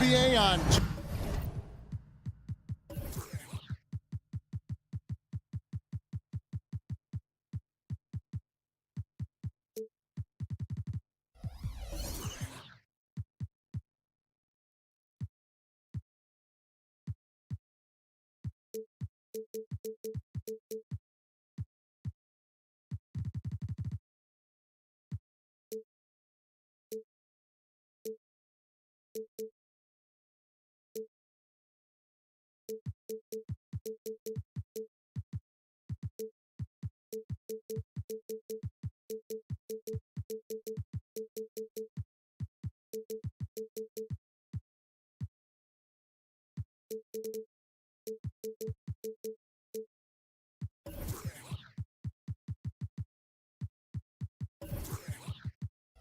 NBA on.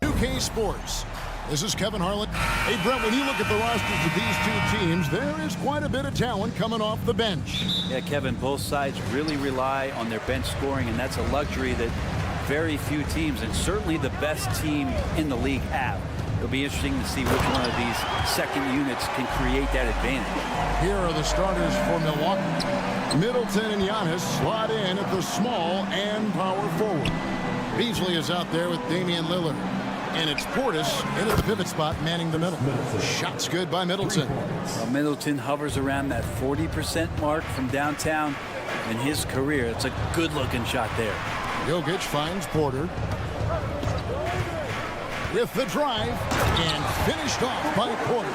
UK Sports. This is Kevin Harlan. Hey, Brett, when you look at the rosters of these two teams, there is quite a bit of talent coming off the bench. Yeah, Kevin, both sides really rely on their bench scoring, and that's a luxury that very few teams, and certainly the best team in the league, have. It'll be interesting to see which one of these second units can create that advantage. Here are the starters for Milwaukee. Middleton and Giannis slot in at the small and power forward. Beasley is out there with Damian Lillard. And it's Portis in at the pivot spot, manning the middle. Shot's good by Middleton. Well, Middleton hovers around that 40% mark from downtown in his career. It's a good-looking shot there. Jokic finds Porter with the drive and finished off by Porter.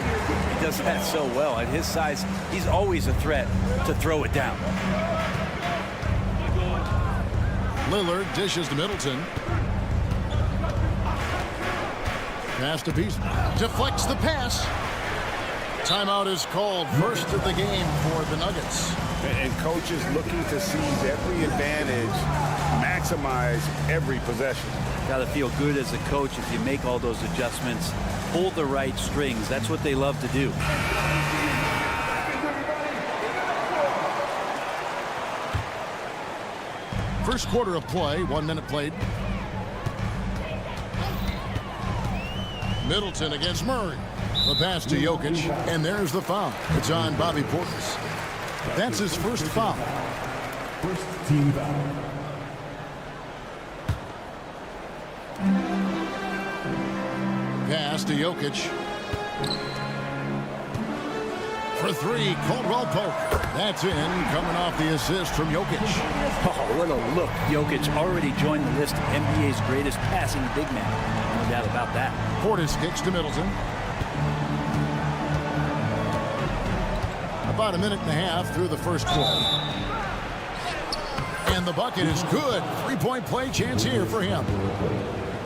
He does that so well. At his size, he's always a threat to throw it down. Lillard dishes to Middleton. Pass to Beasley. Deflects the pass. Timeout is called. First of the game for the Nuggets. And coaches looking to seize every advantage, maximize every possession. Got to feel good as a coach if you make all those adjustments, pull the right strings. That's what they love to do. First quarter of play, 1 minute played. Middleton against Murray. The pass to Jokic, and there's the foul. It's on Bobby Portis. That's his first foul. First team foul. Pass to Jokic. For three, Caldwell Pope. That's in, coming off the assist from Jokic. Oh, what a look. Jokic already joined the list of NBA's greatest passing big man. No doubt about that. Portis kicks to Middleton. About a minute and a half through the first quarter. And the bucket is good. Three-point play chance here for him.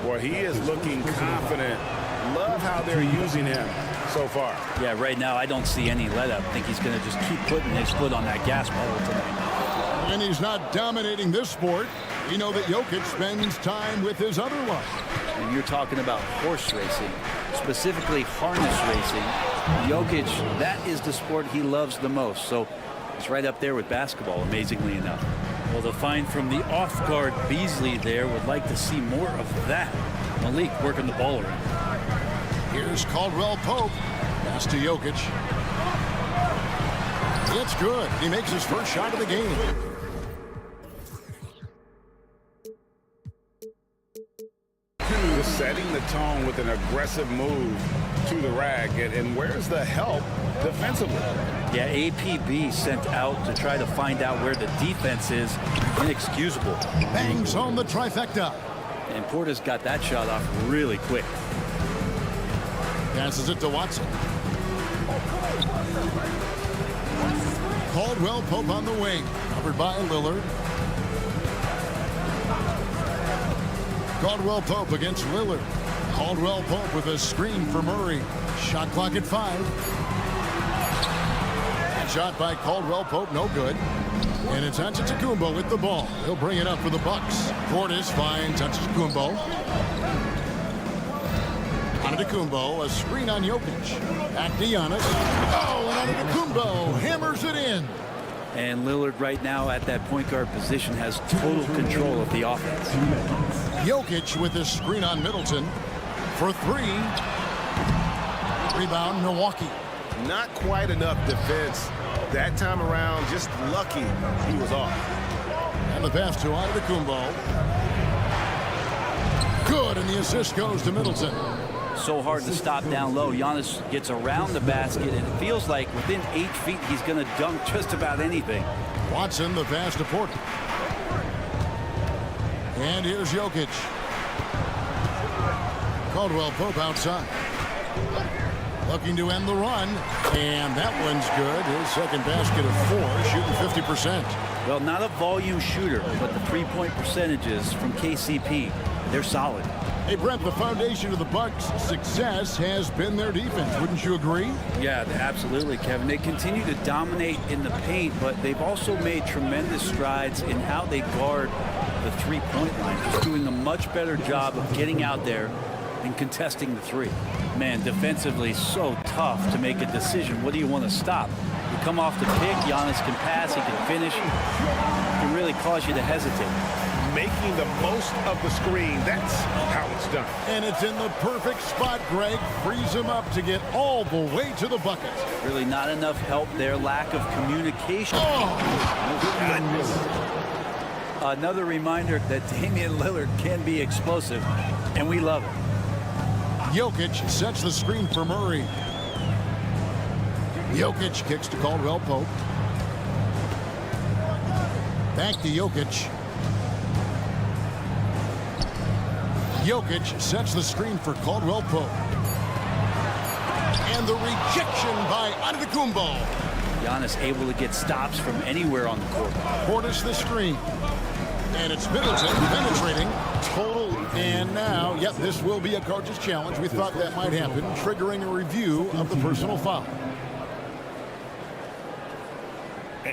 Well, he is looking confident. Love how they're using him so far. Yeah, right now I don't see any let up. I think he's going to just keep putting his foot on that gas pedal tonight. And he's not dominating this sport. We know that Jokic spends time with his other life. And you're talking about horse racing, specifically harness racing. Jokic, that is the sport he loves the most. So it's right up there with basketball, amazingly enough. Well, the find from the off-guard Beasley there, would like to see more of that. Malik working the ball around. Here's Caldwell Pope. Pass to Jokic. It's good. He makes his first shot of the game. Setting the tone with an aggressive move to the rack. And where's the help defensively? Yeah, APB sent out to try to find out where the defense is. Inexcusable. Bangs home the trifecta. And Portis got that shot off really quick. Passes it to Watson. Caldwell Pope on the wing. Covered by Lillard. Caldwell Pope against Lillard. Caldwell Pope with a screen for Murray. Shot clock at 5. That shot by Caldwell Pope, no good. And it's Antetokounmpo with the ball. He'll bring it up for the Bucks. Portis finds Antetokounmpo. Antetokounmpo, a screen on Jokic. Back to Giannis. Oh, and Antetokounmpo hammers it in. And Lillard right now at that point guard position has total control of the offense. Jokic with his screen on Middleton for 3. Rebound Milwaukee. Not quite enough defense that time around. Just lucky he was off. And the pass to Antetokounmpo. Good, and the assist goes to Middleton. So hard to stop down low. Giannis gets around the basket, and it feels like within 8 feet he's going to dunk just about anything. Watson, the pass to Porter. And here's Jokic. Caldwell Pope outside. Looking to end the run. And that one's good. His second basket of 4, shooting 50%. Well, not a volume shooter, but the three-point percentages from KCP, they're solid. Hey, Brent, the foundation of the Bucks' success has been their defense. Wouldn't you agree? Yeah, absolutely, Kevin. They continue to dominate in the paint, but they've also made tremendous strides in how they guard the three-point line. Just doing a much better job of getting out there and contesting the three. Man, defensively, so tough to make a decision. What do you want to stop? You come off the pick, Giannis can pass, he can finish. It can really cause you to hesitate. Making the most of the screen. That's how it's done. And it's in the perfect spot, Greg. Frees him up to get all the way to the bucket. Really not enough help there. Lack of communication. Oh! Another reminder that Damian Lillard can be explosive, and we love it. Jokic sets the screen for Murray. Jokic kicks to Caldwell Pope. Back to Jokic. Jokic sets the screen for Caldwell Pope. And the rejection by Antetokounmpo. Giannis able to get stops from anywhere on the court. Portis the screen. And it's Middleton penetrating. Total. And now, yep, this will be a coach's challenge. We thought that might happen, triggering a review of the personal foul.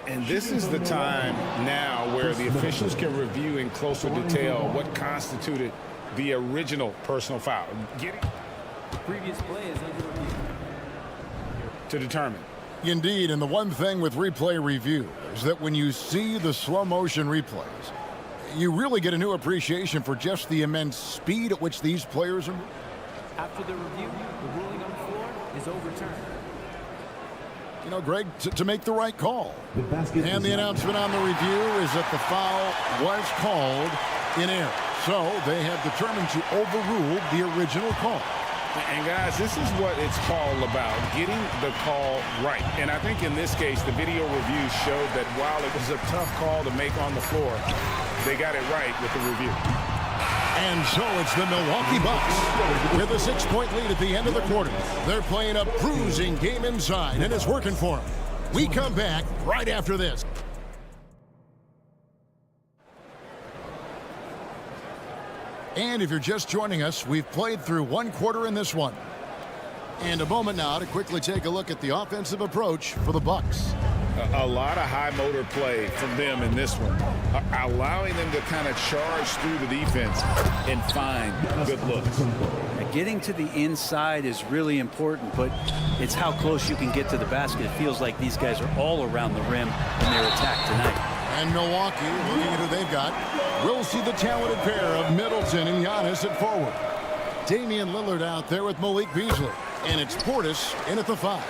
And this is the time now where the officials can review in closer detail what constituted the original personal foul. Getting the previous play is under review to determine. Indeed, and the one thing with replay review is that when you see the slow motion replays, you really get a new appreciation for just the immense speed at which these players are. After the review, the ruling on the floor is overturned. You know, Greg, to make the right call. And the announcement on the review is that the foul was called in error. So they have determined to overrule the original call. And guys, this is what it's all about, getting the call right. And I think in this case, the video review showed that while it was a tough call to make on the floor, they got it right with the review. And so it's the Milwaukee Bucks with a 6-point lead at the end of the quarter. They're playing a bruising game inside, and it's working for them. We come back right after this. And if you're just joining us, we've played through one quarter in this one. And a moment now to quickly take a look at the offensive approach for the Bucks. A lot of high motor play from them in this one, allowing them to kind of charge through the defense and find good looks. Getting to the inside is really important, but it's how close you can get to the basket. It feels like these guys are all around the rim in their attack tonight. And Milwaukee, looking at who they've got, we'll see the talented pair of Middleton and Giannis at forward. Damian Lillard out there with Malik Beasley. And it's Portis in at the 5.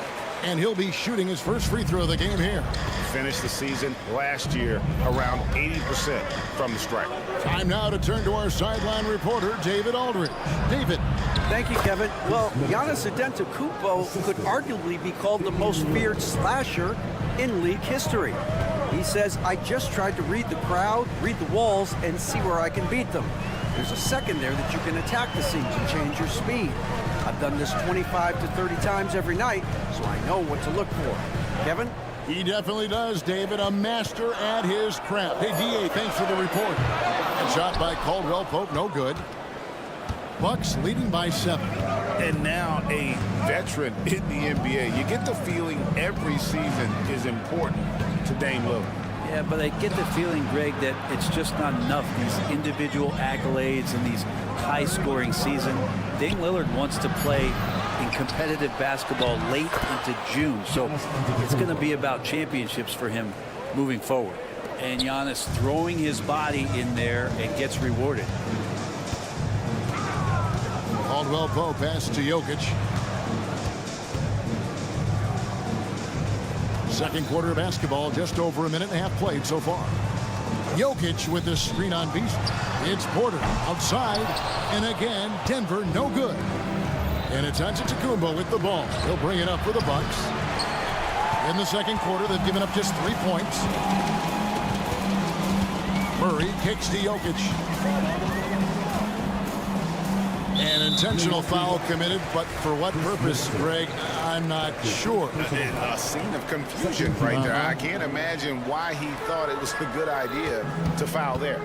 And he'll be shooting his first free throw of the game here. Finished the season last year around 80% from the stripe. Time now to turn to our sideline reporter, David Aldridge. David. Thank you, Kevin. Well, Giannis Antetokounmpo could arguably be called the most feared slasher in league history. He says, I just tried to read the crowd, read the walls, and see where I can beat them. There's a second there that you can attack the seams and change your speed. I've done this 25 to 30 times every night, so I know what to look for. Kevin? He definitely does, David. A master at his craft. Hey, D.A., thanks for the report. And shot by Caldwell Pope, no good. Bucks leading by 7. And now a veteran in the NBA. You get the feeling every season is important to Dame Lillard. Yeah, but I get the feeling, Greg, that it's just not enough. These individual accolades and these high-scoring season. Dame Lillard wants to play in competitive basketball late into June. So it's going to be about championships for him moving forward. And Giannis throwing his body in there and gets rewarded. Caldwell Pope pass to Jokic. Second quarter of basketball, just over a minute and a half played so far. Jokic with the screen on Beasley. It's Porter outside, and again, Denver no good. And it's Antetokounmpo with the ball. He'll bring it up for the Bucks. In the second quarter, they've given up just 3 points. Murray kicks to Jokic. An intentional foul committed, but for what purpose, Greg, I'm not sure. A scene of confusion right there. I can't imagine why he thought it was a good idea to foul there.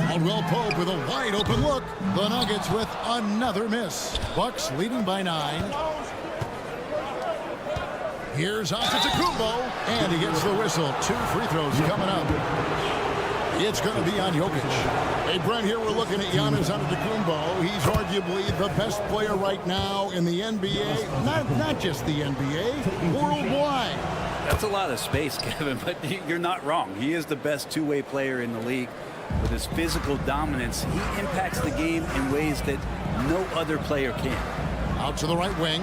Caldwell Pope with a wide open look. The Nuggets with another miss. Bucks leading by 9. Here's Antetokounmpo, and he gets the whistle. 2 free throws coming up. It's going to be on Jokic. Hey, Brent, here we're looking at Giannis Antetokounmpo. He's arguably the best player right now in the NBA. Not just the NBA, worldwide. That's a lot of space, Kevin, but you're not wrong. He is the best two-way player in the league. With his physical dominance, he impacts the game in ways that no other player can. Out to the right wing.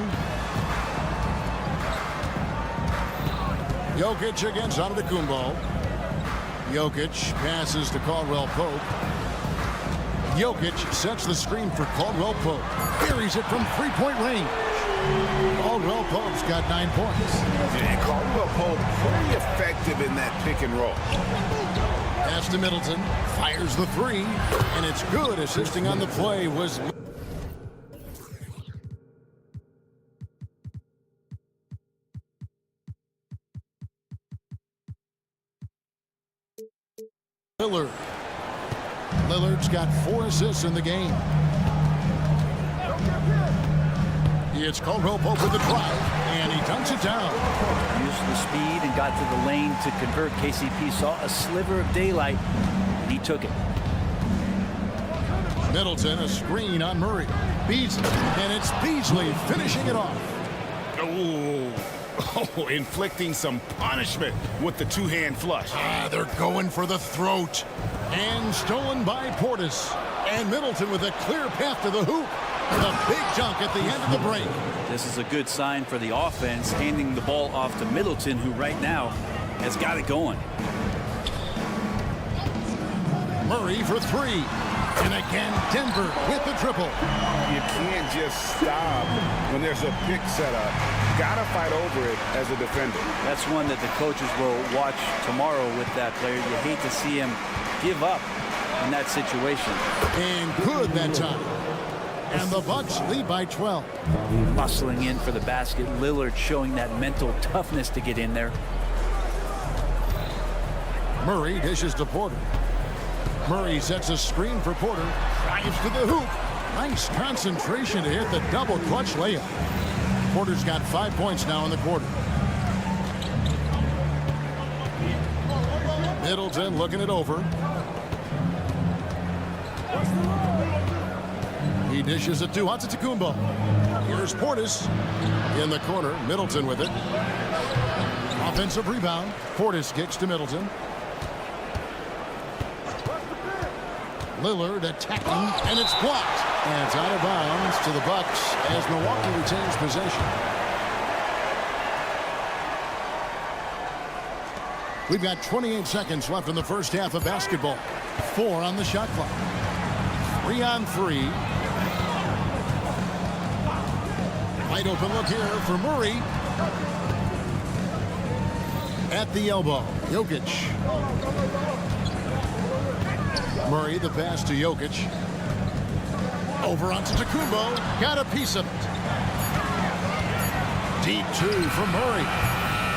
Jokic against Antetokounmpo. Jokic passes to Caldwell Pope. Jokic sets the screen for Caldwell Pope. Buries it from three-point range. Caldwell Pope's got 9 points. And Caldwell Pope pretty effective in that pick and roll. Pass to Middleton. Fires the 3. And it's good. Assisting on the play was Lillard. Lillard's got 4 assists in the game. It's Caldwell Pope with the drive, and he dunks it down. Used the speed and got to the lane to convert. KCP saw a sliver of daylight, and he took it. Middleton, a screen on Murray. Beasley, and it's Beasley finishing it off. Oh, inflicting some punishment with the two-hand flush. They're going for the throat. And stolen by Portis. And Middleton with a clear path to the hoop. With a big dunk at the end of the break. This is a good sign for the offense, handing the ball off to Middleton, who right now has got it going. Murray for 3. And again, Denver with the triple. You can't just stop when there's a pick set up. Gotta fight over it as a defender. That's one that the coaches will watch tomorrow with that player. You hate to see him give up in that situation. And good that time. And the Bucks lead by 12. Muscling in for the basket. Lillard showing that mental toughness to get in there. Murray dishes to Porter. Murray sets a screen for Porter. Drives to the hoop. Nice concentration to hit the double clutch layup. Porter's got 5 points now in the quarter. Middleton looking it over. He dishes it to Antetokounmpo. Here's Portis in the corner. Middleton with it. Offensive rebound. Portis kicks to Middleton. Lillard attacking, and it's blocked. And it's out of bounds to the Bucks as Milwaukee retains possession. We've got 28 seconds left in the first half of basketball. 4 on the shot clock. 3 on 3. Wide open look here for Murray. At the elbow, Jokic. Murray, the pass to Jokic. Over onto Antetokounmpo. Got a piece of it. Deep 2 from Murray.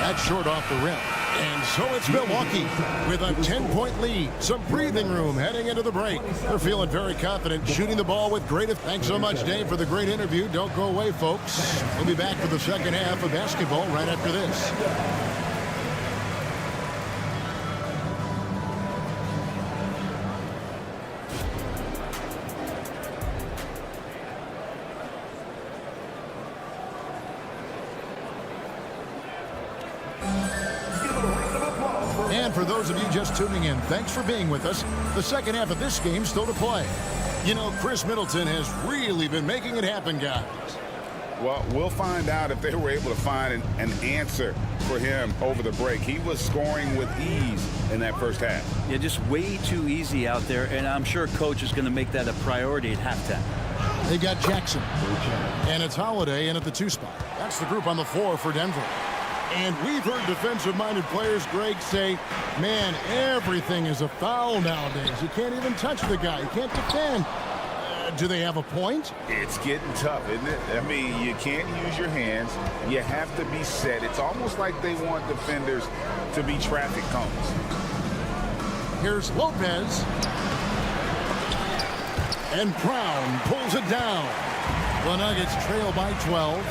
That's short off the rim. And so it's Milwaukee with a 10-point lead. Some breathing room heading into the break. They're feeling very confident, shooting the ball with great. Thanks so much, Dave, for the great interview. Don't go away, folks. We'll be back for the second half of basketball right after this. And for those of you just tuning in, thanks for being with us. The second half of this game still to play. You know, Chris Middleton has really been making it happen, guys. Well, we'll find out if they were able to find an answer for him over the break. He was scoring with ease in that first half. Yeah, just way too easy out there, and I'm sure coach is going to make that a priority at halftime. They got Jackson, and it's Holiday in at the 2 spot. That's the group on the floor for Denver. And we've heard defensive-minded players, Greg, say, man, everything is a foul nowadays. You can't even touch the guy. You can't defend. Do they have a point? It's getting tough, isn't it? I mean, you can't use your hands. You have to be set. It's almost like they want defenders to be traffic cones. Here's Lopez. And Brown pulls it down. The Nuggets trail by 12.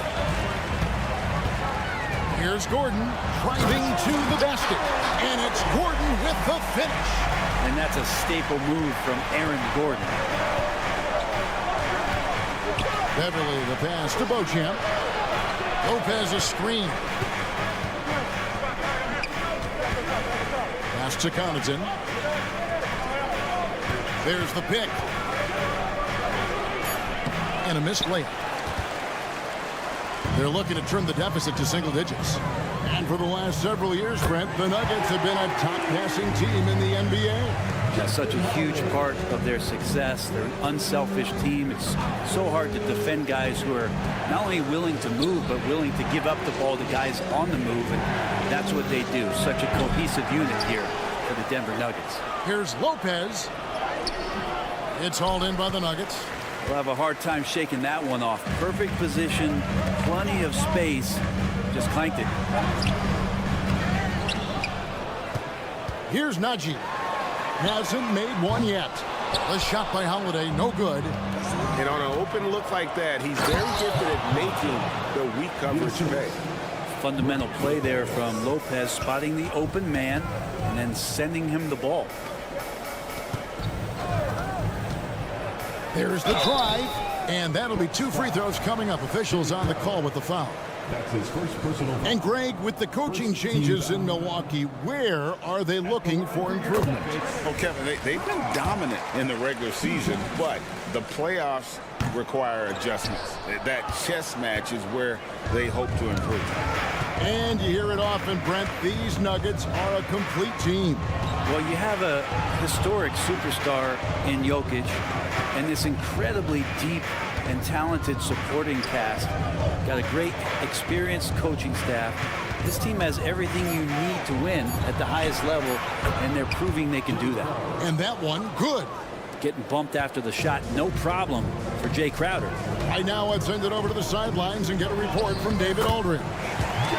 Here's Gordon driving to the basket. And it's Gordon with the finish. And that's a staple move from Aaron Gordon. Beverly the pass to Beauchamp. Lopez a screen. Pass to Connaughton. There's the pick. And a missed layup. They're looking to trim the deficit to single digits. And for the last several years, Brent, the Nuggets have been a top passing team in the NBA. That's such a huge part of their success. They're an unselfish team. It's so hard to defend guys who are not only willing to move, but willing to give up the ball to guys on the move, and that's what they do. Such a cohesive unit here for the Denver Nuggets. Here's Lopez. It's hauled in by the Nuggets. We'll have a hard time shaking that one off. Perfect position, plenty of space, just clanked it. Here's Najee. Hasn't made one yet. The shot by Holiday, no good. And on an open look like that, he's very gifted at making the weak coverage pay. Fundamental play there from Lopez, spotting the open man and then sending him the ball. There's the drive, and that'll be 2 free throws coming up. Officials on the call with the foul. That's his first personal foul. And Greg, with the coaching changes in Milwaukee, where are they looking for improvement? Oh, Kevin, they've been dominant in the regular season, but the playoffs require adjustments. That chess match is where they hope to improve. And you hear it often, Brent, these Nuggets are a complete team. Well, you have a historic superstar in Jokic and this incredibly deep and talented supporting cast. Got a great experienced coaching staff. This team has everything you need to win at the highest level, and they're proving they can do that. And that one, good. Getting bumped after the shot, no problem for Jay Crowder. Right now, let's send it over to the sidelines and get a report from David Aldridge.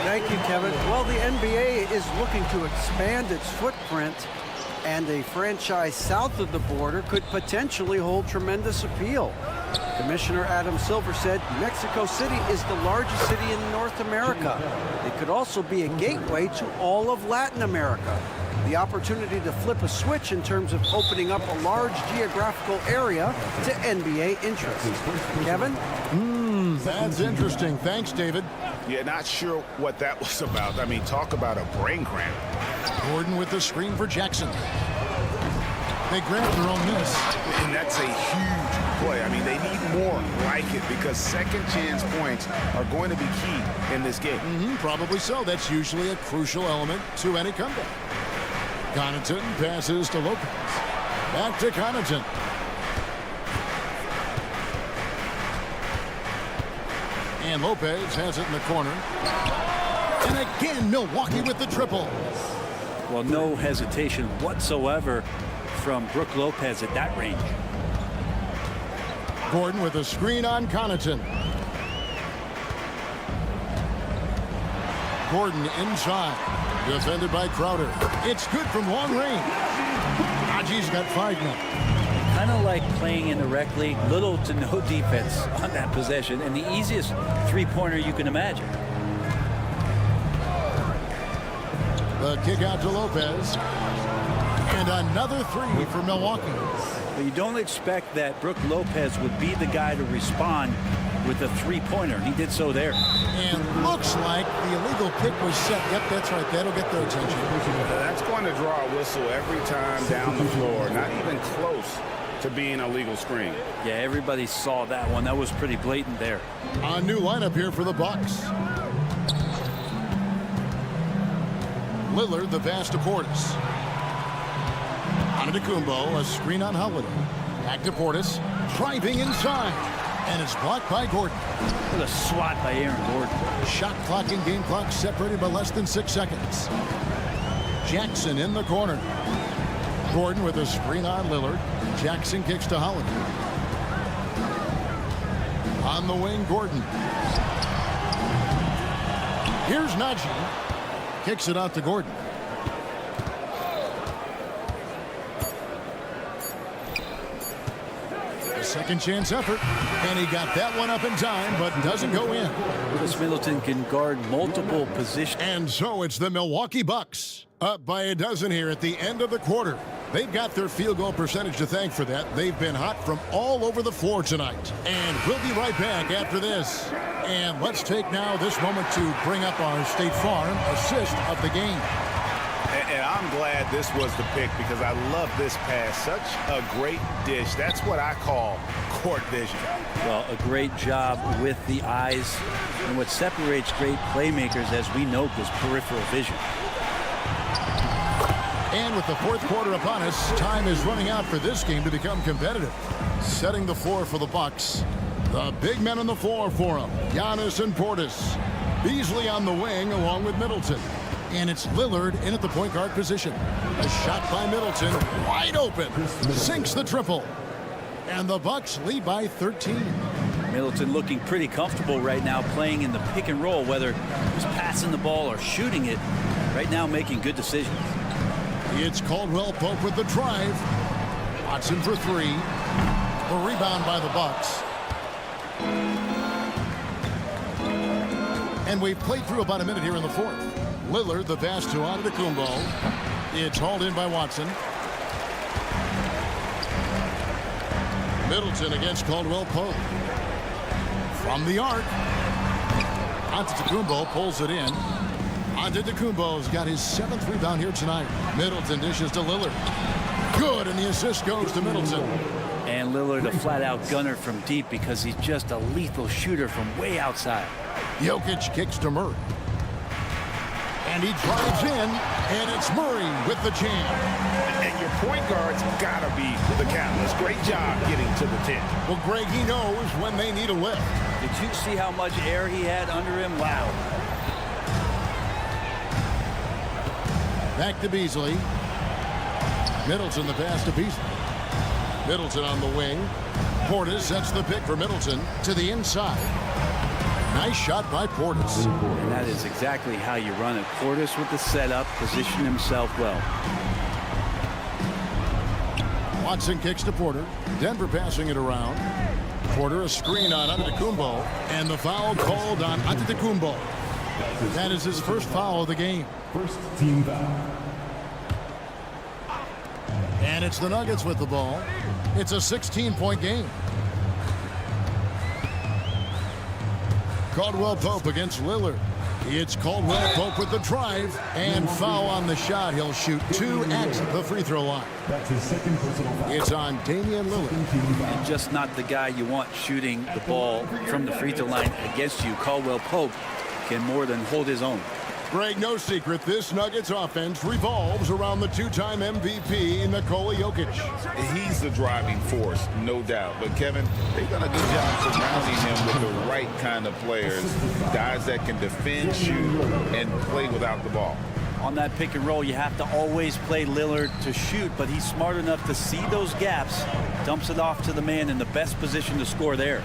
Thank you, Kevin. Well, the NBA is looking to expand its footprint, and a franchise south of the border could potentially hold tremendous appeal. Commissioner Adam Silver said Mexico City is the largest city in North America. It could also be a gateway to all of Latin America. The opportunity to flip a switch in terms of opening up a large geographical area to NBA interest. Kevin? That's interesting. Thanks, David. Yeah, not sure what that was about. I mean, talk about a brain cramp. Gordon with the screen for Jackson. They grab their own miss. And that's a huge play. I mean, they need more like it because second chance points are going to be key in this game. Probably so. That's usually a crucial element to any comeback. Connaughton passes to Lopez. Back to Connaughton. And Lopez has it in the corner. And again, Milwaukee with the triple. Well, no hesitation whatsoever from Brook Lopez at that range. Gordon with a screen on Connaughton. Gordon inside. Defended by Crowder. It's good from long range. Najee's got 5 now. Kind of like playing in the rec league, little to no defense on that possession, and the easiest three-pointer you can imagine. The kick out to Lopez. And another 3 for Milwaukee. But you don't expect that Brook Lopez would be the guy to respond with a three-pointer. He did so there. And looks like the illegal kick was set. Yep, that's right. That'll get their attention. That's going to draw a whistle every time down the floor. Not even close to being a legal screen. Yeah, everybody saw that one. That was pretty blatant there. A new lineup here for the Bucks. Lillard, the pass to Portis. Antetokounmpo, a screen on Holiday. Back to Portis, driving inside, and it's blocked by Gordon. What a swat by Aaron Gordon. Shot clock and game clock separated by less than 6 seconds. Jackson in the corner. Gordon with a screen on Lillard. Jackson kicks to Holiday. On the wing, Gordon. Here's Najee. Kicks it out to Gordon. A second chance effort. And he got that one up in time, but doesn't go in. Chris Middleton can guard multiple positions. And so it's the Milwaukee Bucks up by a dozen here at the end of the quarter. They've got their field goal percentage to thank for that. They've been hot from all over the floor tonight. And we'll be right back after this. And let's take now this moment to bring up our State Farm assist of the game. And I'm glad this was the pick because I love this pass. Such a great dish. That's what I call court vision. Well, a great job with the eyes. And what separates great playmakers, as we note, is peripheral vision. And with the fourth quarter upon us, time is running out for this game to become competitive. Setting the floor for the Bucks. The big men on the floor for them. Giannis and Portis. Beasley on the wing along with Middleton. And it's Lillard in at the point guard position. A shot by Middleton. Wide open. Sinks the triple. And the Bucks lead by 13. Middleton looking pretty comfortable right now playing in the pick and roll, whether he's passing the ball or shooting it. Right now making good decisions. It's Caldwell Pope with the drive. Watson for three. A rebound by the Bucks. And we've played through about a minute here in the fourth. Lillard, the pass to Antetokounmpo. It's hauled in by Watson. Middleton against Caldwell Pope. From the arc. Antetokounmpo pulls it in. Antetokounmpo's got his 7th rebound here tonight. Middleton dishes to Lillard. Good, and the assist goes to Middleton. And Lillard, a flat-out gunner from deep because he's just a lethal shooter from way outside. Jokic kicks to Murray. And he drives in, and it's Murray with the jam. And your point guard's got to be the catalyst. Great job getting to the 10. Well, Greg, he knows when they need a lift. Did you see how much air he had under him? Wow. Back to Beasley. Middleton, the pass to Beasley. Middleton on the wing. Portis sets the pick for Middleton to the inside. Nice shot by Portis. And that is exactly how you run it. Portis with the setup, position himself well. Watson kicks to Porter. Denver passing it around. Porter a screen on Antetokounmpo. And the foul called on Antetokounmpo. That is his first foul of the game. First team foul. And it's the Nuggets with the ball. It's a 16-point game. Caldwell Pope against Lillard. It's Caldwell Pope with the drive and foul on the shot. He'll shoot 2 at the free throw line. That's his second personal foul. It's on Damian Lillard. And just not the guy you want shooting the ball from the free throw line against you. Caldwell Pope can more than hold his own. Greg, no secret, this Nuggets offense revolves around the 2-time MVP, Nikola Jokic. He's the driving force, no doubt. But, Kevin, they've done a good job surrounding him with the right kind of players, guys that can defend, shoot, and play without the ball. On that pick and roll, you have to always play Lillard to shoot, but he's smart enough to see those gaps, dumps it off to the man in the best position to score there.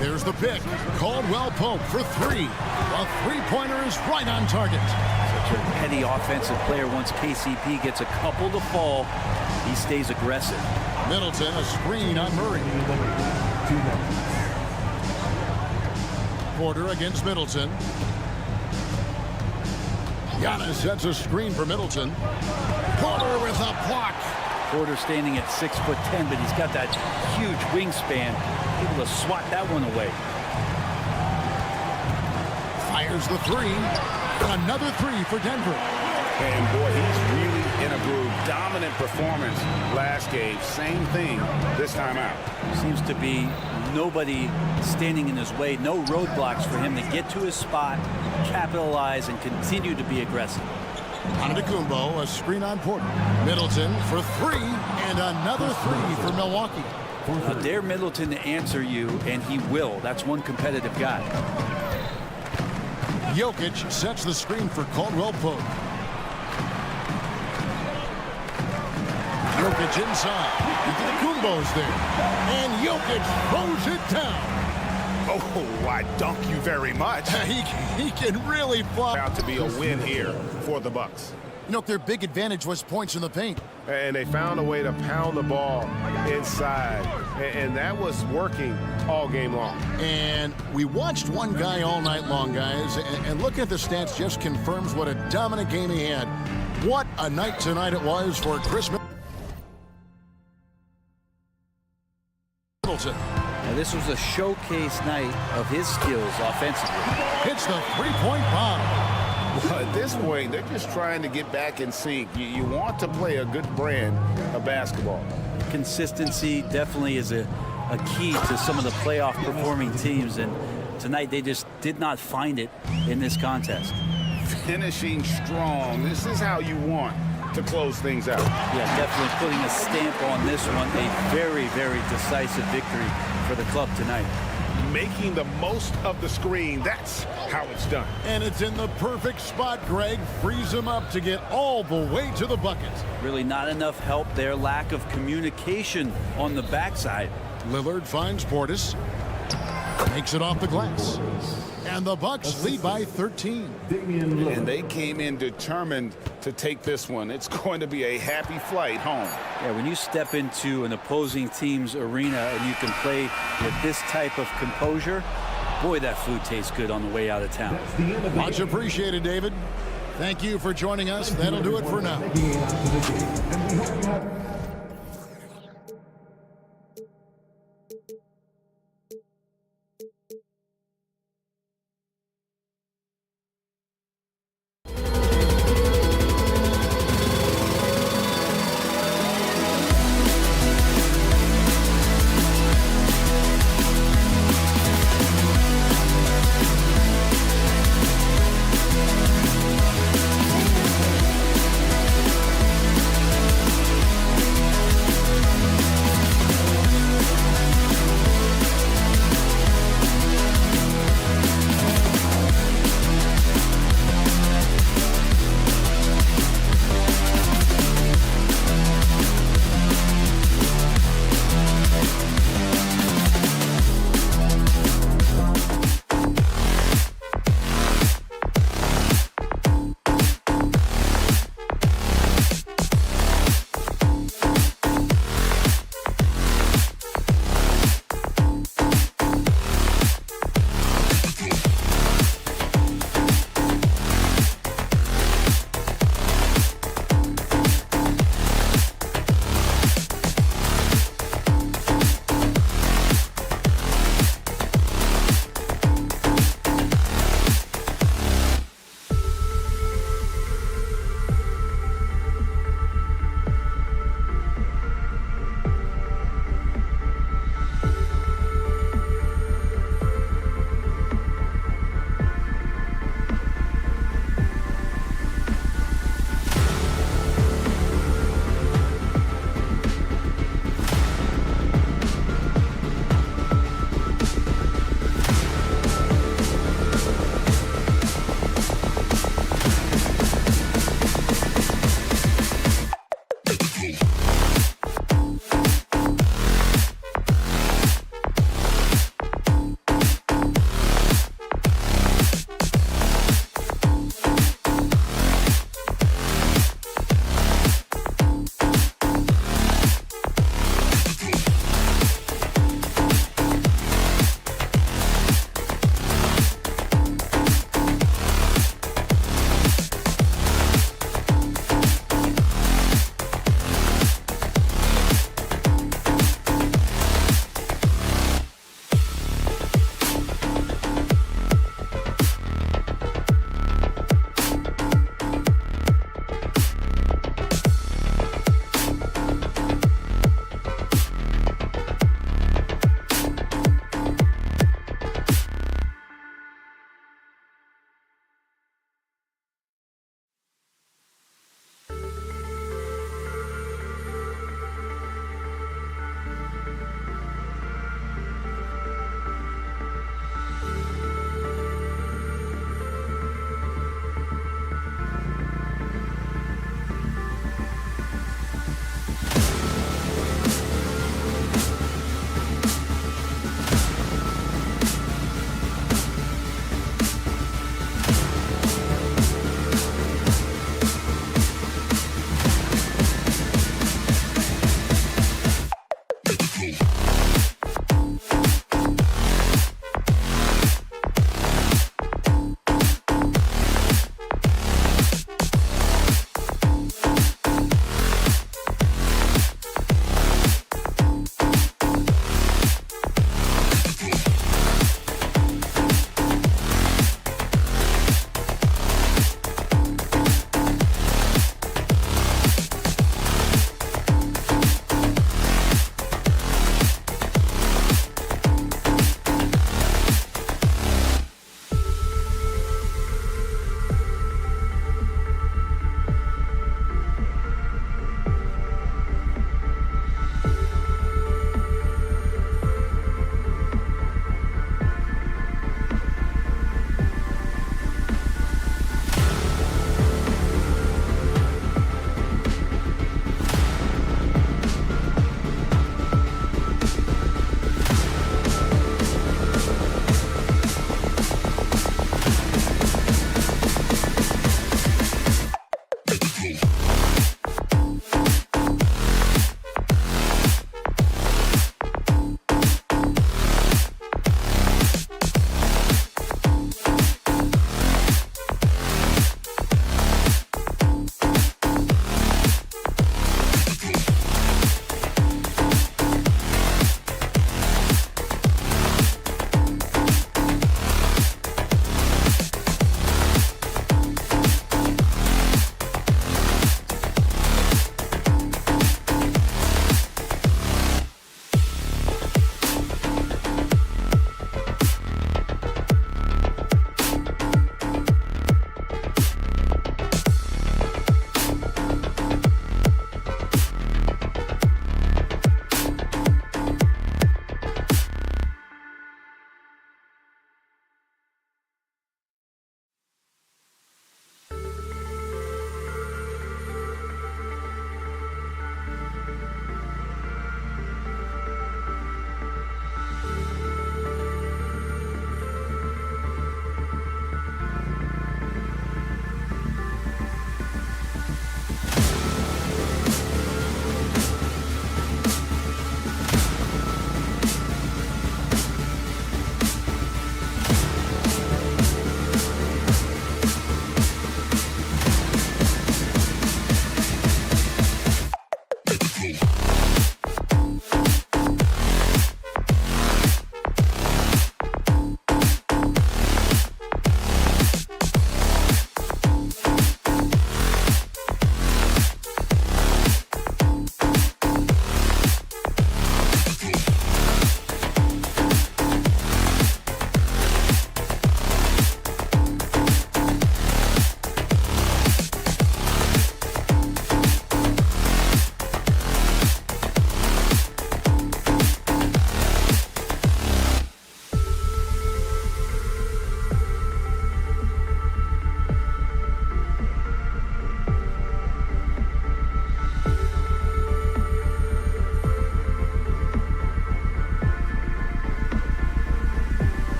There's the pick. Caldwell Pope for three. A three-pointer is right on target. Such a heady offensive player. Once KCP gets a couple to fall, he stays aggressive. Middleton, a screen on Murray. Porter against Middleton. Giannis sets a screen for Middleton. Porter with a block. Porter standing at 6'10", but he's got that huge wingspan, able to swat that one away. Fires the three. Another three for Denver. And boy, he's really in a groove. Dominant performance last game. Same thing this time out. Seems to be nobody standing in his way, no roadblocks for him to get to his spot, capitalize, and continue to be aggressive. Antetokounmpo, a screen on Porter. Middleton for three, and another three for Milwaukee. Dare Middleton to answer you, and he will. That's one competitive guy. Jokic sets the screen for Caldwell Pope. Jokic inside. Antetokounmpo's there. And Jokic throws it down. Oh, I dunk you very much. He can really fly. Out to be a win here for the Bucks. You know, their big advantage was points in the paint. And they found a way to pound the ball inside. And that was working all game long. And we watched one guy all night long, guys. And looking at the stats just confirms what a dominant game he had. What a night tonight it was for Chris Middleton. Now, this was a showcase night of his skills offensively. Hits the three-point bomb. Well, at this point, they're just trying to get back in sync. You want to play a good brand of basketball. Consistency definitely is a key to some of the playoff performing teams, and tonight they just did not find it in this contest. Finishing strong. This is how you want to close things out. Yeah, definitely putting a stamp on this one. A very, very decisive victory for the club tonight. Making the most of the screen. That's how it's done. And it's in the perfect spot. Greg frees him up to get all the way to the bucket. Really not enough help there. Lack of communication on the backside. Lillard finds Portis. Makes it off the glass. And the Bucks lead by 13. And they came in determined to take this one. It's going to be a happy flight home. Yeah, when you step into an opposing team's arena and you can play with this type of composure, boy, that food tastes good on the way out of town. Much appreciated, David. Thank you for joining us. That'll do it for now.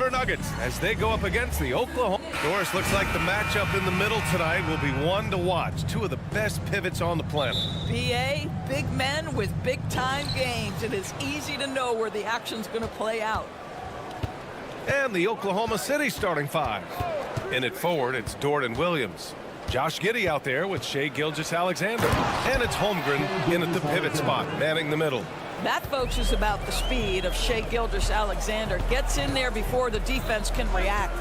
Denver Nuggets as they go up against the Oklahoma. Doris, looks like the matchup in the middle tonight will be one to watch. Two of the best pivots on the planet. BA, big men with big-time games. It is easy to know where the action's going to play out. And the Oklahoma City starting five. In it forward, it's Dort and Williams. Josh Giddey out there with Shai Gilgeous-Alexander. And it's Holmgren in at the pivot spot, manning the middle. That, folks, is about the speed of Shai Gilgeous-Alexander. Gets in there before the defense can react.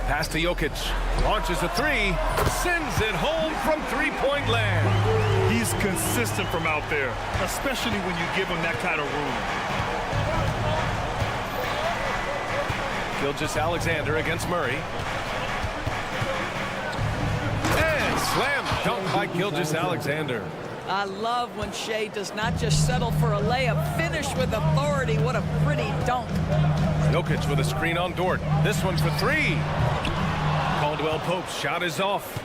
Pass to Jokic. Launches a three. Sends it home from three-point land. He's consistent from out there, especially when you give him that kind of room. Gilgeous-Alexander against Murray. And slam dunk by Gilgeous-Alexander. I love when Shai does not just settle for a layup. Finish with authority. What a pretty dunk. Jokic with a screen on Dort. This one for three. Caldwell Pope's shot is off.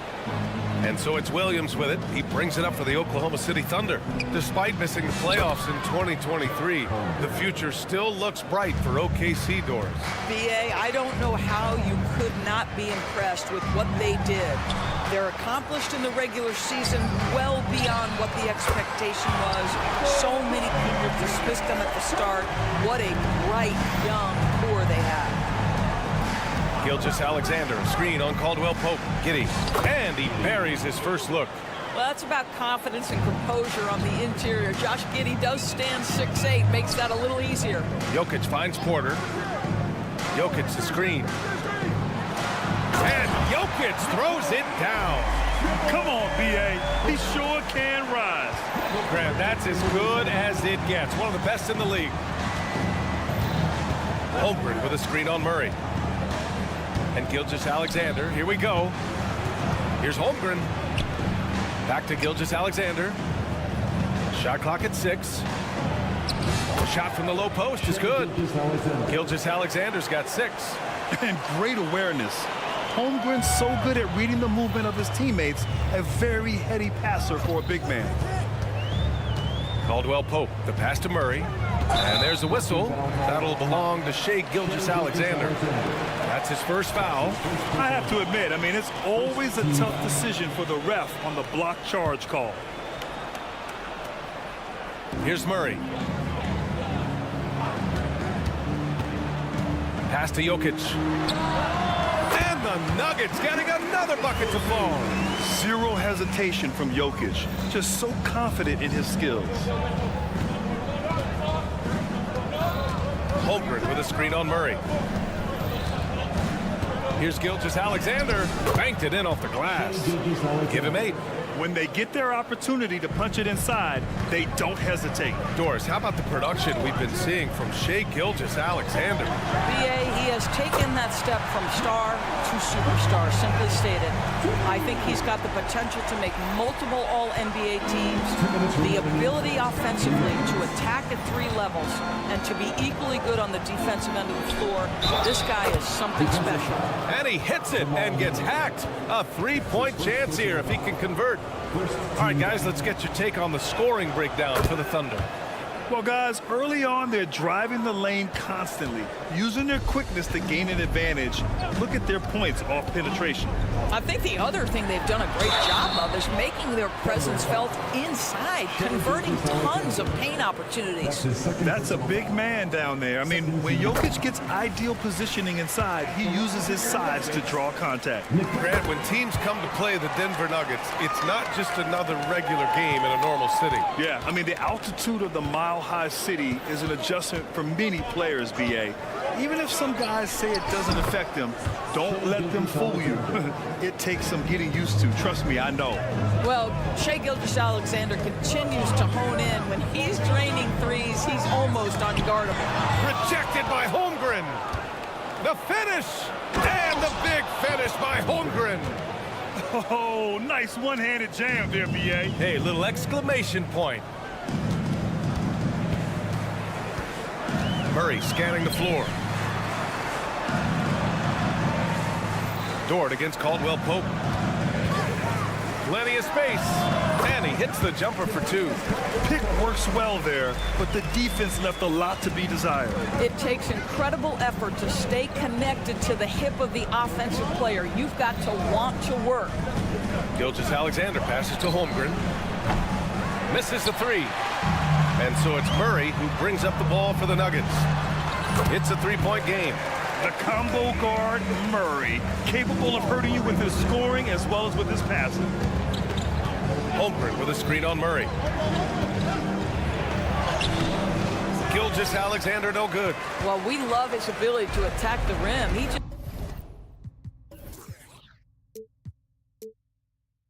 And so it's Williams with it. He brings it up for the Oklahoma City Thunder. Despite missing the playoffs in 2023, the future still looks bright for OKC, Doors. BA, I don't know how you could not be impressed with what they did. They're accomplished in the regular season well beyond what the expectation was. So many people dismissed them at the start. What a bright, young core they have. Gilgeous-Alexander, screen on Caldwell Pope. Giddey, and he buries his first look. Well, that's about confidence and composure on the interior. Josh Giddey does stand 6'8", makes that a little easier. Jokic finds Porter. Jokic the screen. And Jokic throws it down. Come on, BA. He sure can rise. Graham, that's as good as it gets. One of the best in the league. Holmgren with a screen on Murray. And Gilgeous-Alexander, here we go. Here's Holmgren. Back to Gilgeous-Alexander. Shot clock at 6. The shot from the low post is good. Gilgeous-Alexander's got 6. And great awareness. Holmgren's so good at reading the movement of his teammates. A very heady passer for a big man. Caldwell Pope, the pass to Murray. And there's a whistle. That'll belong to Shai Gilgeous-Alexander. That's his first foul. I have to admit, I mean, it's always a tough decision for the ref on the block charge call. Here's Murray. Pass to Jokic. And the Nuggets getting another bucket to fall. Zero hesitation from Jokic. Just so confident in his skills. Holmgren with a screen on Murray. Here's Gilgeous-Alexander. Banked it in off the glass. Give him 8. When they get their opportunity to punch it inside, they don't hesitate. Doris, how about the production we've been seeing from Shai Gilgeous-Alexander? BA, he has taken that step from star to superstar, simply stated. I think he's got the potential to make multiple All-NBA teams, the ability offensively to attack at 3 levels, and to be equally good on the defensive end of the floor. This guy is something special. And he hits it and gets hacked. A 3-point chance here if he can convert. All right, guys, let's get your take on the scoring breakdown for the Thunder. Well, guys, early on, they're driving the lane constantly, using their quickness to gain an advantage. Look at their points off penetration. I think the other thing they've done a great job of is making their presence felt inside, converting tons of paint opportunities. That's a big man down there. I mean, when Jokic gets ideal positioning inside, he uses his size to draw contact. Grant, when teams come to play the Denver Nuggets, it's not just another regular game in a normal city. Yeah, I mean, the altitude of the Mile high city is an adjustment for many players, BA. Even if some guys say it doesn't affect them, don't let them fool you. It takes some getting used to. Trust me, I know. Well, Shai Gilgeous-Alexander continues to hone in. When he's draining threes, he's almost unguardable. Rejected by Holmgren. The finish. And the big finish by Holmgren. Oh, nice one-handed jam there, BA. Hey, little exclamation point. Murray scanning the floor. Dort against Caldwell Pope. Plenty of space. And he hits the jumper for two. Pick works well there, but the defense left a lot to be desired. It takes incredible effort to stay connected to the hip of the offensive player. You've got to want to work. Gilgeous-Alexander passes to Holmgren. Misses the three. And so it's Murray who brings up the ball for the Nuggets. It's a three-point game. The combo guard, Murray, capable of hurting you with his scoring as well as with his passing. Holmgren with a screen on Murray. Gilgeous-Alexander no good. Well, we love his ability to attack the rim. He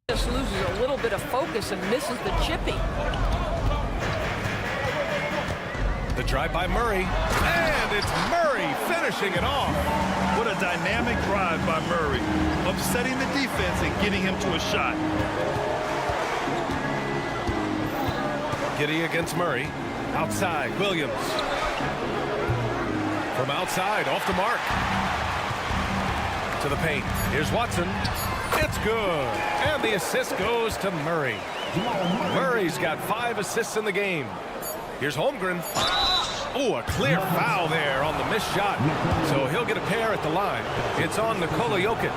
just loses a little bit of focus and misses the chippy. The drive by Murray, and it's Murray finishing it off. What a dynamic drive by Murray, upsetting the defense and getting him to a shot. Giddy against Murray. Outside, Williams. From outside, off the mark. To the paint. Here's Watson. It's good. And the assist goes to Murray. Murray's got 5 assists in the game. Here's Holmgren. Oh, a clear foul there on the missed shot. So he'll get a pair at the line. It's on Nikola Jokic.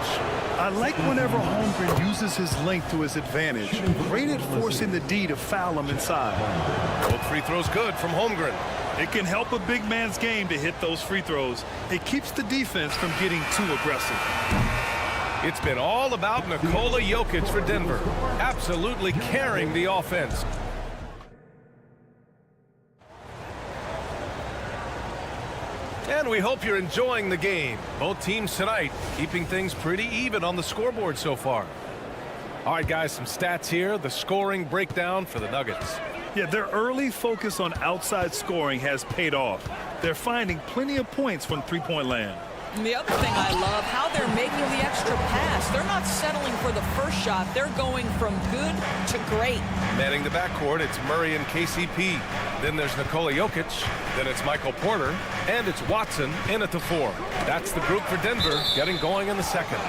I like whenever Holmgren uses his length to his advantage. Great at forcing the D to foul him inside. Both free throws good from Holmgren. It can help a big man's game to hit those free throws. It keeps the defense from getting too aggressive. It's been all about Nikola Jokic for Denver. Absolutely carrying the offense. And we hope you're enjoying the game. Both teams tonight keeping things pretty even on the scoreboard so far. All right, guys, some stats here. The scoring breakdown for the Nuggets. Yeah, their early focus on outside scoring has paid off. They're finding plenty of points from three-point land. And the other thing I love, how they're making the extra pass. They're not settling for the first shot. They're going from good to great. Manning the backcourt, it's Murray and KCP. Then there's Nikola Jokic. Then it's Michael Porter. And it's Watson in at the 4. That's the group for Denver getting going in the second.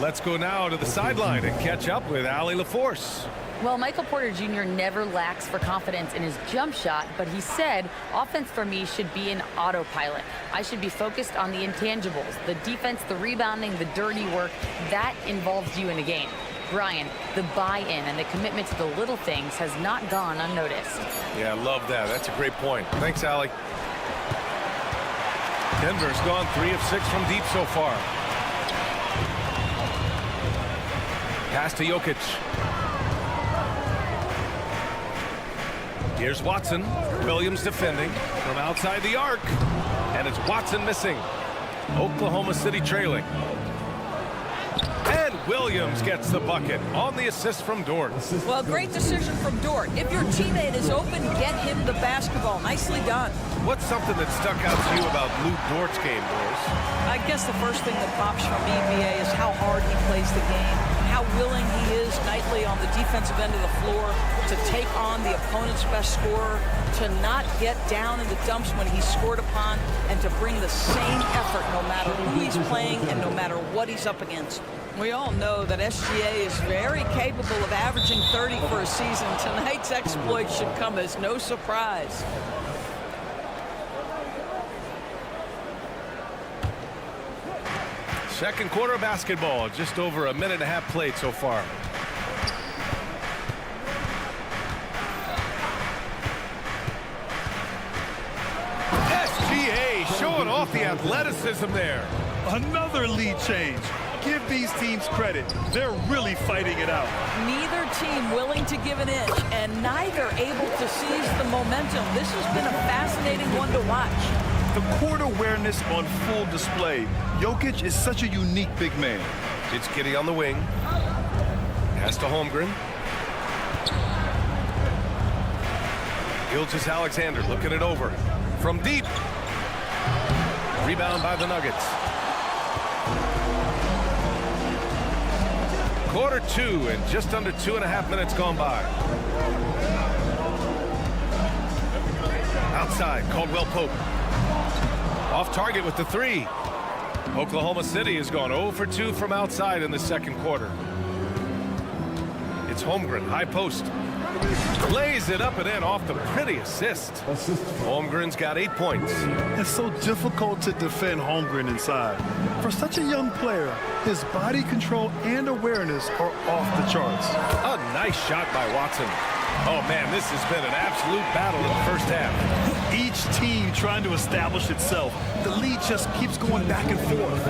Let's go now to the sideline and catch up with Allie LaForce. Well, Michael Porter Jr. never lacks for confidence in his jump shot, but he said, offense for me should be an autopilot. I should be focused on the intangibles, the defense, the rebounding, the dirty work. That involves you in a game. Brian, the buy-in and the commitment to the little things has not gone unnoticed. Yeah, I love that. That's a great point. Thanks, Allie. Denver's gone 3 of 6 from deep so far. Pass to Jokic. Here's Watson. Williams defending from outside the arc. And it's Watson missing. Oklahoma City trailing. And Williams gets the bucket on the assist from Dort. Well, great decision from Dort. If your teammate is open, get him the basketball. Nicely done. What's something that stuck out to you about Lou Dort's game, Boris? I guess the first thing that pops from EBA is how hard he plays the game, how willing he is nightly on the defensive end of the floor to take on the opponent's best scorer, to not get down in the dumps when he's scored upon, and to bring the same effort no matter who he's playing and no matter what he's up against. We all know that SGA is very capable of averaging 30 for a season. Tonight's exploit should come as no surprise. Second quarter of basketball, just over a minute and a half played so far. SGA showing off the athleticism there. Another lead change. give these teams credit. They're really fighting it out. Neither team willing to give an inch, and neither able to seize the momentum. This has been a fascinating one to watch. The court awareness on full display. Jokic is such a unique big man. It's Giddey on the wing. Pass to Holmgren. Gilgeous-Alexander looking it over. From deep. Rebound by the Nuggets. Quarter 2 and just under 2.5 minutes gone by. Outside, Caldwell Pope. Off target with the 3. Oklahoma City has gone 0 for 2 from outside in the second quarter. It's Holmgren, high post. Lays it up and in off the pretty assist. Holmgren's got 8 points. It's so difficult to defend Holmgren inside. For such a young player, his body control and awareness are off the charts. A nice shot by Watson. Oh man, this has been an absolute battle in the first half. Each team trying to establish itself. The lead just keeps going back and forth.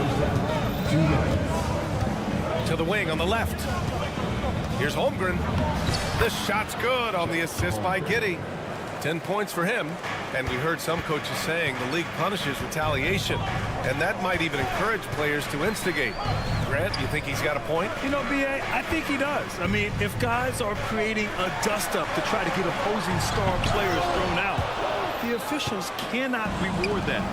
To the wing on the left. Here's Holmgren. The shot's good on the assist by Giddey. 10 points for him. And we heard some coaches saying the league punishes retaliation. And that might even encourage players to instigate. Grant, you think he's got a point? You know, B.A., I think he does. I mean, if guys are creating a dust-up to try to get opposing star players thrown out, the officials cannot reward that.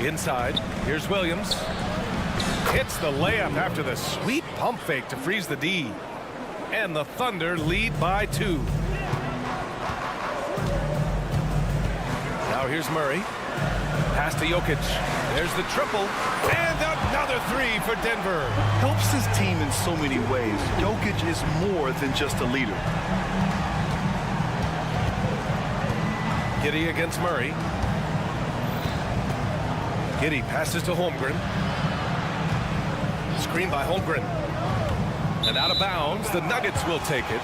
Inside, here's Williams. Hits the layup after the sweet pump fake to freeze the D. And the Thunder lead by 2. Now here's Murray. Pass to Jokic. There's the triple. And another 3 for Denver. Helps his team in so many ways. Jokic is more than just a leader. Giddey against Murray. Giddey passes to Holmgren. Screen by Holmgren. And out of bounds, the Nuggets will take it.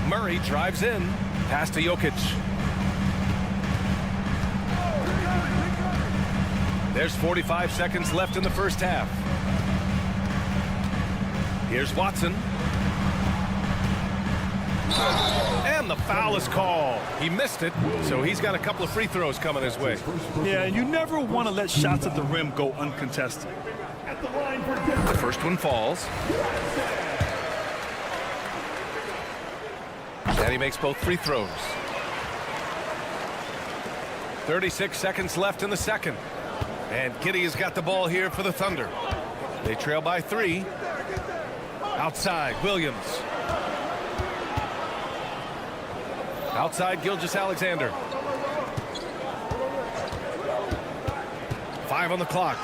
Murray drives in. Pass to Jokic. There's 45 seconds left in the first half. Here's Watson. And the foul is called. He missed it, so he's got a couple of free throws coming his way. Yeah, you never want to let shots at the rim go uncontested. The first one falls. And he makes both free throws. 36 seconds left in the second. And Giddey has got the ball here for the Thunder. They trail by 3. Outside, Williams. Outside, Gilgeous-Alexander. 5 on the clock.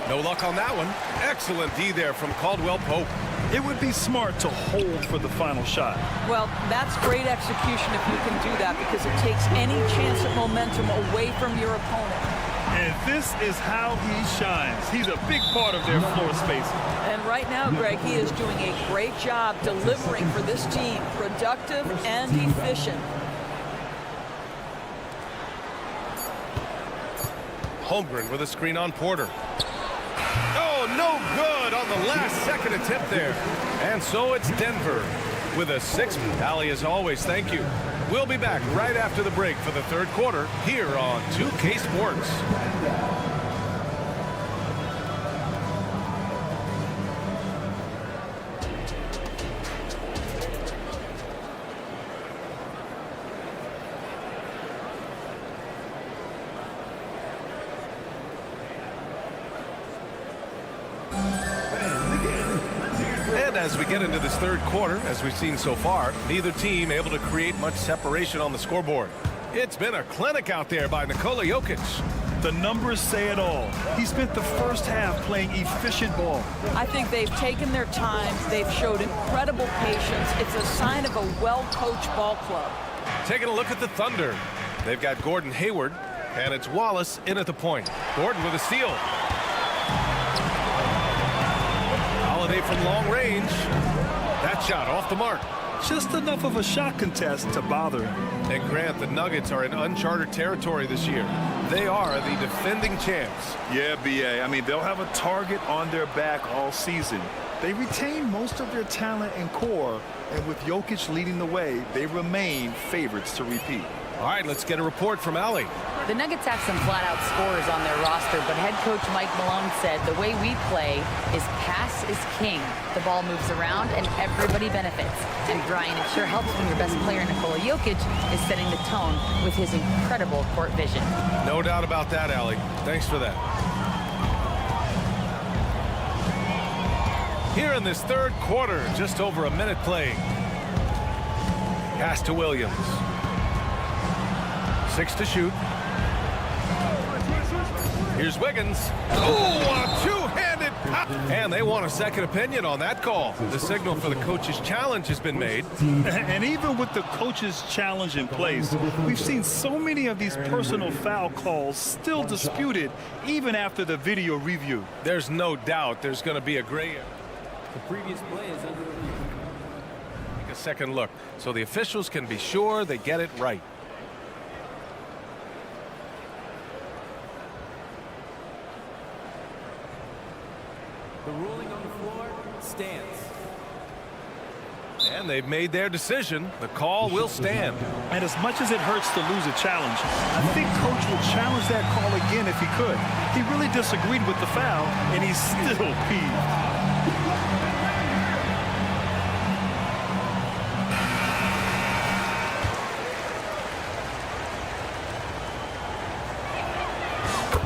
No luck on that one. Excellent D there from Caldwell Pope. It would be smart to hold for the final shot. Well, that's great execution if you can do that, because it takes any chance of momentum away from your opponent. And this is how he shines. He's a big part of their floor spacing. And right now, Greg, he is doing a great job delivering for this team. Productive and efficient. Holmgren with a screen on Porter. Oh, no good on the last second attempt there. And so it's Denver with a 6th. Allie, as always, thank you. We'll be back right after the break for the third quarter here on 2K Sports. As we get into this third quarter, as we've seen so far, neither team able to create much separation on the scoreboard. It's been a clinic out there by Nikola Jokic. The numbers say it all. He spent the first half playing efficient ball. I think they've taken their time. They've showed incredible patience. It's a sign of a well-coached ball club. Taking a look at the Thunder. They've got Gordon Hayward, and it's Wallace in at the point. Gordon with a steal. Holiday from long range. That shot off the mark. Just enough of a shot contest to bother him. And Grant, the Nuggets are in uncharted territory this year. They are the defending champs. Yeah, BA. I mean, they'll have a target on their back all season. They retain most of their talent and core, and with Jokic leading the way, they remain favorites to repeat. All right, let's get a report from Allie. The Nuggets have some flat-out scorers on their roster, but head coach Mike Malone said the way we play is pass is king. The ball moves around and everybody benefits. And Brian, it sure helps when your best player, Nikola Jokic, is setting the tone with his incredible court vision. No doubt about that, Allie. Thanks for that. Here in this third quarter, just over a minute playing. Pass to Williams. 6 to shoot. Here's Wiggins. Oh, a two-handed pop. And they want a second opinion on that call. The signal for the coach's challenge has been made. And even with the coach's challenge in place, we've seen so many of these personal foul calls still disputed even after the video review. There's no doubt there's going to be a gray area. The previous play is under review. Take a second look so the officials can be sure they get it right. The ruling on the floor stands. And they've made their decision. The call will stand. And as much as it hurts to lose a challenge, I think coach will challenge that call again if he could. He really disagreed with the foul, and he's still peeved.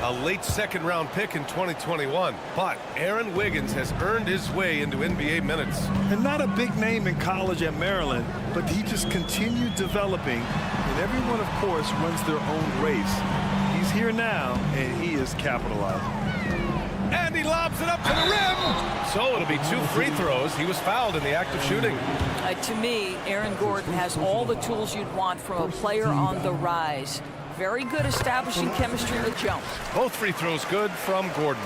A late second-round pick in 2021, but Aaron Wiggins has earned his way into NBA minutes. And not a big name in college at Maryland, but he just continued developing, and everyone, of course, runs their own race. He's here now, and he is capitalizing. And he lobs it up to the rim. So it'll be 2 free throws. He was fouled in the act of shooting. To me, Aaron Gordon has all the tools you'd want from a player on the rise. Very good establishing chemistry with jump. Both free throws good from Gordon.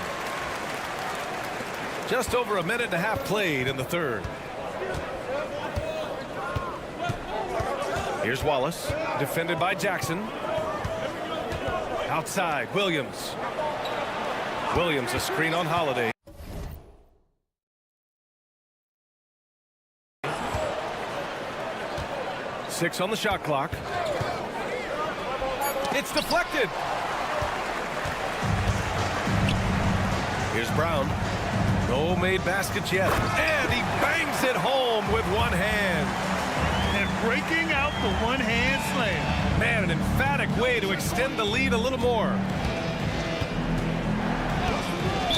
Just over a minute and a half played in the third. Here's Wallace, defended by Jackson. Outside, Williams. Williams, a screen on Holiday. Six on the shot clock. It's deflected. Here's Brown. No made baskets yet. And he bangs it home with one hand. And breaking out the one-hand slam. Man, an emphatic way to extend the lead a little more.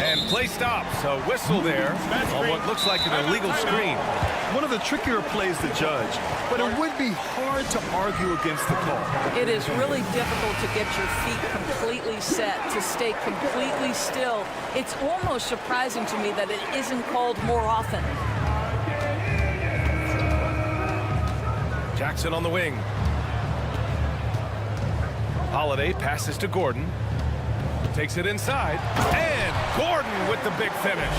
And play stops. A whistle there on what looks like an illegal screen. One of the trickier plays to judge, but it would be hard to argue against the call. It is really difficult to get your feet completely set, to stay completely still. It's almost surprising to me that it isn't called more often. Jackson on the wing. Holiday passes to Gordon. Takes it inside. And Gordon with the big finish.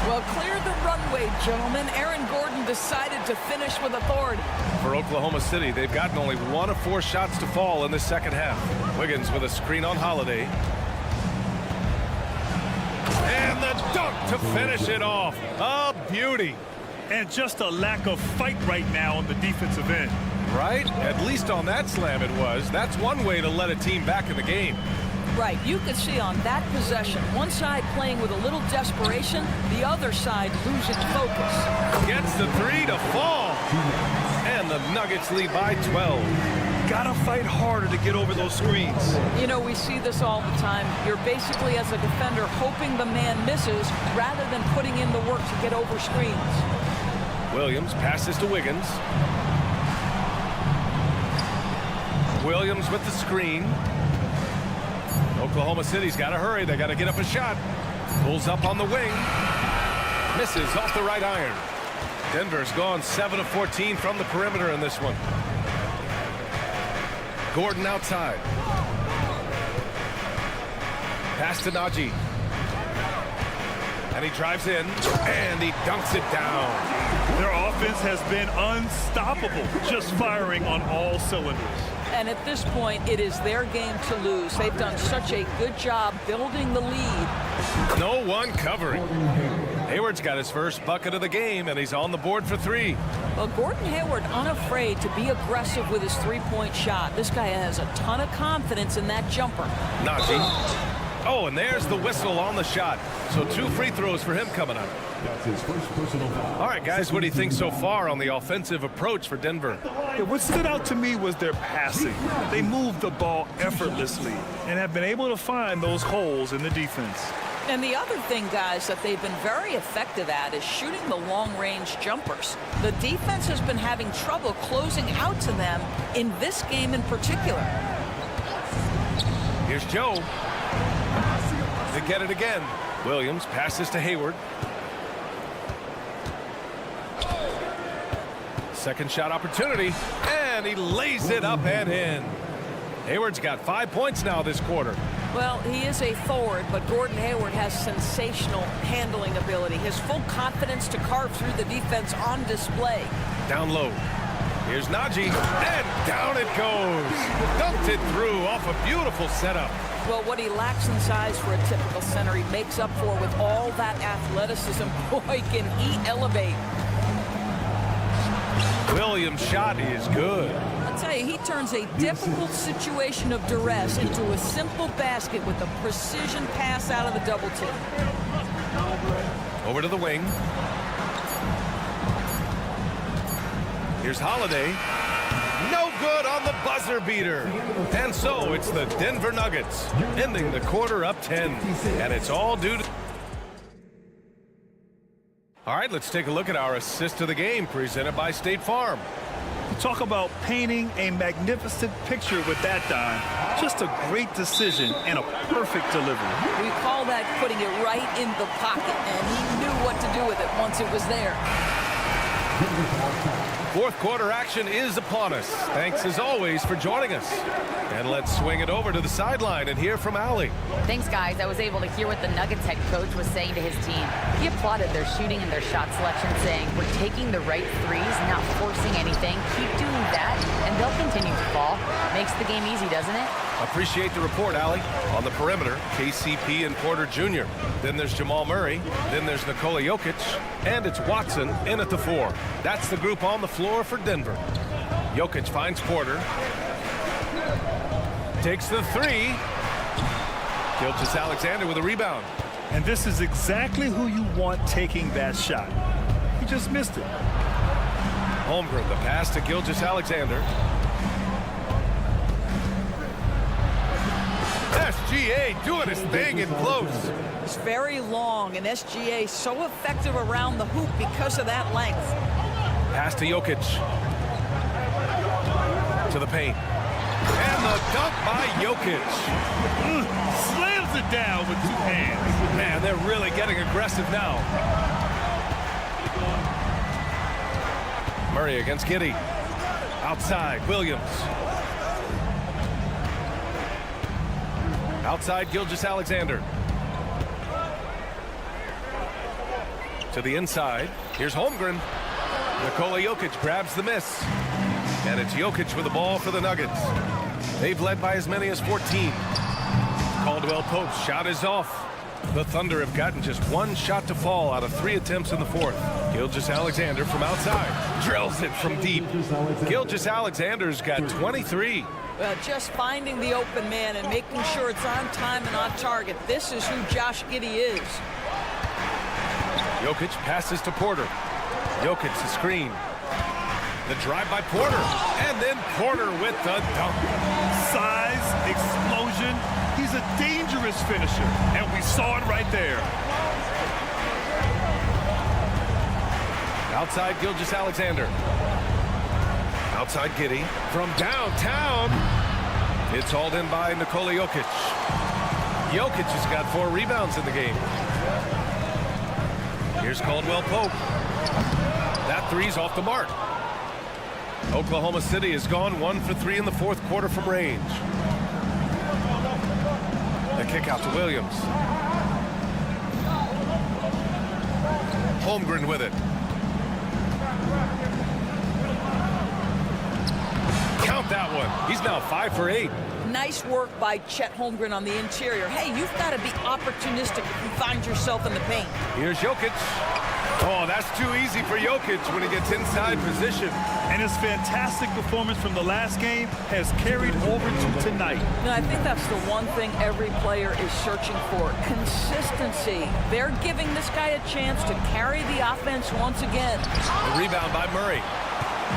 Well, clear the runway, gentlemen. Aaron Gordon decided to finish with authority. For Oklahoma City, they've gotten only 1 of 4 shots to fall in the second half. Wiggins with a screen on Holiday. And the dunk to finish it off. A beauty. And just a lack of fight right now on the defensive end. Right? At least on that slam it was. That's one way to let a team back in the game. Right, you could see on that possession, one side playing with a little desperation, the other side losing focus. Gets the 3 to fall. And the Nuggets lead by 12. Gotta fight harder to get over those screens. You know, we see this all the time. You're basically, as a defender, hoping the man misses rather than putting in the work to get over screens. Williams passes to Wiggins. Williams with the screen. Oklahoma City's got to hurry. They got to get up a shot. Pulls up on the wing. Misses off the right iron. Denver's gone 7 of 14 from the perimeter in this one. Gordon outside. Pass to Najee. And he drives in, and he dunks it down. Their offense has been unstoppable, just firing on all cylinders. And at this point, it is their game to lose. They've done such a good job building the lead. No one covering. Hayward's got his first bucket of the game, and he's on the board for 3. Well, Gordon Hayward unafraid to be aggressive with his three-point shot. This guy has a ton of confidence in that jumper. Najee. Oh, and there's the whistle on the shot. So 2 free throws for him coming up. That's his first personal foul. All right, guys, what do you think so far on the offensive approach for Denver? Yeah, what stood out to me was their passing. They moved the ball effortlessly and have been able to find those holes in the defense. And the other thing, guys, that they've been very effective at is shooting the long-range jumpers. The defense has been having trouble closing out to them in this game in particular. Here's Joe. To get it again. Williams passes to Hayward. Second shot opportunity, and he lays it up and in. Hayward's got 5 points now this quarter. Well, he is a forward, but Gordon Hayward has sensational handling ability. His full confidence to carve through the defense on display. Down low. Here's Najee, and down it goes. Dumped it through off a beautiful setup. Well, what he lacks in size for a typical center, he makes up for with all that athleticism. Boy, can he elevate. Williams' shot is good. I'll tell you, he turns a difficult situation of duress into a simple basket with a precision pass out of the double team. Over to the wing. Here's Holiday. No good on the buzzer beater. And so it's the Denver Nuggets ending the quarter up 10. And it's all due to... All right, let's take a look at our assist of the game presented by State Farm. Talk about painting a magnificent picture with that dime. Just a great decision and a perfect delivery. We call that putting it right in the pocket, and he knew what to do with it once it was there. Fourth quarter action is upon us. Thanks as always for joining us. And let's swing it over to the sideline and hear from Allie. Thanks, guys. I was able to hear what the Nuggets head coach was saying to his team. He applauded their shooting and their shot selection, saying, "We're taking the right threes, not forcing anything. Keep doing that, and they'll continue to fall." Makes the game easy, doesn't it? Appreciate the report, Allie. On the perimeter, KCP and Porter Jr. Then there's Jamal Murray. Then there's Nikola Jokic. And it's Watson in at the 4. That's the group on the floor for Denver. Jokic finds Porter. Takes the 3. Gilgeous-Alexander with a rebound. And this is exactly who you want taking that shot. He just missed it. Holmgren, the pass to Gilgeous-Alexander. SGA doing his thing in close. It's very long, and SGA so effective around the hoop because of that length. Pass to Jokic. To the paint. And the dunk by Jokic. Slams it down with 2 hands. Man, they're really getting aggressive now. Murray against Giddey. Outside, Williams. Outside, Gilgeous-Alexander. To the inside. Here's Holmgren. Nikola Jokic grabs the miss. And it's Jokic with the ball for the Nuggets. They've led by as many as 14. Caldwell Pope's shot is off. The Thunder have gotten just 1 shot to fall out of 3 attempts in the 4th. Gilgeous-Alexander from outside. Drills it from deep. Gilgeous-Alexander's got 23. Well, just finding the open man and making sure it's on time and on target. This is who Josh Giddey is. Jokic passes to Porter. Jokic the screen. The drive by Porter. And then Porter with the dunk. Size, explosion. He's a dangerous finisher, and we saw it right there. Outside Gilgeous-Alexander. Outside Giddey. From downtown. It's hauled in by Nikola Jokic. Jokic has got 4 rebounds in the game. Here's Caldwell Pope. That 3's off the mark. Oklahoma City has gone 1 for 3 in the 4th quarter from range. The kick out to Williams. Holmgren with it. Count that one. He's now 5 for 8. Nice work by Chet Holmgren on the interior. Hey, you've got to be opportunistic if you find yourself in the paint. Here's Jokic. Oh, that's too easy for Jokic when he gets inside position. And his fantastic performance from the last game has carried over to tonight. And I think that's the one thing every player is searching for, consistency. They're giving this guy a chance to carry the offense once again. The rebound by Murray.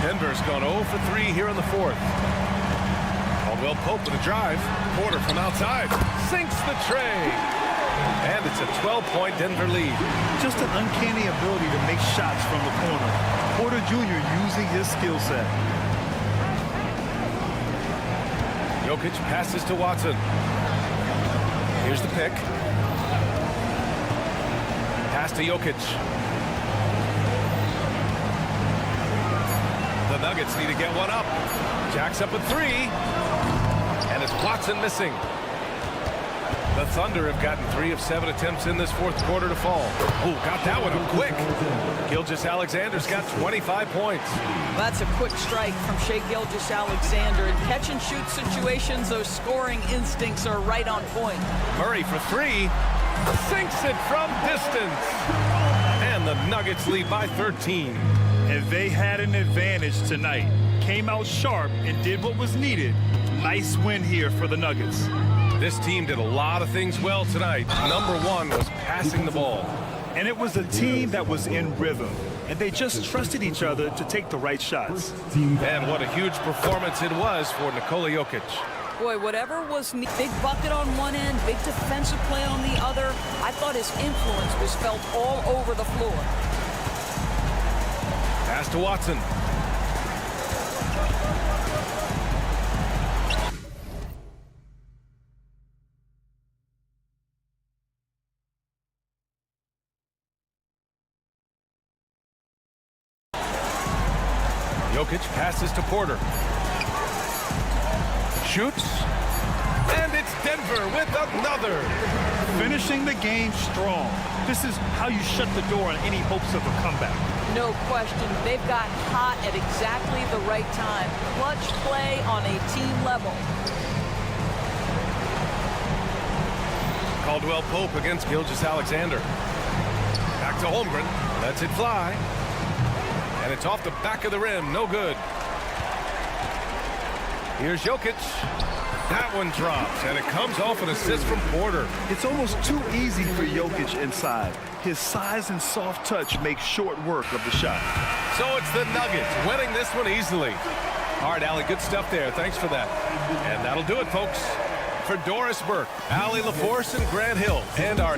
Denver's gone 0 for 3 here in the fourth. Caldwell Pope with a drive. Porter from outside. Sinks the tray. And it's a 12-point Denver lead. Just an uncanny ability to make shots from the corner. Porter Jr. using his skill set. Jokic passes to Watson. Here's the pick. Pass to Jokic. The Nuggets need to get one up. Jacks up at 3. And it's Watson missing. The Thunder have gotten 3 of 7 attempts in this fourth quarter to fall. Oh, got that one up quick. Gilgeous-Alexander's got 25 points. That's a quick strike from Shai Gilgeous-Alexander. In catch-and-shoot situations, those scoring instincts are right on point. Murray for 3. Sinks it from distance. And the Nuggets lead by 13. And they had an advantage tonight. Came out sharp and did what was needed. Nice win here for the Nuggets. This team did a lot of things well tonight. Number 1 was passing the ball. And it was a team that was in rhythm. And they just trusted each other to take the right shots. And what a huge performance it was for Nikola Jokic. Boy, whatever was big bucket on one end, big defensive play on the other, I thought his influence was felt all over the floor. Pass to Watson. Jokic passes to Porter. Shoots. And it's Denver with another. Finishing the game strong. This is how you shut the door on any hopes of a comeback. No question. They've got hot at exactly the right time. Clutch play on a team level. Caldwell Pope against Gilgeous-Alexander. Back to Holmgren. Lets it fly. And it's off the back of the rim. No good. Here's Jokic. That one drops, and it comes off an assist from Porter. It's almost too easy for Jokic inside. His size and soft touch make short work of the shot. So it's the Nuggets winning this one easily. All right, Allie, good stuff there. Thanks for that. And that'll do it, folks. For Doris Burke, Allie LaForce, and Grant Hill, and our...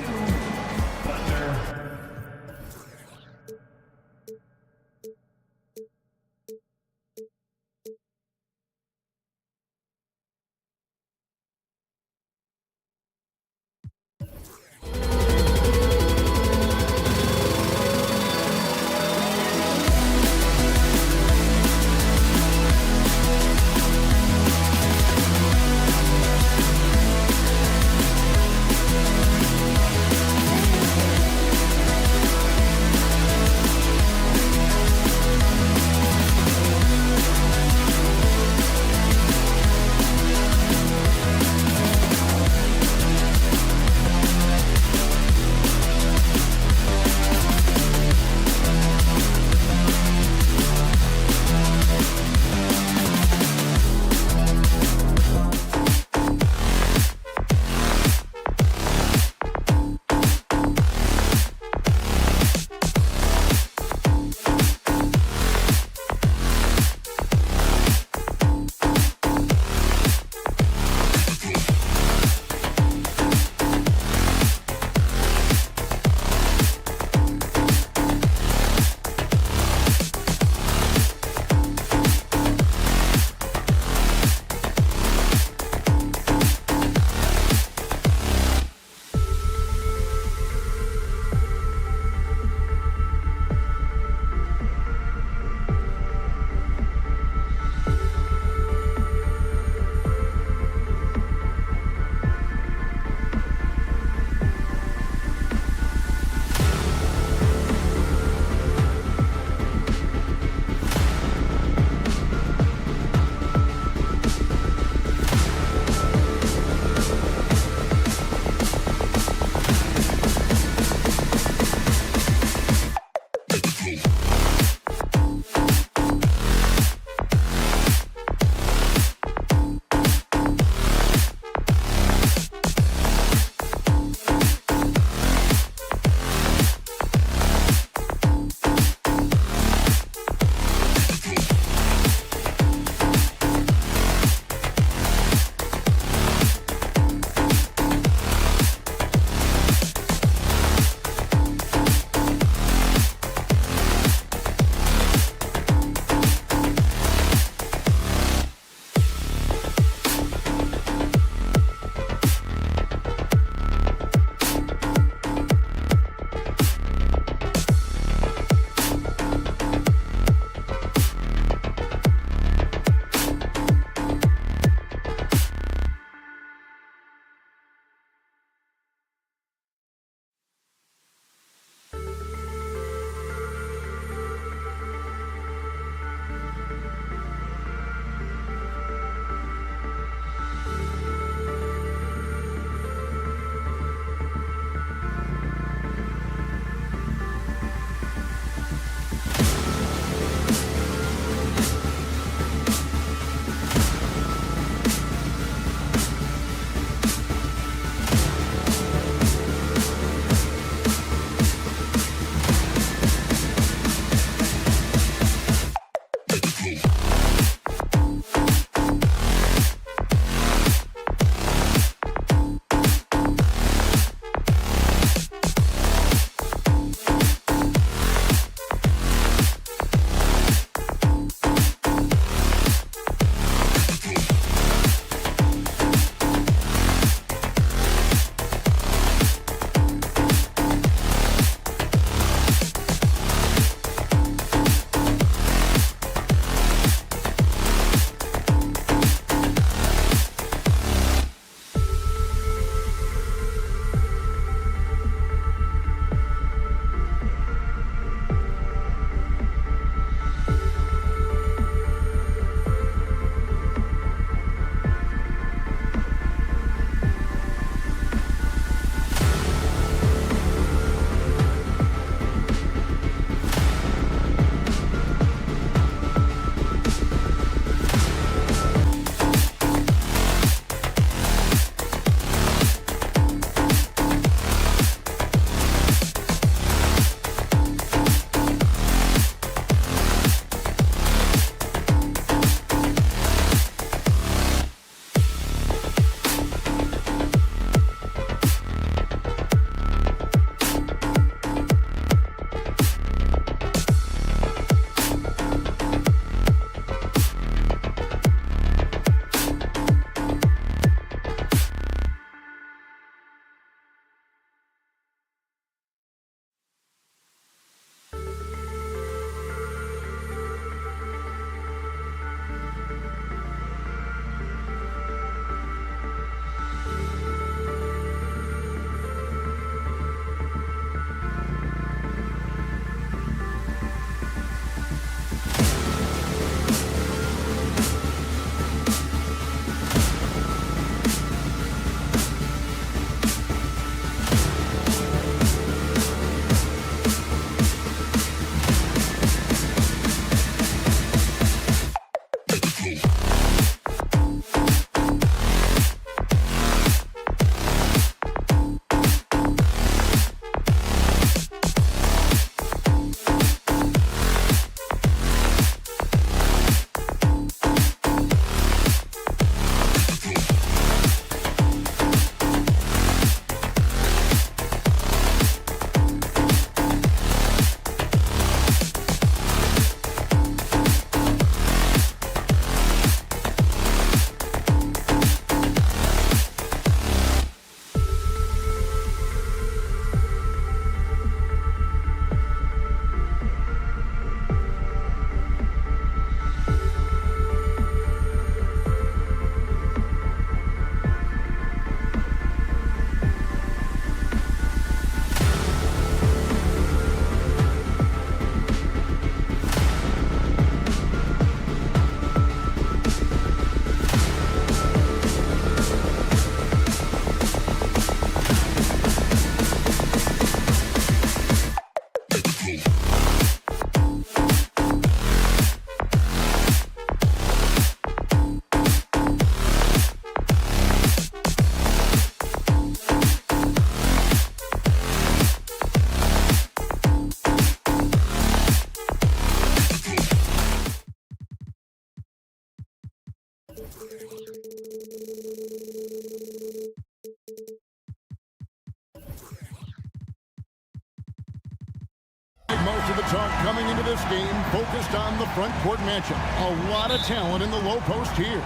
of the talk coming into this game focused on the front court matchup. A lot of talent in the low post here.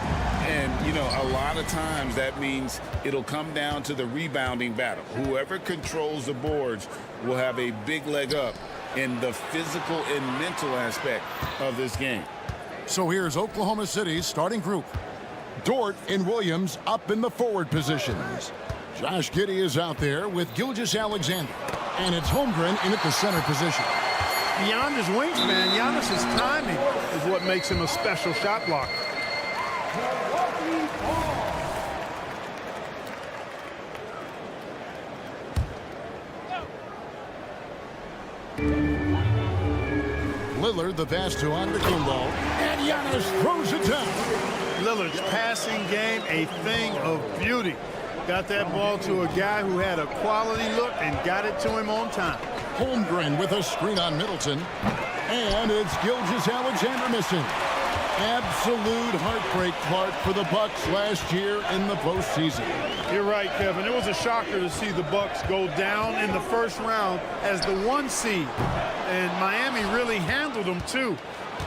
And, you know, a lot of times that means it'll come down to the rebounding battle. Whoever controls the boards will have a big leg up in the physical and mental aspect of this game. So here's Oklahoma City's starting group. Dort and Williams up in the forward positions. Josh Giddey is out there with Gilgeous-Alexander. And it's Holmgren in at the center position. Beyond his wingspan, Giannis's timing is what makes him a special shot blocker. Lillard, the pass to Antetokounmpo, and Giannis throws it down. Lillard's passing game, a thing of beauty. Got that ball to a guy who had a quality look and got it to him on time. Holmgren with a screen on Middleton. And it's Gilgeous-Alexander missing. Absolute heartbreak, Clark, for the Bucks last year in the postseason. You're right, Kevin. It was a shocker to see the Bucks go down in the first round as the 1 seed. And Miami really handled them, too.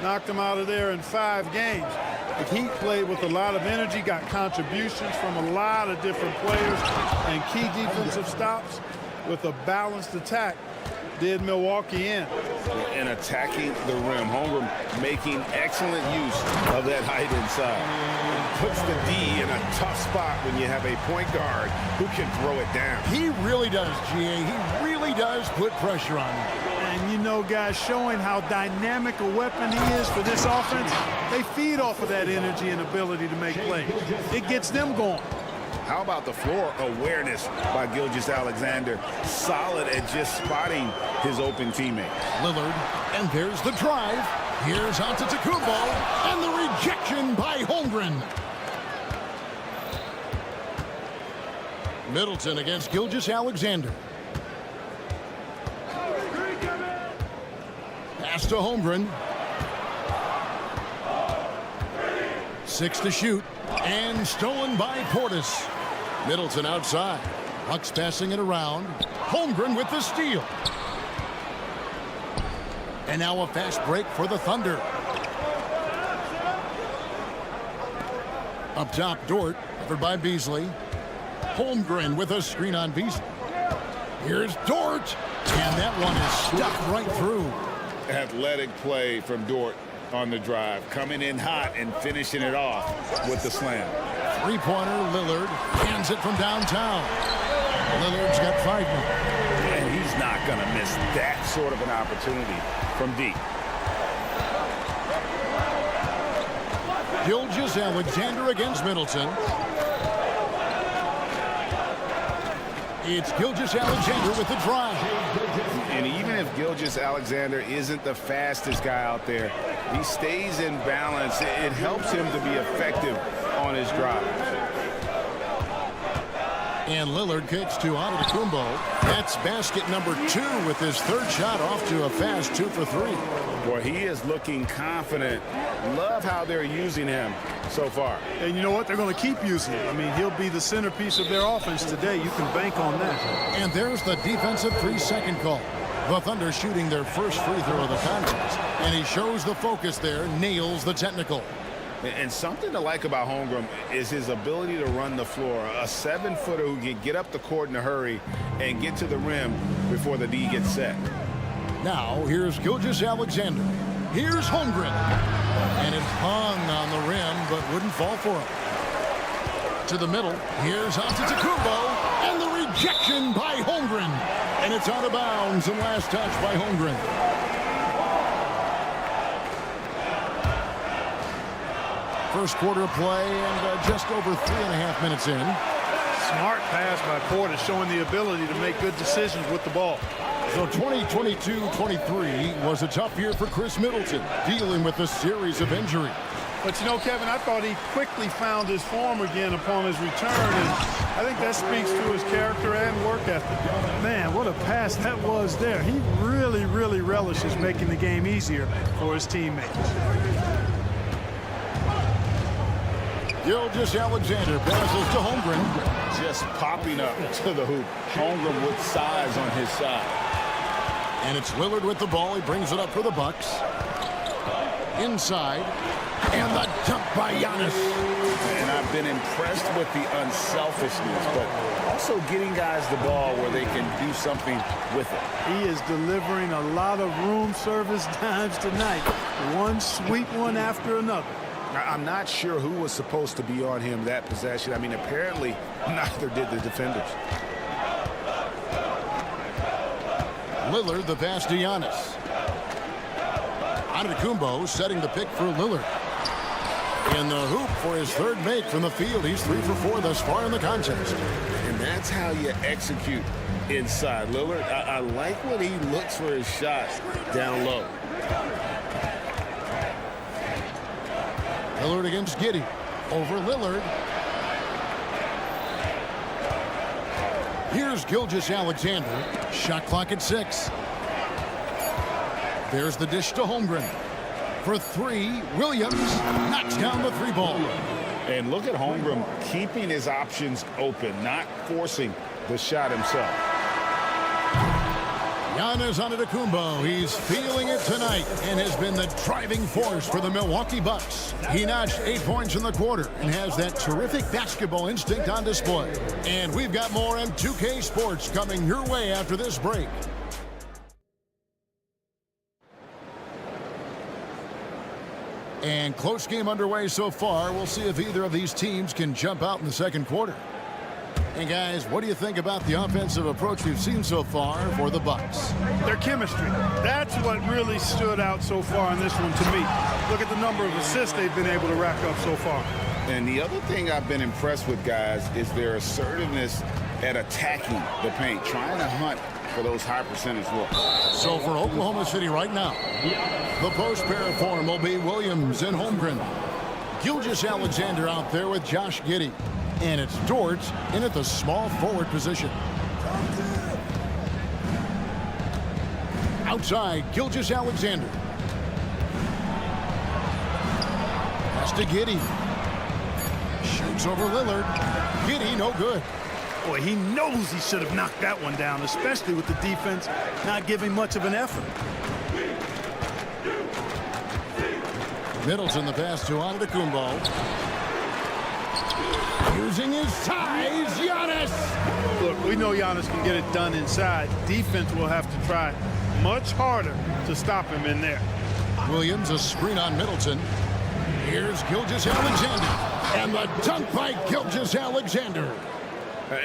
Knocked them out of there in 5 games. The Heat played with a lot of energy, got contributions from a lot of different players, and key defensive stops with a balanced attack did Milwaukee in. And attacking the rim. Holmgren making excellent use of that height inside. Puts the D in a tough spot when you have a point guard who can throw it down. He really does, GA. He really does put pressure on him. And you know, guys, showing how dynamic a weapon he is for this offense, they feed off of that energy and ability to make plays. It gets them going. How about the floor awareness by Gilgeous-Alexander? Solid at just spotting his open teammate. Lillard, and there's the drive. Here's Antetokounmpo, and the rejection by Holmgren. Middleton against Gilgeous-Alexander. Pass to Holmgren. 6 to shoot, and stolen by Portis. Middleton outside. Bucks passing it around. Holmgren with the steal. And now a fast break for the Thunder. Up top, Dort, covered by Beasley. Holmgren with a screen on Beasley. Here's Dort, and that one is stuck right through. Athletic play from Dort on the drive, coming in hot and finishing it off with the slam. Three-pointer, Lillard hands it from downtown. Lillard's got 5 now. And he's not going to miss that sort of an opportunity from deep. Gilgeous-Alexander against Middleton. It's Gilgeous-Alexander with the drive. And even if Gilgeous-Alexander isn't the fastest guy out there, he stays in balance. It helps him to be effective on his drive. And Lillard kicks to Antetokounmpo. That's basket number 2 with his 3rd shot off to a fast 2 for 3. Boy, he is looking confident. Love how they're using him so far. And you know what? They're going to keep using him. I mean, he'll be the centerpiece of their offense today. You can bank on that. And there's the defensive 3-second call. The Thunder shooting their first free throw of the contest. And he shows the focus there, nails the technical. And something to like about Holmgren is his ability to run the floor. A 7-footer who can get up the court in a hurry and get to the rim before the D gets set. Now, here's Gilgeous-Alexander. Here's Holmgren. And it hung on the rim, but wouldn't fall for him. To the middle, here's Antetokounmpo, and the rejection by Holmgren. And it's out of bounds, and last touch by Holmgren. First quarter play, and just over 3.5 minutes in. Smart pass by Portis, showing the ability to make good decisions with the ball. So 2022-23 was a tough year for Chris Middleton, dealing with a series of injuries. But you know, Kevin, I thought he quickly found his form again upon his return, and I think that speaks to his character and work ethic. Man, what a pass that was there. He really, really relishes making the game easier for his teammates. Gilgeous-Alexander passes to Holmgren. Just popping up to the hoop. Holmgren with size on his side. And it's Lillard with the ball. He brings it up for the Bucks. Inside. And the dunk by Giannis. And I've been impressed with the unselfishness, but also getting guys the ball where they can do something with it. He is delivering a lot of room service dimes tonight. One sweet one after another. I'm not sure who was supposed to be on him that possession. I mean, apparently neither did the defenders. Lillard, the pass to Giannis. Antetokounmpo setting the pick for Lillard. In the hoop for his third make from the field. He's 3 for 4 thus far in the contest. And that's how you execute inside. Lillard, I like when he looks for his shot down low. Lillard against Giddey. Over Lillard. Here's Gilgeous-Alexander. Shot clock at 6. There's the dish to Holmgren. For 3, Williams knocks down the 3-ball. And look at Holmgren keeping his options open, not forcing the shot himself. Giannis Antetokounmpo, he's feeling it tonight and has been the driving force for the Milwaukee Bucks. He notched 8 points in the quarter and has that terrific basketball instinct on display. And we've got more M2K Sports coming your way after this break. And close game underway so far. We'll see if either of these teams can jump out in the second quarter. And guys, what do you think about the offensive approach we've seen so far for the Bucks? Their chemistry. That's what really stood out so far in this one to me. Look at the number of assists they've been able to rack up so far. And the other thing I've been impressed with, guys, is their assertiveness at attacking the paint, trying to hunt for those high percentage looks. So for Oklahoma City right now, the post pair form will be Williams and Holmgren. Gilgeous-Alexander out there with Josh Giddey. And it's Dort in at the small forward position. Outside, Gilgeous-Alexander. Pass to Giddey. Shoots over Lillard. Giddey, no good. Boy, he knows he should have knocked that one down, especially with the defense not giving much of an effort. Middleton the pass to Antetokounmpo. Using his size, Giannis. Look, we know Giannis can get it done inside. Defense will have to try much harder to stop him in there. Williams, a screen on Middleton. Here's Gilgeous-Alexander. And the dunk by Gilgeous-Alexander.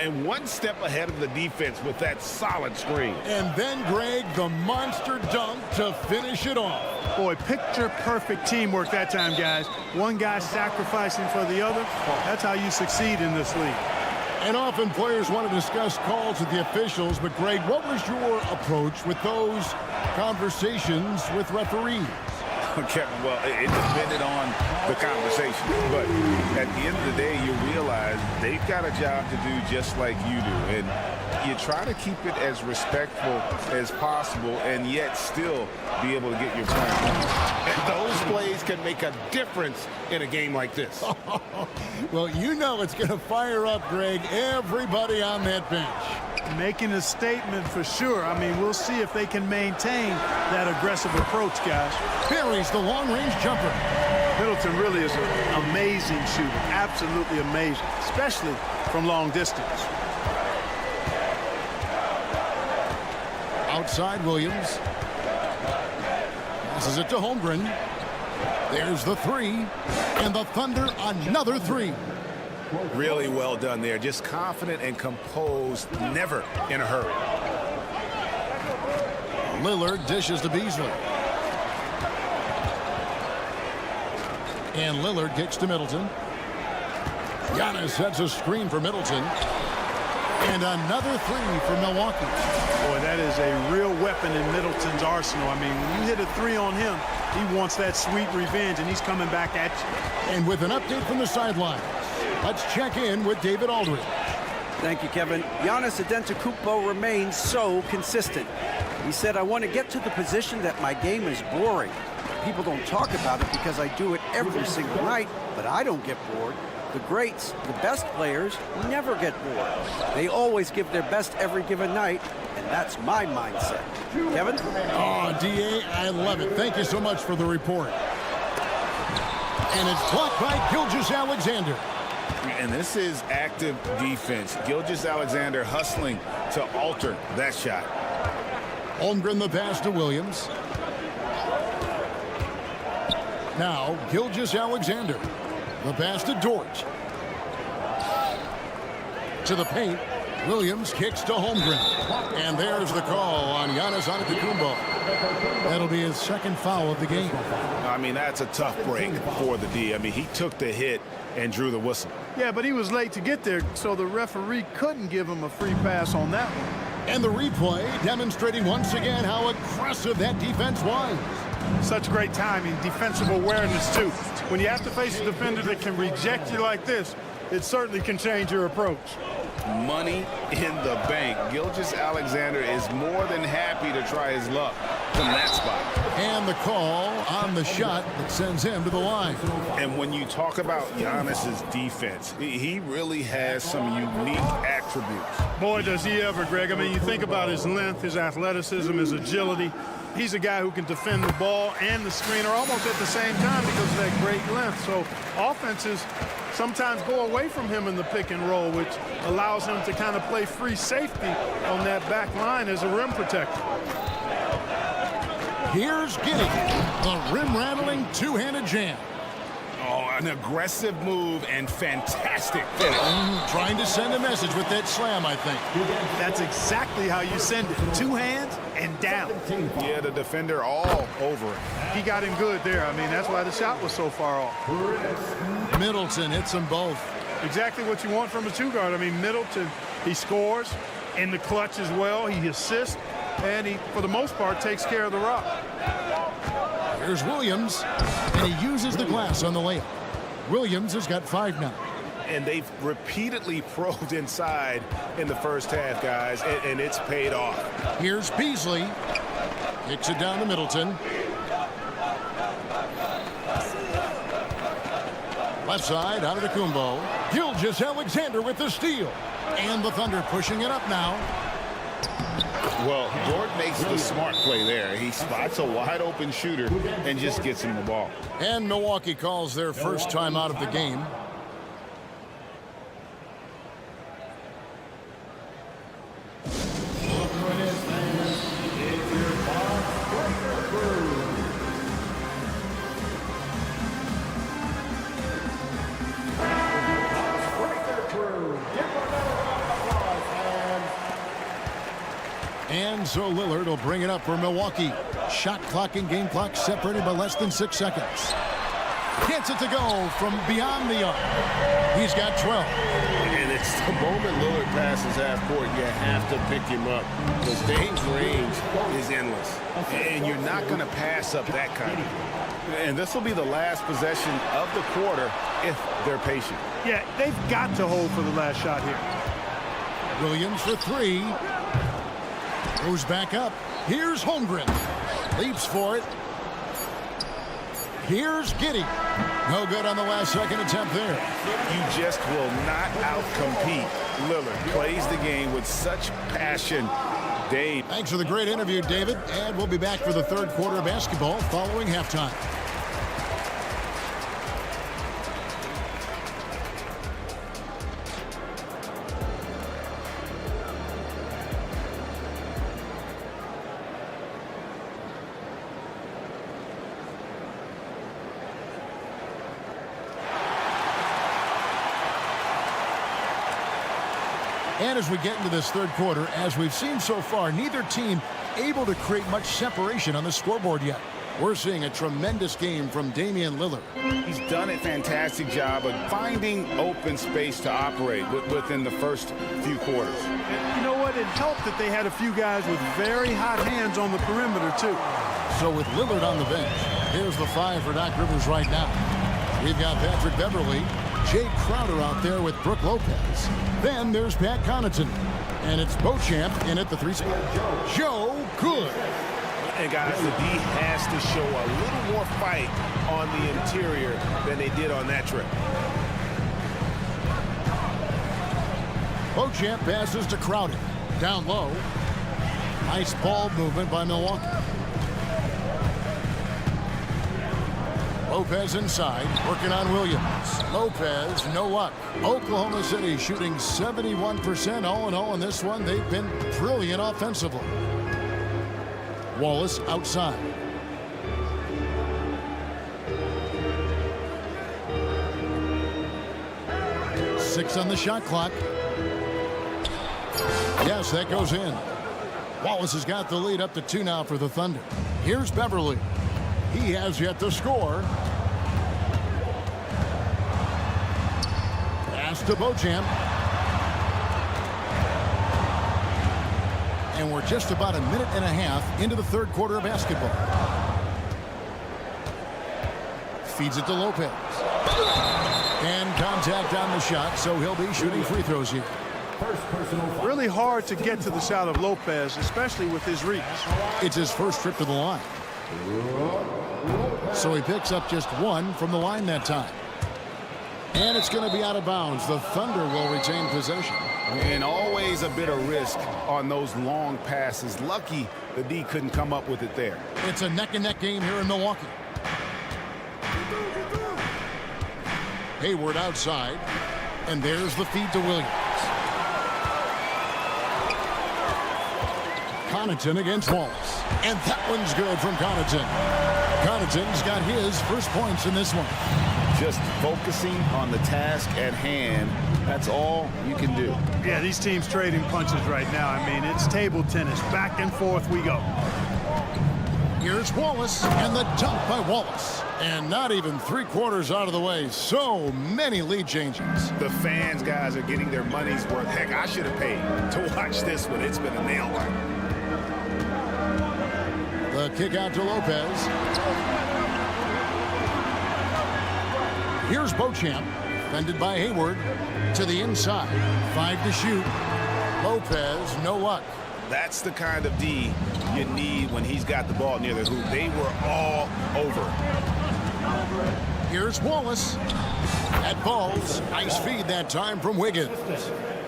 And one step ahead of the defense with that solid screen. And then, Greg, the monster dunk to finish it off. Boy, picture-perfect teamwork that time, guys. One guy sacrificing for the other. That's how you succeed in this league. And often players want to discuss calls with the officials, but, Greg, what was your approach with those conversations with referees? Kevin, well, it depended on the conversation. But at the end of the day, you realize they've got a job to do just like you do. And you try to keep it as respectful as possible and yet still be able to get your point. And those plays can make a difference in a game like this. Well, you know it's going to fire up, Greg, everybody on that bench. Making a statement for sure. I mean, we'll see if they can maintain that aggressive approach, guys. Perry's the long-range jumper. Middleton really is an amazing shooter. Absolutely amazing, especially from long distance. Outside, Williams. Passes it to Holmgren. There's the 3. And the Thunder, another 3. Really well done there. Just confident and composed, never in a hurry. Lillard dishes to Beasley. And Lillard kicks to Middleton. Giannis sets a screen for Middleton. And another 3 for Milwaukee. Boy, that is a real weapon in Middleton's arsenal. I mean, when you hit a 3 on him, he wants that sweet revenge, and he's coming back at you. And with an update from the sideline, let's check in with David Aldridge. Thank you, Kevin. Giannis Antetokounmpo remains so consistent. He said, I want to get to the position that my game is boring. People don't talk about it because I do it every single night, but I don't get bored. The greats, the best players, never get bored. They always give their best every given night, and that's my mindset. Kevin? Oh, D.A., I love it. Thank you so much for the report. And it's blocked by Gilgeous-Alexander. And this is active defense. Gilgeous-Alexander hustling to alter that shot. Holmgren the pass to Williams. Now, Gilgeous-Alexander. The pass to Dort. To the paint. Williams kicks to Holmgren. And there's the call on Giannis Antetokounmpo. That'll be his second foul of the game. I mean, that's a tough break for the D. I mean, he took the hit and drew the whistle. Yeah, but he was late to get there, so the referee couldn't give him a free pass on that one. And the replay demonstrating once again how aggressive that defense was. Such great timing, defensive awareness, too. When you have to face a defender that can reject you like this, it certainly can change your approach. Money in the bank. Gilgeous-Alexander is more than happy to try his luck from that spot. And the call on the shot that sends him to the line. And when you talk about Giannis's defense, he really has some unique attributes. Boy, does he ever, Greg. I mean, you think about his length, his athleticism, his agility. He's a guy who can defend the ball and the screener almost at the same time because of that great length. So offenses sometimes go away from him in the pick and roll, which allows him to kind of play free safety on that back line as a rim protector. Here's Giddey, the rim-rattling two-handed jam. Oh, an aggressive move and fantastic finish. Trying to send a message with that slam, I think. That's exactly how you send it. Two hands and down. Yeah, the defender all over it. He got him good there. I mean, that's why the shot was so far off. Middleton hits them both. Exactly what you want from a two-guard. I mean, Middleton, he scores in the clutch as well. He assists, and he, for the most part, takes care of the rock. Here's Williams, and he uses the glass on the layup. Williams has got 5 now. And they've repeatedly probed inside in the first half, guys, and it's paid off. Here's Beasley. Kicks it down to Middleton. Left side, out of the Kumbo. Gilgeous-Alexander with the steal. And the Thunder pushing it up now. Well, Dort makes the smart play there. He spots a wide-open shooter and just gets him the ball. And Milwaukee calls their first time out of the game. And so Lillard will bring it up for Milwaukee. Shot clock and game clock separated by less than 6 seconds. Gets it to go from beyond the arc. He's got 12. And it's the moment Lillard passes half court, you have to pick him up. Because Dame's range is endless. And you're not going to pass up that kind of thing. And this will be the last possession of the quarter if they're patient. Yeah, they've got to hold for the last shot here. Williams for 3. Goes back up. Here's Holmgren. Leaps for it. Here's Giddey. No good on the last second attempt there. You just will not outcompete Lillard. Plays the game with such passion. Dave. Thanks for the great interview, David. And we'll be back for the third quarter of basketball following halftime. And as we get into this third quarter, as we've seen so far, neither team able to create much separation on the scoreboard yet. We're seeing a tremendous game from Damian Lillard. He's done a fantastic job of finding open space to operate within the first few quarters. And you know what? It helped that they had a few guys with very hot hands on the perimeter, too. So with Lillard on the bench, here's the 5 for Doc Rivers right now. We've got Patrick Beverly, Jay Crowder out there with Brooke Lopez. Then there's Pat Connaughton. And it's Beauchamp in at the 3 spot. Joe Good. And guys, the D has to show a little more fight on the interior than they did on that trip. Beauchamp passes to Crowder. Down low. Nice ball movement by Milwaukee. Lopez inside, working on Williams. Lopez, no luck. Oklahoma City shooting 71% all in all in this one. They've been brilliant offensively. Wallace outside. Six on the shot clock. Yes, that goes in. Wallace has got the lead up to 2 now for the Thunder. Here's Beverly. He has yet to score. Pass to Beauchamp. And we're just about a minute and a half into the third quarter of basketball. Feeds it to Lopez. And contact on the shot, so he'll be shooting free throws here. Really hard to get to the shot of Lopez, especially with his reach. It's his first trip to the line. So he picks up just 1 from the line that time. And it's going to be out of bounds. The Thunder will retain possession. And always a bit of risk on those long passes. Lucky the D couldn't come up with it there. It's a neck-and-neck game here in Milwaukee. Hayward outside. And there's the feed to Williams. Connaughton against Wallace. And that one's good from Connaughton. Connaughton's got his first points in this one. Just focusing on the task at hand. That's all you can do. Yeah, these teams trading punches right now. I mean, it's table tennis. Back and forth we go. Here's Wallace, and the dunk by Wallace. And not even 3/4 out of the way. So many lead changes. The fans, guys, are getting their money's worth. Heck, I should have paid to watch this one. It's been a nail biter. The kick out to Lopez. Here's Beauchamp, defended by Hayward, to the inside. 5 to shoot. Lopez, no luck. That's the kind of D you need when he's got the ball near the hoop. They were all over. Here's Wallace. That falls. Nice feed that time from Wiggins.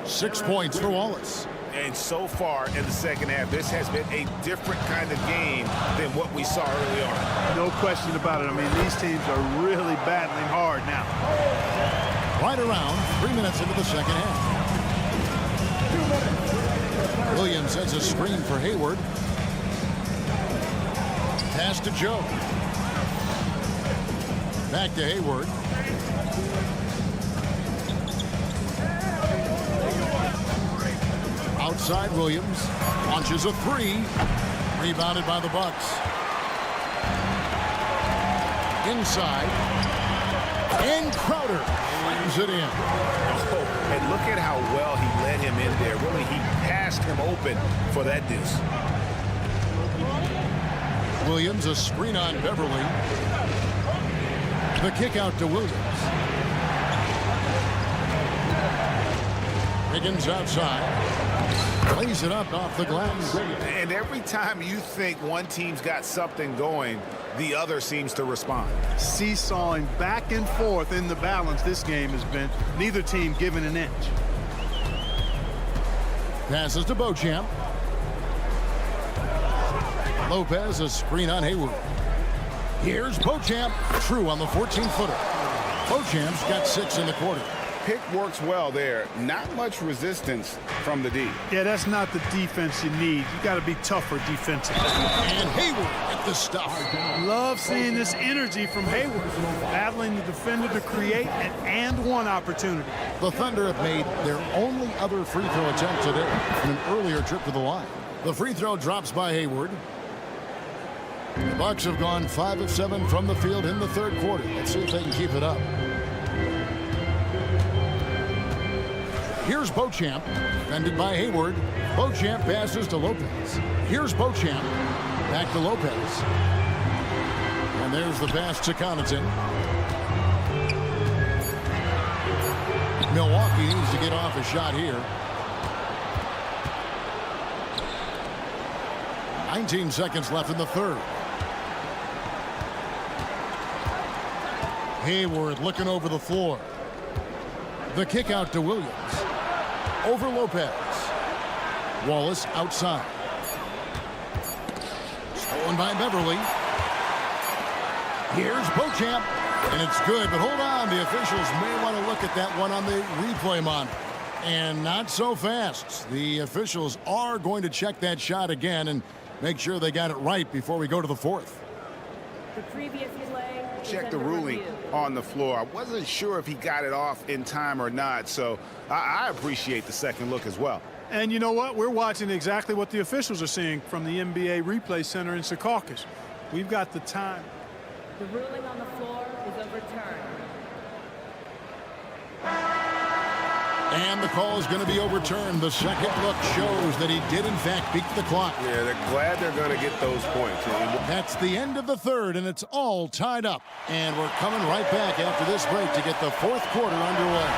6 points for Wallace. And so far in the second half, this has been a different kind of game than what we saw early on. No question about it. I mean, these teams are really battling hard now. Right around 3 minutes into the second half. Williams sends a screen for Hayward. Pass to Joe. Back to Hayward. Outside Williams. Launches a 3. Rebounded by the Bucks. Inside. And Crowder slams it in. Oh, and look at how well he led him in there. Really, he passed him open for that deuce. Williams, a screen on Beverly. The kick out to Williams. Higgins outside. Plays it up off the glass. And every time you think one team's got something going, the other seems to respond. Seesawing back and forth in the balance this game has been. Neither team giving an inch. Passes to Beauchamp. Lopez, a screen on Hayward. Here's Beauchamp. True on the 14-footer. Beauchamp's got 6 in the quarter. Pick works well there. Not much resistance from the D. Yeah, that's not the defense you need. You got to be tougher defensively. And Hayward at the stop. Love seeing this energy from Hayward, battling the defender to create an and-one opportunity. The Thunder have made their only other free throw attempt today in an earlier trip to the line. The free throw drops by Hayward. The Bucks have gone 5 of 7 from the field in the third quarter. Let's see if they can keep it up. Here's Beauchamp, defended by Hayward. Beauchamp passes to Lopez. Here's Beauchamp, back to Lopez. And there's the pass to Connaughton. Milwaukee needs to get off a shot here. 19 seconds left in the third. Hayward looking over the floor. The kick out to Williams. over Lopez. Wallace outside. Stolen by Beverly. Here's Beauchamp. And it's good, but hold on. The officials may want to look at that one on the replay monitor. And not so fast. The officials are going to check that shot again and make sure they got it right before we go to the fourth. The previous play. Check the ruling on the floor. I wasn't sure if he got it off in time or not, so I appreciate the second look as well. And you know what? We're watching exactly what the officials are seeing from the NBA Replay Center in Secaucus. We've got the time. The ruling on the floor is overturned. And the call is going to be overturned. The second look shows that he did, in fact, beat the clock. Yeah, they're glad they're going to get those points. That's the end of the third, and it's all tied up. And we're coming right back after this break to get the fourth quarter underway.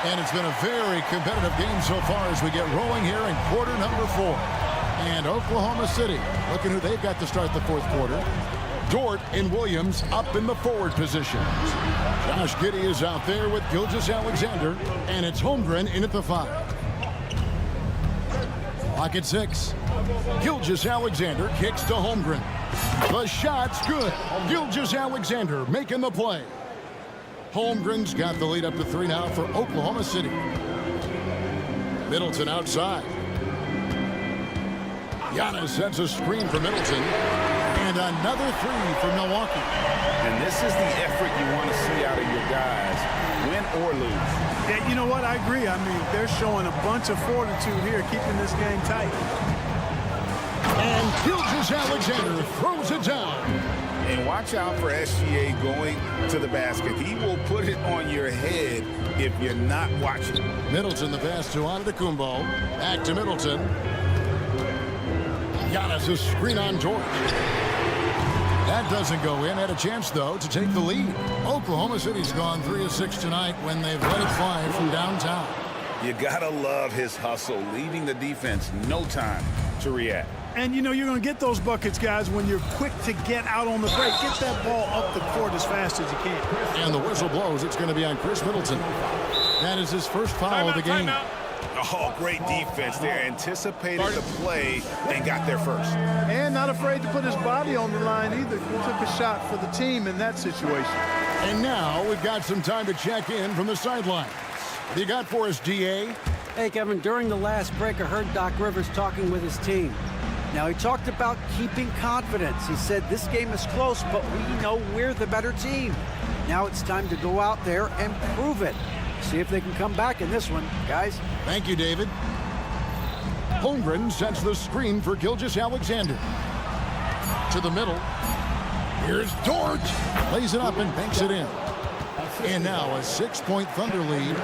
And it's been a very competitive game so far as we get rolling here in quarter number 4. And Oklahoma City, looking who they've got to start the fourth quarter. Dort and Williams up in the forward positions. Josh Giddey is out there with Gilgeous-Alexander, and it's Holmgren in at the 5. Clock at 6. Gilgeous-Alexander kicks to Holmgren. The shot's good. Gilgeous-Alexander making the play. Holmgren's got the lead up to 3 now for Oklahoma City. Middleton outside. Giannis sets a screen for Middleton. And another 3 for Milwaukee. And this is the effort you want to see out of your guys, win or lose. Yeah, you know what? I agree. I mean, they're showing a bunch of fortitude here, keeping this game tight. And Gilgeous-Alexander throws it down. And watch out for SGA going to the basket. He will put it on your head if you're not watching. Middleton the pass to Antetokounmpo. Back to Middleton. Giannis a screen on Dort. That doesn't go in. Had a chance, though, to take the lead. Oklahoma City's gone 3 of 6 tonight when they've let it fly from downtown. You gotta love his hustle, leaving the defense no time to react. And, you know, you're going to get those buckets, guys, when you're quick to get out on the break. Get that ball up the court as fast as you can. And the whistle blows. It's going to be on Chris Middleton. That is his first foul of the game. Oh, great defense there. Anticipated the play and got there first. And not afraid to put his body on the line either. Took a shot for the team in that situation. And now we've got some time to check in from the sidelines. What do you got for us, DA? Hey, Kevin, during the last break, I heard Doc Rivers talking with his team. Now, he talked about keeping confidence. He said this game is close, but we know we're the better team. Now it's time to go out there and prove it. See if they can come back in this one, guys. Thank you, David. Holmgren sets the screen for Gilgeous-Alexander. To the middle. Here's Dort. Lays it up and banks it in. And now a 6-point Thunder lead.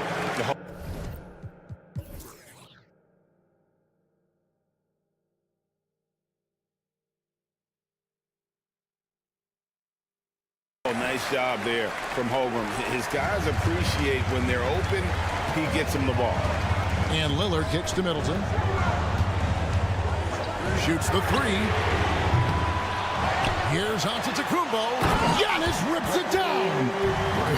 Nice job there from Holmgren. His guys appreciate when they're open, he gets them the ball. And Lillard kicks to Middleton. Shoots the 3. Here's Antetokounmpo. Giannis rips it down.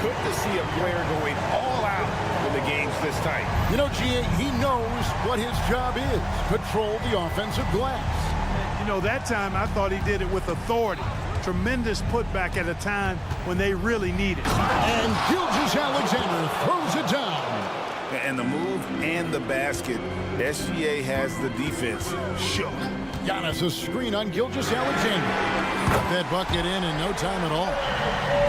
Good to see a player going all out when the game's this tight. You know, G.A., he knows what his job is. Control the offensive glass. You know, that time I thought he did it with authority. Tremendous putback at a time when they really need it. And Gilgeous-Alexander throws it down. And the move and the basket, SGA has the defense shook. Giannis a screen on Gilgeous-Alexander. Got that bucket in no time at all.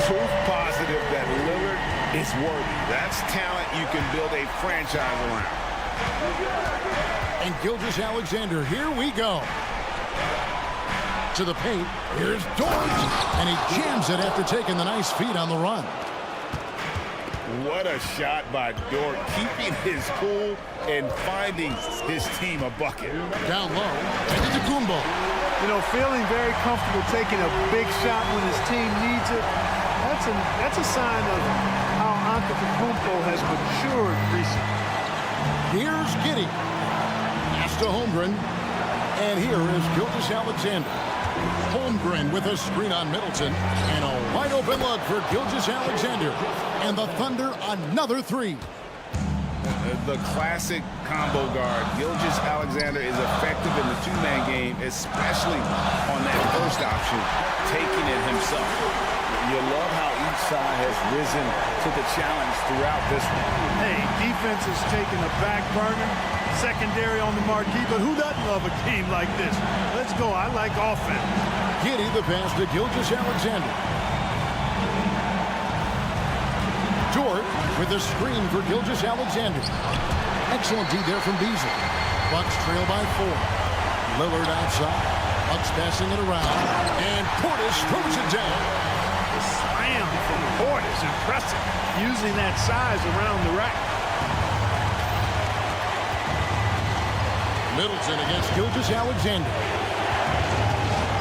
Proof positive that Lillard is worthy. That's talent you can build a franchise around. And Gilgeous-Alexander, here we go. To the paint, here's Dort, and he jams it after taking the nice feed on the run. What a shot by Dort, keeping his cool and finding his team a bucket. Down low, Antetokounmpo. You know, feeling very comfortable taking a big shot when his team needs it. That's a sign of how Antetokounmpo has matured recently. Here's Giddey. Pass to Holmgren, and here is Gilgeous-Alexander. Holmgren with a screen on Middleton, and a wide open look for Gilgeous-Alexander. And the Thunder another 3. the classic combo guard. Gilgeous-Alexander is effective in the two-man game, especially on that first option, taking it himself. You love how each side has risen to the challenge throughout this one. Hey, defense is taking a back burner, secondary on the marquee, but who doesn't love a game like this? Let's go. I like offense. Giddy the pass to Gilgeous-Alexander. Dort with a screen for Gilgeous-Alexander. Excellent D there from Beasley. Bucks trail by 4. Lillard outside. Bucks passing it around. And Portis throws it down. The slam from Portis, impressive. Using that size around the rack. Middleton against Gilgeous-Alexander.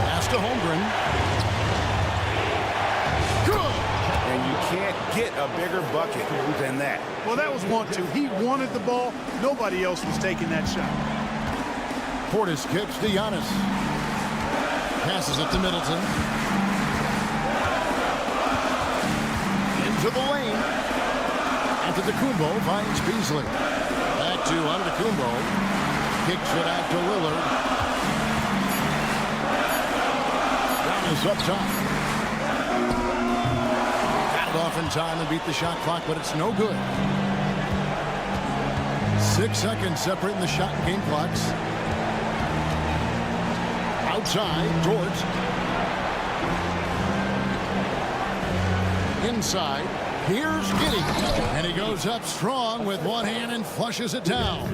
Pass to Holmgren. Good. And you can't get a bigger bucket than that. Well, that was 1-2. He wanted the ball. Nobody else was taking that shot. Portis kicks to Giannis. Passes it to Middleton. Into the lane. Antetokounmpo finds Beasley. Back to Antetokounmpo. Kicks it out to Lillard. Giannis up top. Off in time and beat the shot clock, but it's no good. 6 seconds separating the shot and game clocks. Outside, Dort. Inside, here's Giddy. And he goes up strong with one hand and flushes it down.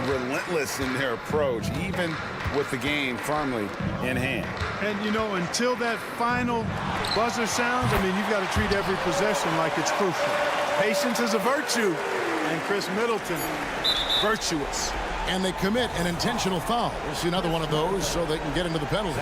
Relentless in their approach, even with the game firmly in hand. And, you know, until that final buzzer sounds, I mean, you've got to treat every possession like it's crucial. Patience is a virtue. And Chris Middleton, virtuous. And they commit an intentional foul. We'll see another one of those so they can get into the penalty.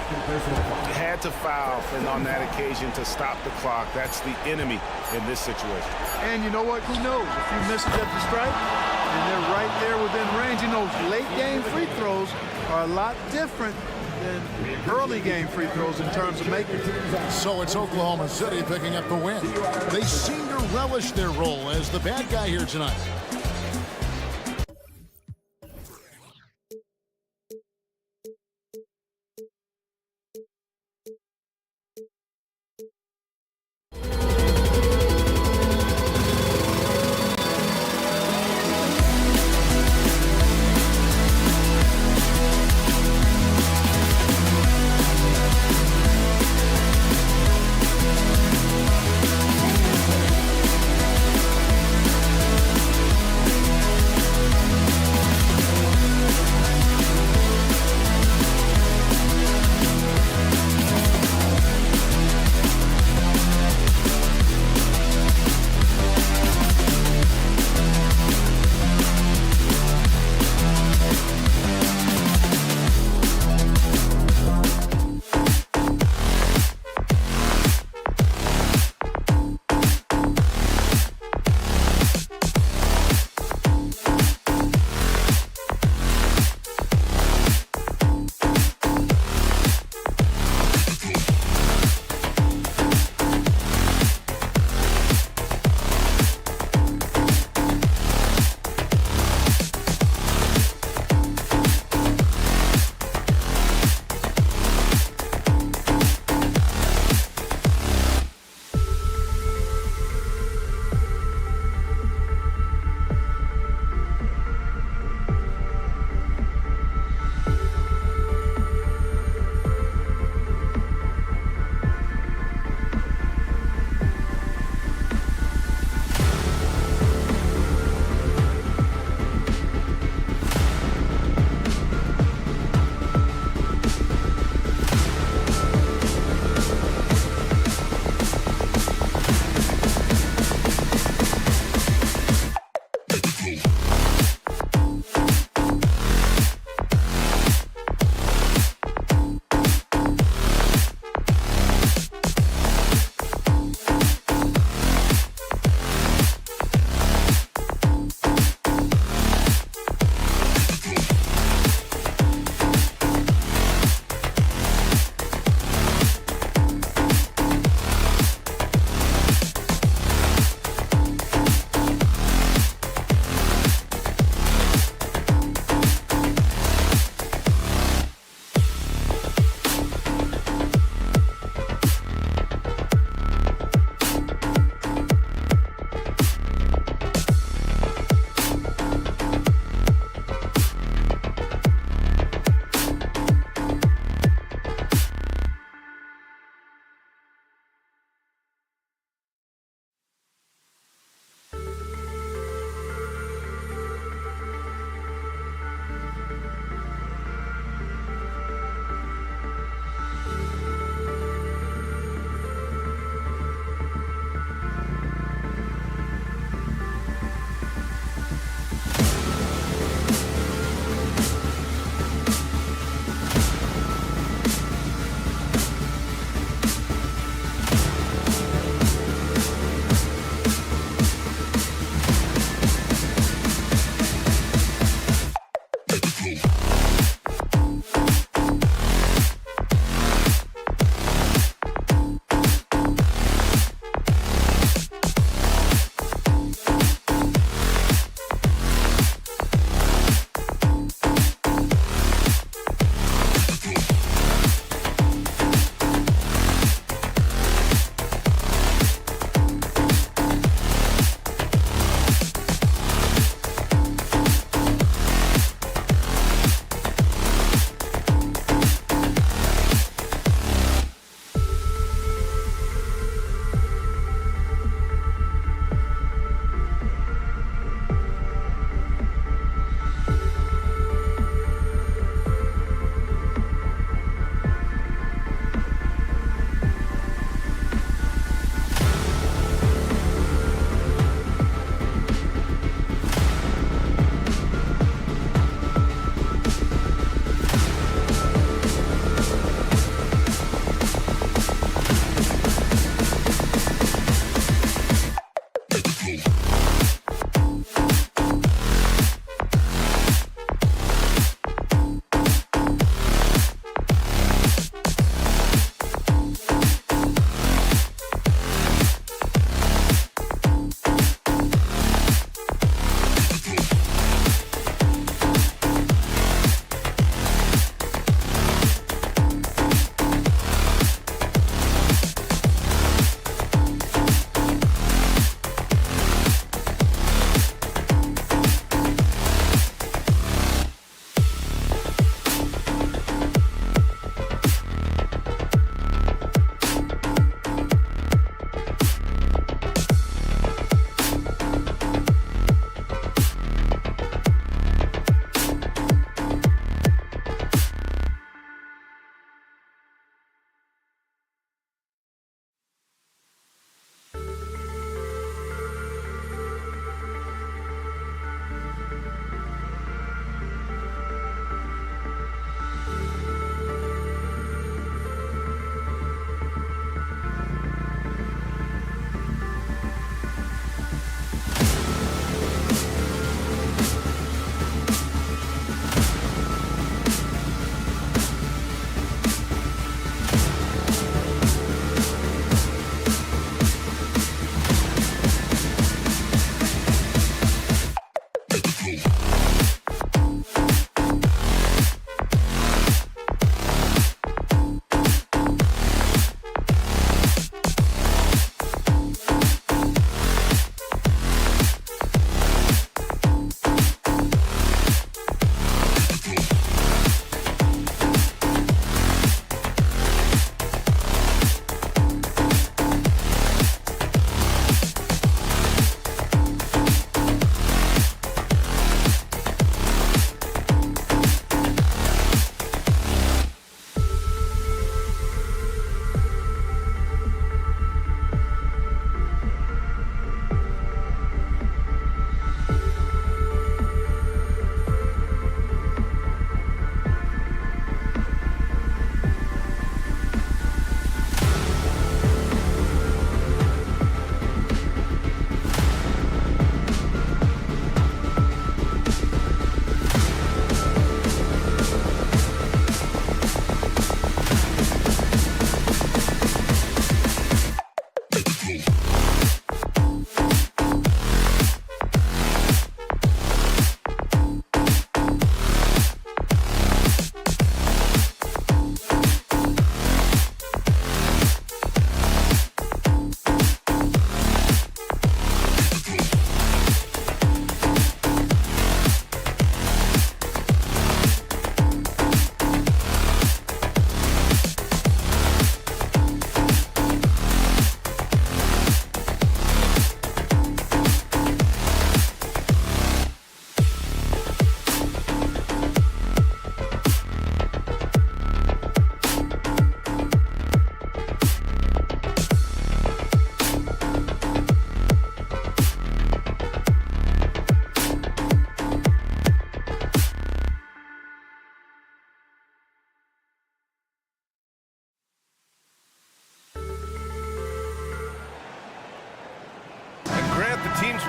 Had to foul on that occasion to stop the clock. That's the enemy in this situation. And you know what? Who knows? If you miss it at the stripe and they're right there within range, you know, late game free throws are a lot different than early game free throws in terms of making it. So it's Oklahoma City picking up the win. They seem to relish their role as the bad guy here tonight.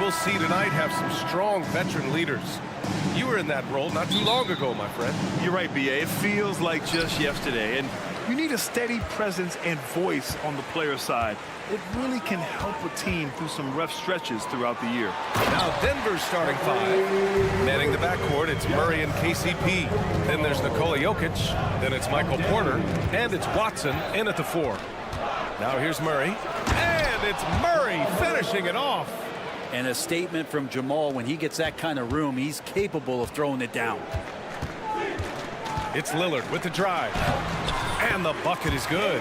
we'll see tonight have some strong veteran leaders. You were in that role not too long ago, my friend. You're right, B.A. It feels like just yesterday. And you need a steady presence and voice on the player side. It really can help a team through some rough stretches throughout the year. Now Denver's starting five. Manning the backcourt, it's Murray and KCP. Then there's Nikola Jokic. Then it's Michael Porter. And it's Watson in at the 4. Now here's Murray. And it's Murray finishing it off. And a statement from Jamal: when he gets that kind of room, he's capable of throwing it down. It's Lillard with the drive. And the bucket is good.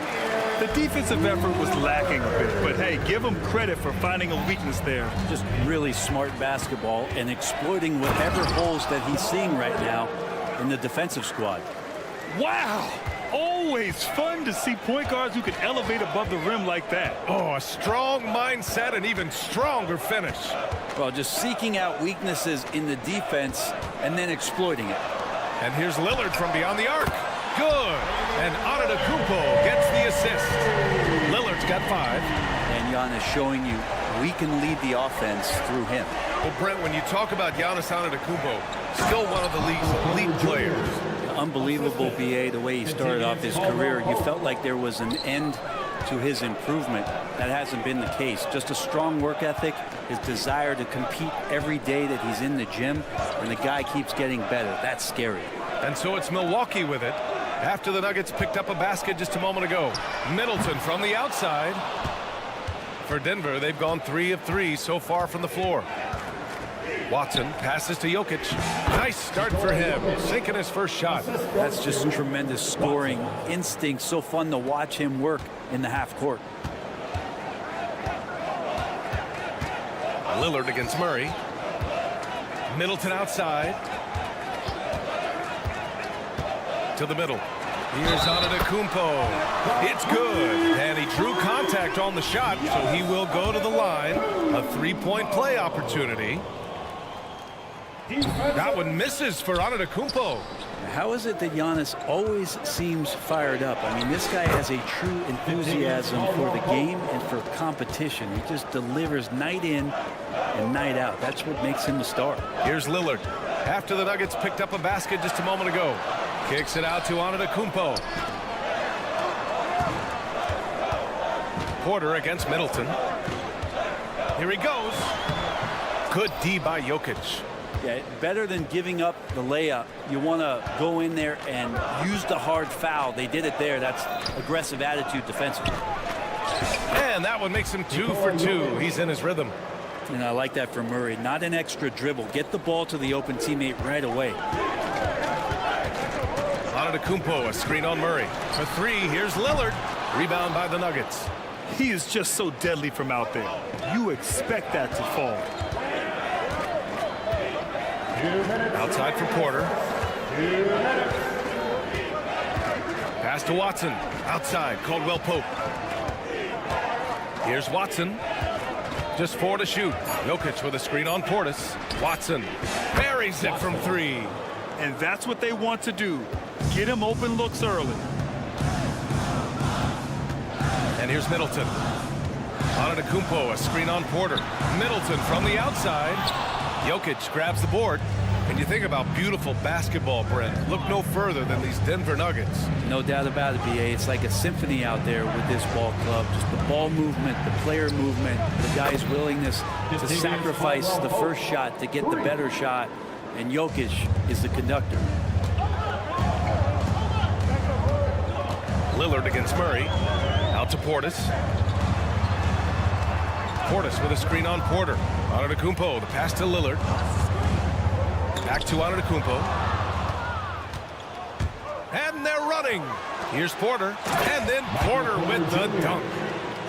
The defensive effort was lacking a bit, but hey, give him credit for finding a weakness there. Just really smart basketball and exploiting whatever holes that he's seeing right now in the defensive squad. Wow! Always fun to see point guards who can elevate above the rim like that. Oh, a strong mindset and even stronger finish. Well, just seeking out weaknesses in the defense and then exploiting it. And here's Lillard from beyond the arc. Good. And Antetokounmpo gets the assist. Lillard's got 5. And Giannis showing you we can lead the offense through him. Well, Brent, when you talk about Giannis Antetokounmpo, still one of the league's elite players. Unbelievable, BA, the way he started off his career. You felt like there was an end to his improvement. That hasn't been the case. Just a strong work ethic, his desire to compete every day that he's in the gym, and the guy keeps getting better. That's scary. And so it's Milwaukee with it after the Nuggets picked up a basket just a moment ago. Middleton from the outside. For Denver, they've gone 3 of 3 so far from the floor. Watson passes to Jokic. Nice start for him, sinking his first shot. That's just tremendous scoring instinct. So fun to watch him work in the half court. Lillard against Murray. Middleton outside. To the middle. Here's Antetokounmpo. It's good. And he drew contact on the shot, so he will go to the line. A 3-point play opportunity. That one misses for Antetokounmpo. How is it that Giannis always seems fired up? I mean, this guy has a true enthusiasm for the game and for competition. He just delivers night in and night out. That's what makes him a star. Here's Lillard. After the Nuggets picked up a basket just a moment ago. Kicks it out to Antetokounmpo. Porter against Middleton. Here he goes. Good D by Jokic. Yeah, better than giving up the layup. You want to go in there and use the hard foul. They did it there. That's aggressive attitude defensively. And that one makes him 2 for 2. He's in his rhythm. And I like that from Murray. Not an extra dribble. Get the ball to the open teammate right away. Antetokounmpo, a screen on Murray. For 3, here's Lillard. Rebound by the Nuggets. He is just so deadly from out there. You expect that to fall. Outside for Porter. Pass to Watson. Outside, Caldwell Pope. Here's Watson. Just 4 to shoot. Jokic with a screen on Portis. Watson buries it from 3. And that's what they want to do. Get him open looks early. And here's Middleton. Antetokounmpo, a screen on Porter. Middleton from the outside. Jokic grabs the board. And you think about beautiful basketball, Brent. Look no further than these Denver Nuggets. No doubt about it, BA. It's like a symphony out there with this ball club. Just the ball movement, the player movement, the guy's willingness to sacrifice the first shot to get the better shot. And Jokic is the conductor. Lillard against Murray. Out to Portis. Portis with a screen on Porter. Antetokounmpo, the pass to Lillard. Back to Antetokounmpo. And they're running. Here's Porter. And then Porter with the dunk.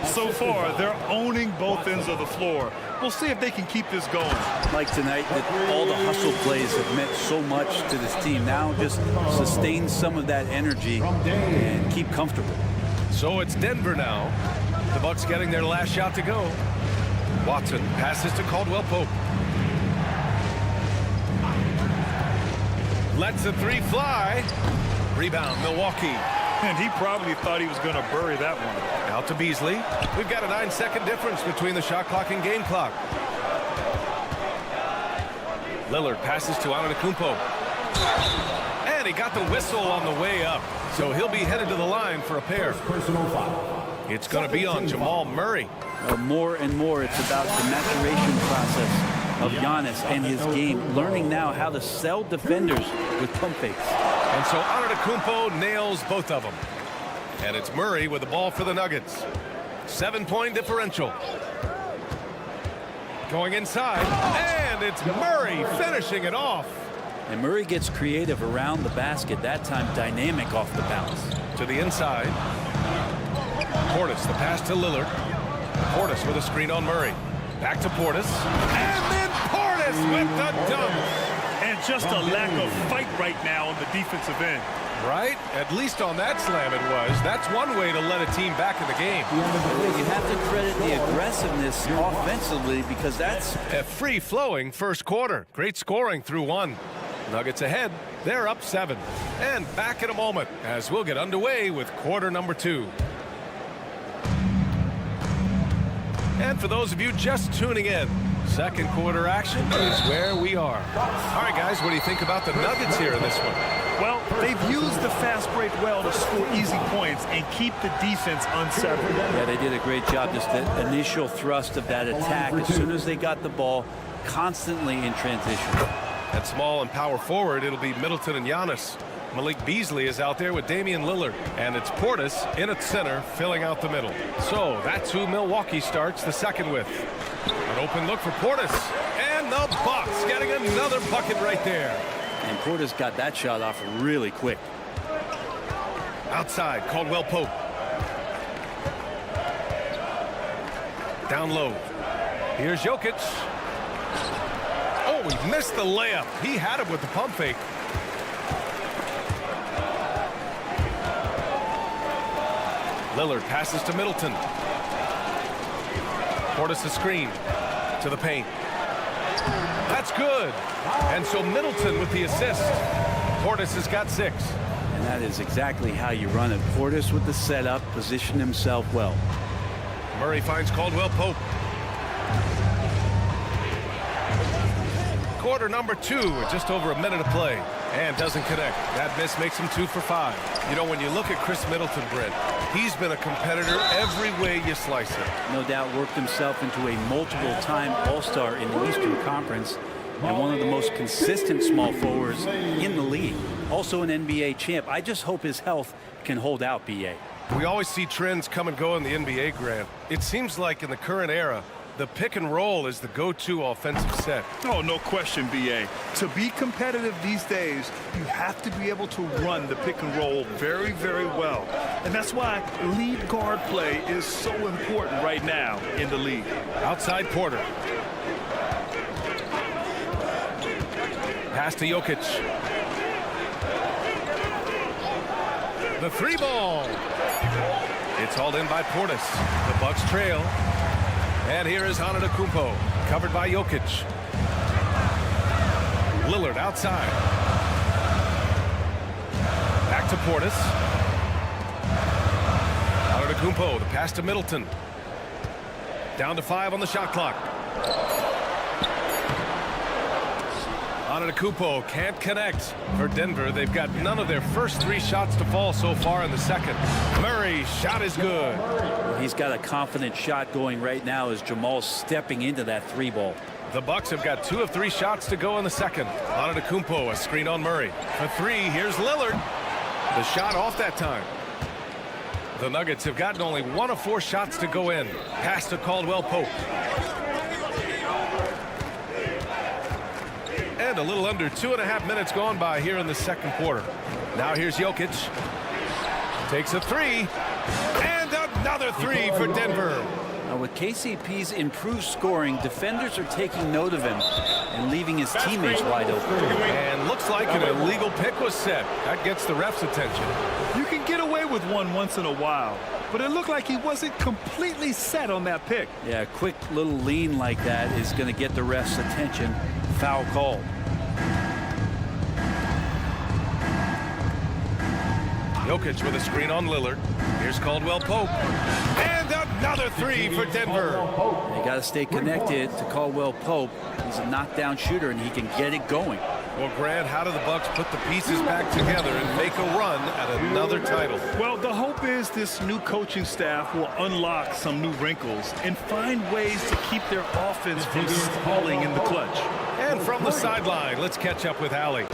So far, they're owning both ends of the floor. We'll see if they can keep this going. Like tonight, that all the hustle plays have meant so much to this team. Now just sustain some of that energy and keep comfortable. So it's Denver now. The Bucks getting their last shot to go. Watson passes to Caldwell Pope. Lets the 3 fly. Rebound, Milwaukee. And he probably thought he was going to bury that one. Out to Beasley. We've got a 9-second difference between the shot clock and game clock. Lillard passes to Antetokounmpo. And he got the whistle on the way up. So he'll be headed to the line for a pair. Personal foul. It's going to be on Jamal Murray. More and more, it's about the maturation process of Giannis and his game, learning now how to sell defenders with pump fakes. And so Antetokounmpo nails both of them. And it's Murray with the ball for the Nuggets. 7-point differential. Going inside, and it's Murray finishing it off. And Murray gets creative around the basket, that time dynamic off the bounce. To the inside. Portis, the pass to Lillard. Portis with a screen on Murray. Back to Portis. And then Portis with the dunk. And just a lack of fight right now on the defensive end. Right? At least on that slam it was. That's one way to let a team back in the game. You have to credit the aggressiveness offensively because that's a free-flowing first quarter. Great scoring through one. Nuggets ahead. They're up 7. And back in a moment as we'll get underway with quarter number 2. And for those of you just tuning in, second quarter action is where we are. All right, guys, what do you think about the Nuggets here in this one? Well, they've used the fast break well to score easy points and keep the defense unsettled. Yeah, they did a great job. Just the initial thrust of that attack as soon as they got the ball, constantly in transition. At small and power forward, it'll be Middleton and Giannis. Malik Beasley is out there with Damian Lillard. And it's Portis in at center, filling out the middle. So that's who Milwaukee starts the second with. An open look for Portis. And the Bucks getting another bucket right there. And Portis got that shot off really quick. Outside, Caldwell Pope. Down low. Here's Jokic. Oh, he missed the layup. He had it with the pump fake. Lillard passes to Middleton. Portis a screen to the paint. That's good. And so Middleton with the assist. Portis has got 6. And that is exactly how you run it. Portis with the setup, positioned himself well. Murray finds Caldwell Pope. Quarter number 2 with just over a minute to play. And doesn't connect. That miss makes him 2 for 5. You know, when you look at Chris Middleton, Brent, he's been a competitor every way you slice it. No doubt worked himself into a multiple-time All-Star in the Eastern Conference and one of the most consistent small forwards in the league. Also an NBA champ. I just hope his health can hold out, B.A. We always see trends come and go in the NBA, Grant. It seems like in the current era, the pick and roll is the go-to offensive set. Oh, no question, B.A. To be competitive these days, you have to be able to run the pick and roll very, very well. And that's why lead guard play is so important right now in the league. Outside Porter. Pass to Jokic. The 3 ball. It's hauled in by Portis. The Bucks trail. And here is Antetokounmpo, covered by Jokic. Lillard outside. Back to Portis. Antetokounmpo, the pass to Middleton. Down to 5 on the shot clock. Antetokounmpo can't connect for Denver. They've got none of their first 3 shots to fall so far in the second. Murray's shot is good. Well, he's got a confident shot going right now as Jamal's stepping into that 3 ball. The Bucks have got 2 of 3 shots to go in the second. Antetokounmpo, a screen on Murray. For 3, here's Lillard. The shot off that time. The Nuggets have gotten only 1 of 4 shots to go in. Pass to Caldwell Pope. And a little under 2.5 minutes gone by here in the second quarter. Now here's Jokic. Takes a 3. And another 3 for Denver. Now with KCP's improved scoring, defenders are taking note of him and leaving his teammates wide open. And looks like an illegal pick was set. That gets the ref's attention. You can get away with one once in a while, but it looked like he wasn't completely set on that pick. Yeah, a quick little lean like that is going to get the ref's attention. Foul call. Jokic with a screen on Lillard. Here's Caldwell Pope. And another three for Denver. They got to stay connected to Caldwell Pope. He's a knockdown shooter, and he can get it going. Well, Grant, how do the Bucks put the pieces back together and make a run at another title? Well, the hope is this new coaching staff will unlock some new wrinkles and find ways to keep their offense from stalling in the clutch. And from the sideline, let's catch up with Allie.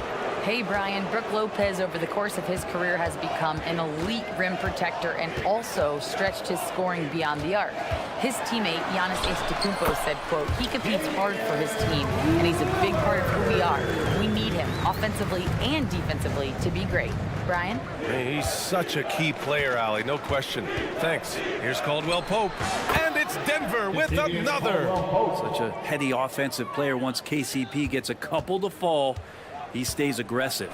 Hey, Brian. Brook Lopez, over the course of his career, has become an elite rim protector and also stretched his scoring beyond the arc. His teammate, Giannis Antetokounmpo, said, quote, he competes hard for his team, and he's a big part of who we are. We need him, offensively and defensively, to be great. Brian? He's such a key player, Allie, no question. Thanks. Here's Caldwell Pope. And it's Denver with another. Such a heady offensive player. Once KCP gets a couple to fall, he stays aggressive.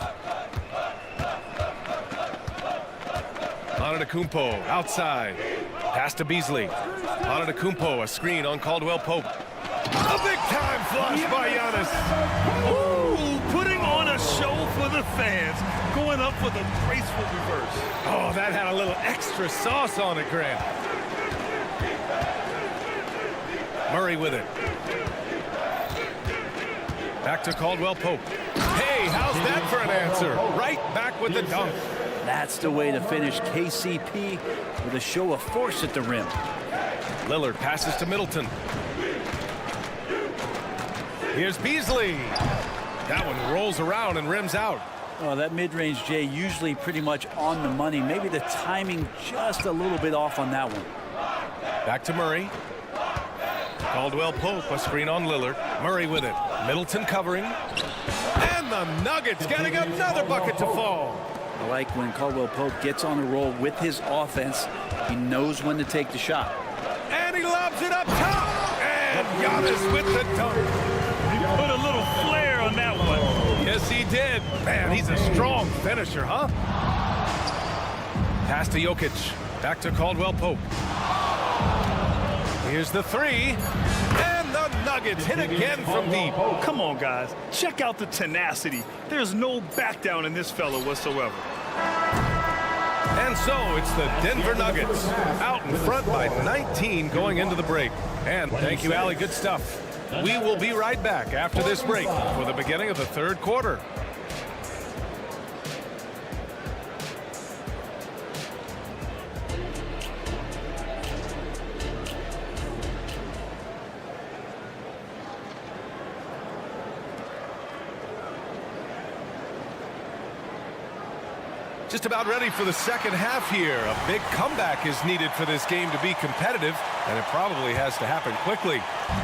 Antetokounmpo outside. Pass to Beasley. Antetokounmpo, a screen on Caldwell Pope. A big-time flush by Giannis. Ooh, putting on a show for the fans. Going up for the graceful reverse. Oh, that had a little extra sauce on it, Grant. Murray with it. Back to Caldwell Pope. Hey, how's that for an answer? Right back with the dunk. That's the way to finish. KCP with a show of force at the rim. Lillard passes to Middleton. Here's Beasley. That one rolls around and rims out. Oh, that mid-range, Jay, usually pretty much on the money. Maybe the timing just a little bit off on that one. Back to Murray. Caldwell Pope, a screen on Lillard. Murray with it. Middleton covering. And the Nuggets getting another bucket to fall. I like when Caldwell Pope gets on a roll with his offense. He knows when to take the shot. And he lobs it up top. And Giannis with the dunk. He put a little flair on that one. Yes, he did. Man, he's a strong finisher, huh? Pass to Jokic. Back to Caldwell Pope. Here's the three. And the Nuggets hit again from deep. Come on, guys. Check out the tenacity. There's no back down in this fella whatsoever. And so it's the Denver Nuggets out in front by 19 going into the break. And thank you, Allie. Good stuff. We will be right back after this break for the beginning of the third quarter. Just about ready for the second half here. A big comeback is needed for this game to be competitive, and it probably has to happen quickly.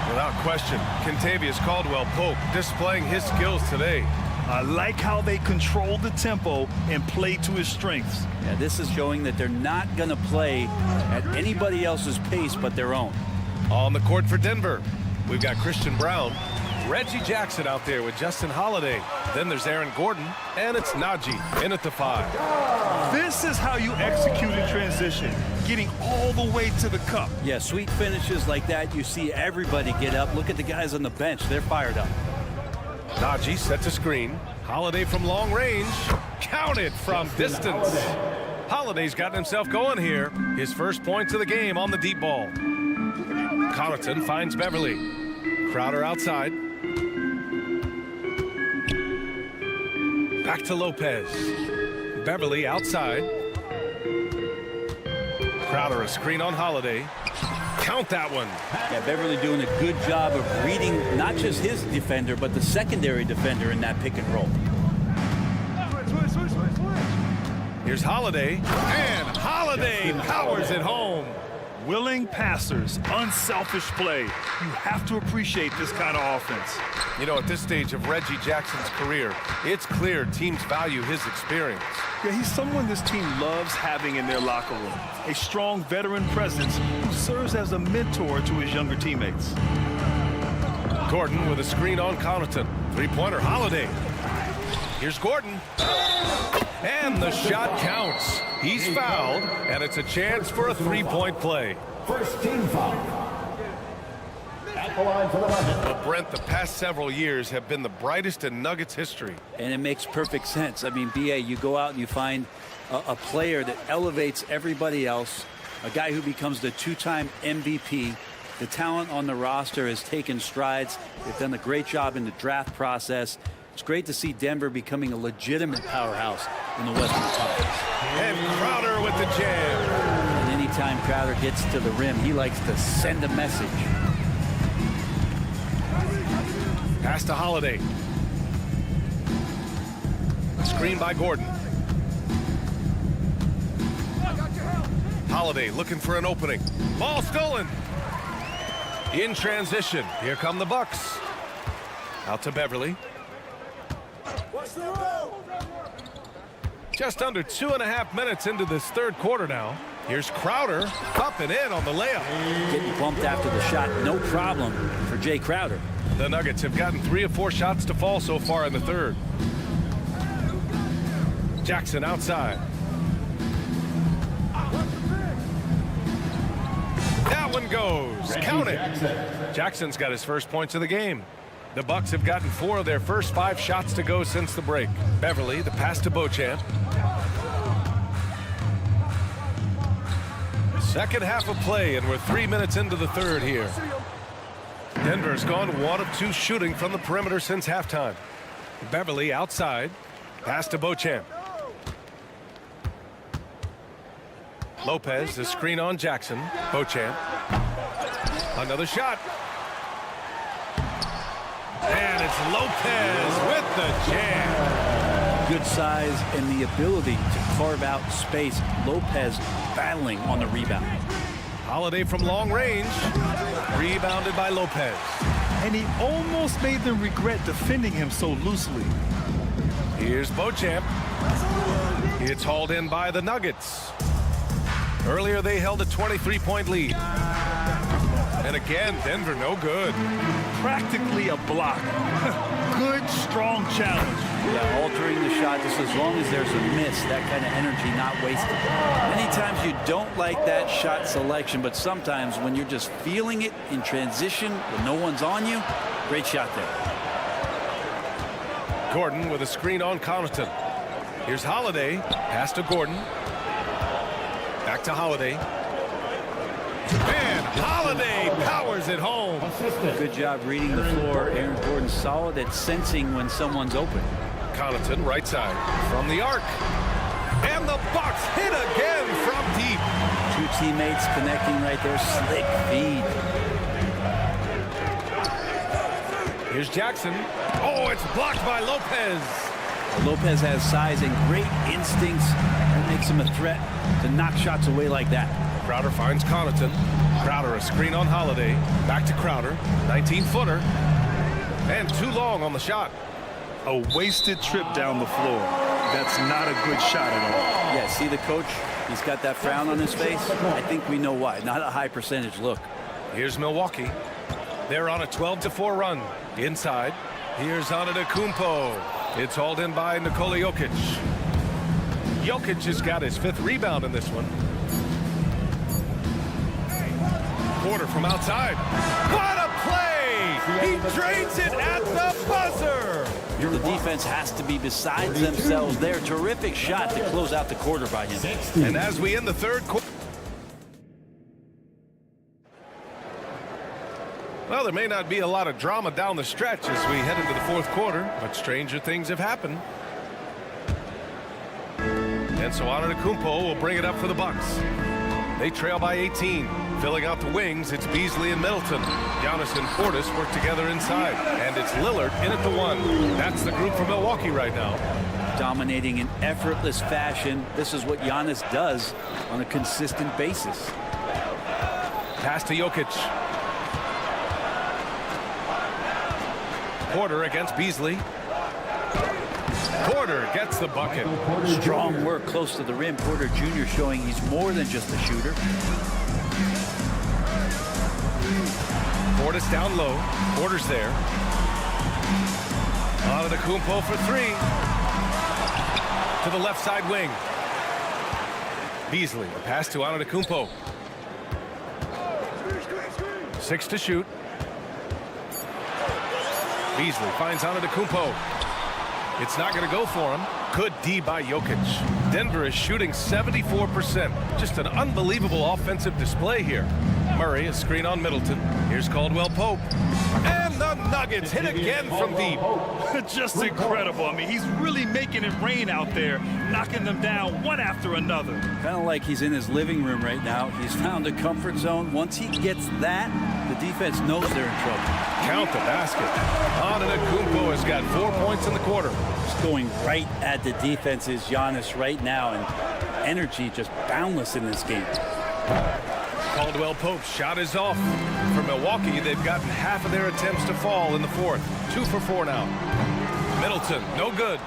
Without question, Kentavious Caldwell-Pope displaying his skills today. I like how they control the tempo and play to his strengths. Yeah, this is showing that they're not going to play at anybody else's pace but their own. On the court for Denver, we've got Christian Brown, Reggie Jackson out there with Justin Holiday. Then there's Aaron Gordon, and it's Najee in at the 5. This is how you execute in transition, getting all the way to the cup. Yeah, sweet finishes like that, you see everybody get up. Look at the guys on the bench. They're fired up. Najee set to screen. Holiday from long range. Counted from distance. Holiday's gotten himself going here. His first points of the game on the deep ball. Connaughton finds Beverly. Crowder outside. Back to Lopez. Beverly outside. Crowder a screen on Holiday. Count that one. Yeah, Beverly doing a good job of reading not just his defender, but the secondary defender in that pick and roll. Here's Holiday. And Holiday powers it home. Willing passers, unselfish play. You have to appreciate this kind of offense. You know, at this stage of Reggie Jackson's career, it's clear teams value his experience. Yeah, he's someone this team loves having in their locker room. A strong veteran presence who serves as a mentor to his younger teammates. Gordon with a screen on Connaughton. Three-pointer, Holiday. Here's Gordon. And the shot counts. He's fouled, and it's a chance for a three-point play. First team foul. Well, Brent, the past several years have been the brightest in Nuggets history. And it makes perfect sense. I mean, BA, you go out and you find a player that elevates everybody else, a guy who becomes the two-time MVP. The talent on the roster has taken strides. They've done a great job in the draft process. It's great to see Denver becoming a legitimate powerhouse in the Western Conference. And Crowder with the jam. And anytime Crowder gets to the rim, he likes to send a message. Pass to Holiday. Screen by Gordon. Holiday looking for an opening. Ball stolen. In transition. Here come the Bucks. Out to Beverly. Just under 2.5 minutes into this third quarter now. Here's Crowder up and in on the layup. Getting bumped after the shot, no problem for Jay Crowder. The Nuggets have gotten 3 of 4 shots to fall so far in the third. Jackson outside. That one goes. Count it. Jackson's got his first points of the game. The Bucks have gotten 4 of their first 5 shots to go since the break. Beverly, the pass to Beauchamp. Second half of play, and we're 3 minutes into the third here. Denver's gone 1 of 2 shooting from the perimeter since halftime. Beverly outside. Pass to Beauchamp. Lopez, the screen on Jackson. Beauchamp. Another shot. And it's Lopez with the jam. Good size and the ability to carve out space. Lopez battling on the rebound. Holiday from long range. Rebounded by Lopez. And he almost made them regret defending him so loosely. Here's Beauchamp. It's hauled in by the Nuggets. Earlier they held a 23-point lead. And again, Denver no good. Practically a block. Good, strong challenge. Yeah, altering the shot just as long as there's a miss, that kind of energy not wasted. Many times you don't like that shot selection, but sometimes when you're just feeling it in transition when no one's on you, great shot there. Gordon with a screen on Connaughton. Here's Holiday. Pass to Gordon. Back to Holiday. And Holiday powers it home. Good job reading the floor. Aaron Gordon's solid at sensing when someone's open. Connaughton right side from the arc. And the Bucks hit again from deep. 2 teammates connecting right there. Slick feed. Here's Jackson. Oh, it's blocked by Lopez. Lopez has size and great instincts. That makes him a threat to knock shots away like that. Crowder finds Connaughton. Crowder a screen on Holiday. Back to Crowder. 19-footer. And too long on the shot. A wasted trip down the floor. That's not a good shot at all. Yeah, see the coach? He's got that frown on his face. I think we know why. Not a high percentage look. Here's Milwaukee. They're on a 12-4 run. Inside. Here's Antetokounmpo. It's hauled in by Nikola Jokic. Jokic has got his 5th rebound in this one. Porter from outside. What a play! He drains it at the buzzer! The defense has to be besides themselves there. Terrific shot to close out the quarter by him. And as we end the third quarter. Well, there may not be a lot of drama down the stretch as we head into the fourth quarter, but stranger things have happened. And so Antetokounmpo will bring it up for the Bucks. They trail by 18. Filling out the wings, it's Beasley and Middleton. Giannis and Portis work together inside. And it's Lillard in at the 1. That's the group from Milwaukee right now. Dominating in effortless fashion. This is what Giannis does on a consistent basis. Pass to Jokic. Porter against Beasley. Porter gets the bucket. Strong work close to the rim. Porter Jr. showing he's more than just a shooter. Portis down low. Porter's there. Antetokounmpo for 3. To the left side wing. Beasley, a pass to Antetokounmpo. 6 to shoot. Beasley finds Antetokounmpo. It's not going to go for him. Good D by Jokic. Denver is shooting 74%. Just an unbelievable offensive display here. Murray, a screen on Middleton. Here's Caldwell Pope. And the Nuggets hit again from deep. Just incredible. I mean, he's really making it rain out there, knocking them down one after another. Kind of like he's in his living room right now. He's found a comfort zone. Once he gets that, the defense knows they're in trouble. Count the basket. Antetokounmpo has got 4 points in the quarter. Just going right at the defense's Giannis right now, and energy just boundless in this game. Caldwell Pope's shot is off. For Milwaukee, they've gotten half of their attempts to fall in the fourth. 2 for 4 now. Middleton, no good.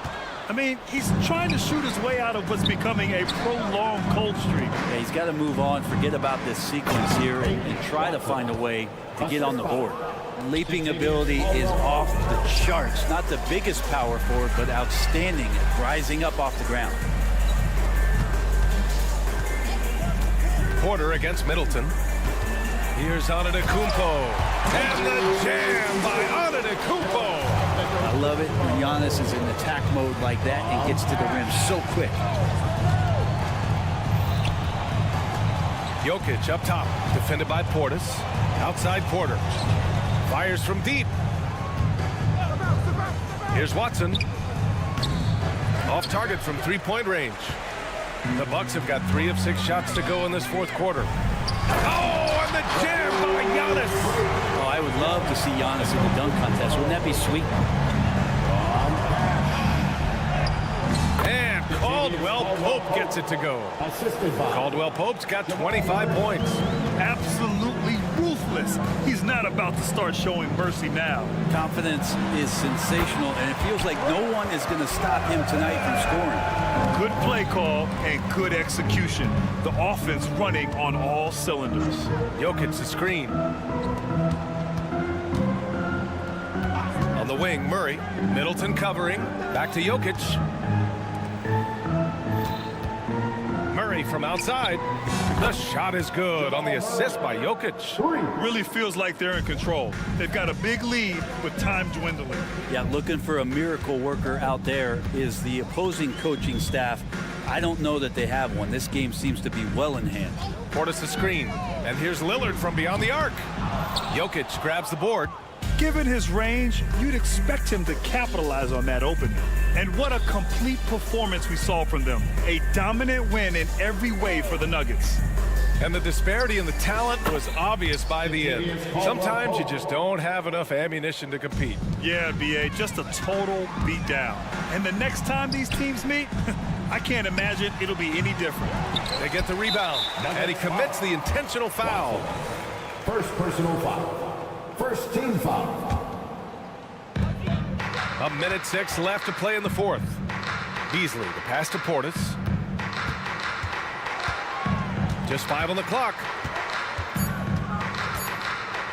I mean, he's trying to shoot his way out of what's becoming a prolonged cold streak. Yeah, he's got to move on, forget about this sequence here, and try to find a way to get on the board. Leaping ability is off the charts. Not the biggest power forward, but outstanding at rising up off the ground. Porter against Middleton. Here's Antetokounmpo. And the jam by Antetokounmpo. I love it when Giannis is in attack mode like that and gets to the rim so quick. Jokic up top, defended by Portis. Outside Porter. Fires from deep. Here's Watson. Off target from three-point range. The Bucks have got 3 of 6 shots to go in this fourth quarter. Oh, and the jam by Giannis. Oh, I would love to see Giannis in the dunk contest. Wouldn't that be sweet? And Caldwell Pope gets it to go. Caldwell Pope's got 25 points. Absolutely ruthless. He's not about to start showing mercy now. Confidence is sensational, and it feels like no one is going to stop him tonight from scoring. Good play call and good execution. The offense running on all cylinders. Jokic the screen. On the wing, Murray. Middleton covering. Back to Jokic. Murray from outside. The shot is good on the assist by Jokic. Really feels like they're in control. They've got a big lead with time dwindling. Yeah, looking for a miracle worker out there is the opposing coaching staff. I don't know that they have one. This game seems to be well in hand. Portis the screen. And here's Lillard from beyond the arc. Jokic grabs the board. Given his range, you'd expect him to capitalize on that opening. And what a complete performance we saw from them. A dominant win in every way for the Nuggets. And the disparity in the talent was obvious by the end. Sometimes you just don't have enough ammunition to compete. Yeah, B.A., just a total beatdown. And the next time these teams meet, I can't imagine it'll be any different. They get the rebound, and he commits the intentional foul. First personal foul. First team foul. 1:06 left to play in the fourth. Beasley, the pass to Portis. Just 5 on the clock.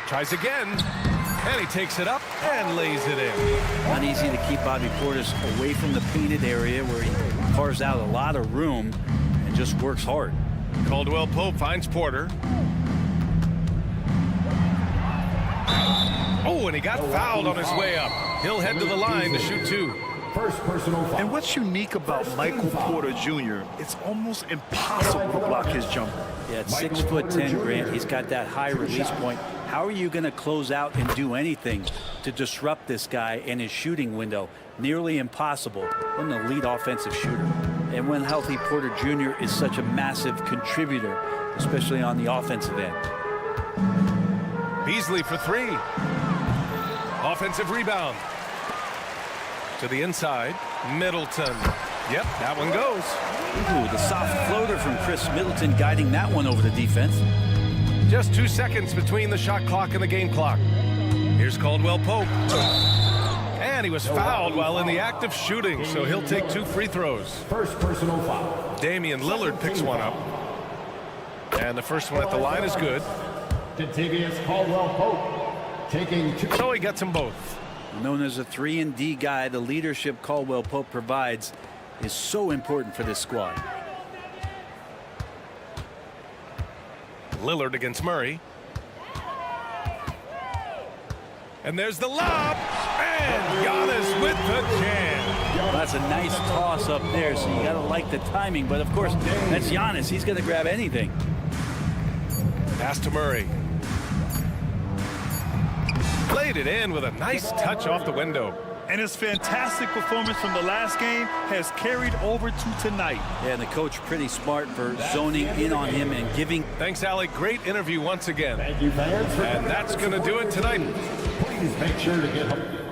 Tries again, and he takes it up and lays it in. Not easy to keep Bobby Portis away from the painted area where he carves out a lot of room and just works hard. Caldwell Pope finds Porter. Oh, and he got fouled on his way up. He'll head to the line to shoot 2. First personal foul. And what's unique about Michael Porter Jr., it's almost impossible to block his jumper. Yeah, at 6'10", Grant, he's got that high release point. How are you going to close out and do anything to disrupt this guy and his shooting window? Nearly impossible. What an elite offensive shooter. And when healthy, Porter Jr. is such a massive contributor, especially on the offensive end. Beasley for 3. Offensive rebound. To the inside. Middleton. Yep, that one goes. Ooh, the soft floater from Chris Middleton guiding that one over the defense. Just 2 seconds between the shot clock and the game clock. Here's Caldwell Pope. And he was fouled while in the act of shooting, so he'll take 2 free throws. First personal foul. Damian Lillard picks one up. And the first one at the line is good. Contagious Caldwell Pope taking 2. So he gets them both. Known as a 3-and-D guy, the leadership Caldwell Pope provides is so important for this squad. Lillard against Murray. And there's the lob. And Giannis with the jam. That's a nice toss up there, so you got to like the timing. But, of course, that's Giannis. He's going to grab anything. Pass to Murray. Played it in with a nice touch off the window. And his fantastic performance from the last game has carried over to tonight. Yeah, and the coach pretty smart for zoning in on him and giving. Thanks, Allie. Great interview once again. Thank you, fans. And that's going to do it tonight. Please make sure to get home.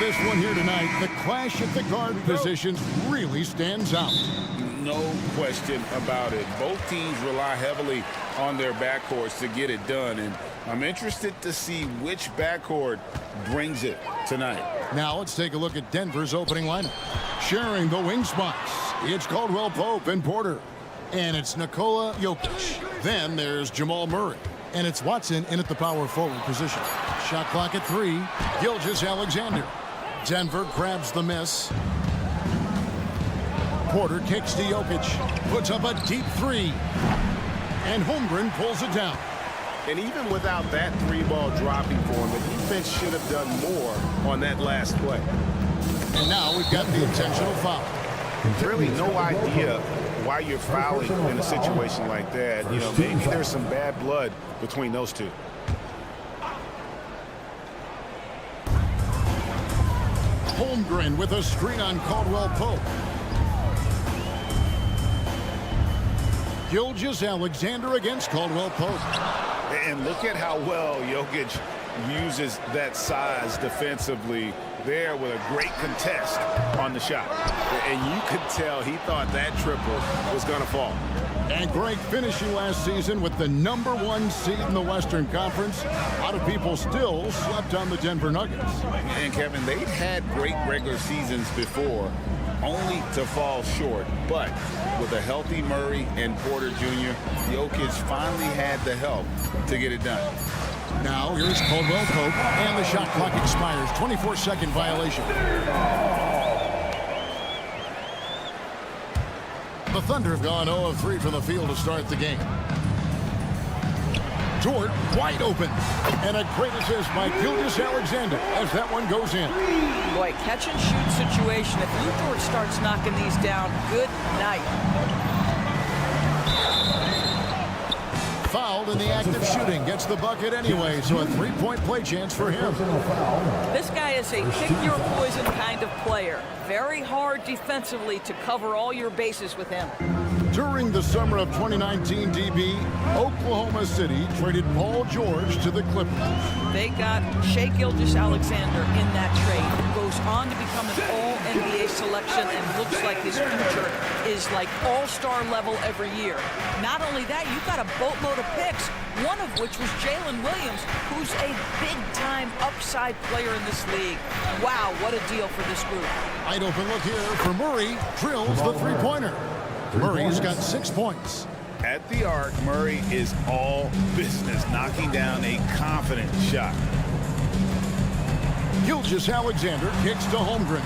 this one here tonight, the clash at the guard positions really stands out. No question about it. Both teams rely heavily on their backcourts to get it done, and I'm interested to see which backcourt brings it tonight. Now let's take a look at Denver's opening lineup. Sharing the wing spots, it's Caldwell Pope and Porter. And it's Nikola Jokic. Then there's Jamal Murray. And it's Watson in at the power forward position. Shot clock at 3. Gilgeous-Alexander. Denver grabs the miss. Porter kicks to Jokic. Puts up a deep 3. And Holmgren pulls it down. And even without that 3-ball dropping for him, the defense should have done more on that last play. And now we've got the intentional foul. Really no idea why you're fouling in a situation like that. You know, maybe there's some bad blood between those two. Holmgren with a screen on Caldwell Pope. Gilgeous-Alexander against Caldwell Pope. And look at how well Jokic uses that size defensively there with a great contest on the shot. And you could tell he thought that triple was going to fall. And Greg finishing last season with the #1 seed in the Western Conference. A lot of people still slept on the Denver Nuggets. And Kevin, they've had great regular seasons before, only to fall short. But with a healthy Murray and Porter Jr., Jokic finally had the help to get it done. Now here's Caldwell Pope, and the shot clock expires. 24-second violation. The Thunder have gone 0 of 3 from the field to start the game. Dort wide open, and a great assist by Gilgeous-Alexander as that one goes in. Boy, catch and shoot situation. If Lou Dort starts knocking these down, good night. Fouled in the act of shooting, gets the bucket anyway, so a 3-point play chance for him. This guy is a pick-your-poison kind of player. Very hard defensively to cover all your bases with him. During the summer of 2019, DB, Oklahoma City traded Paul George to the Clippers. They got Shai Gilgeous-Alexander in that trade, who goes on to become an all-NBA selection and looks like his future is like all-star level every year. Not only that, you've got a boatload of picks, one of which was Jalen Williams, who's a big-time upside player in this league. Wow, what a deal for this group. Wide open look here for Murray, drills the three-pointer. Murray's got 6 points. At the arc, Murray is all business, knocking down a confident shot. Gilgeous-Alexander kicks to Holmgren.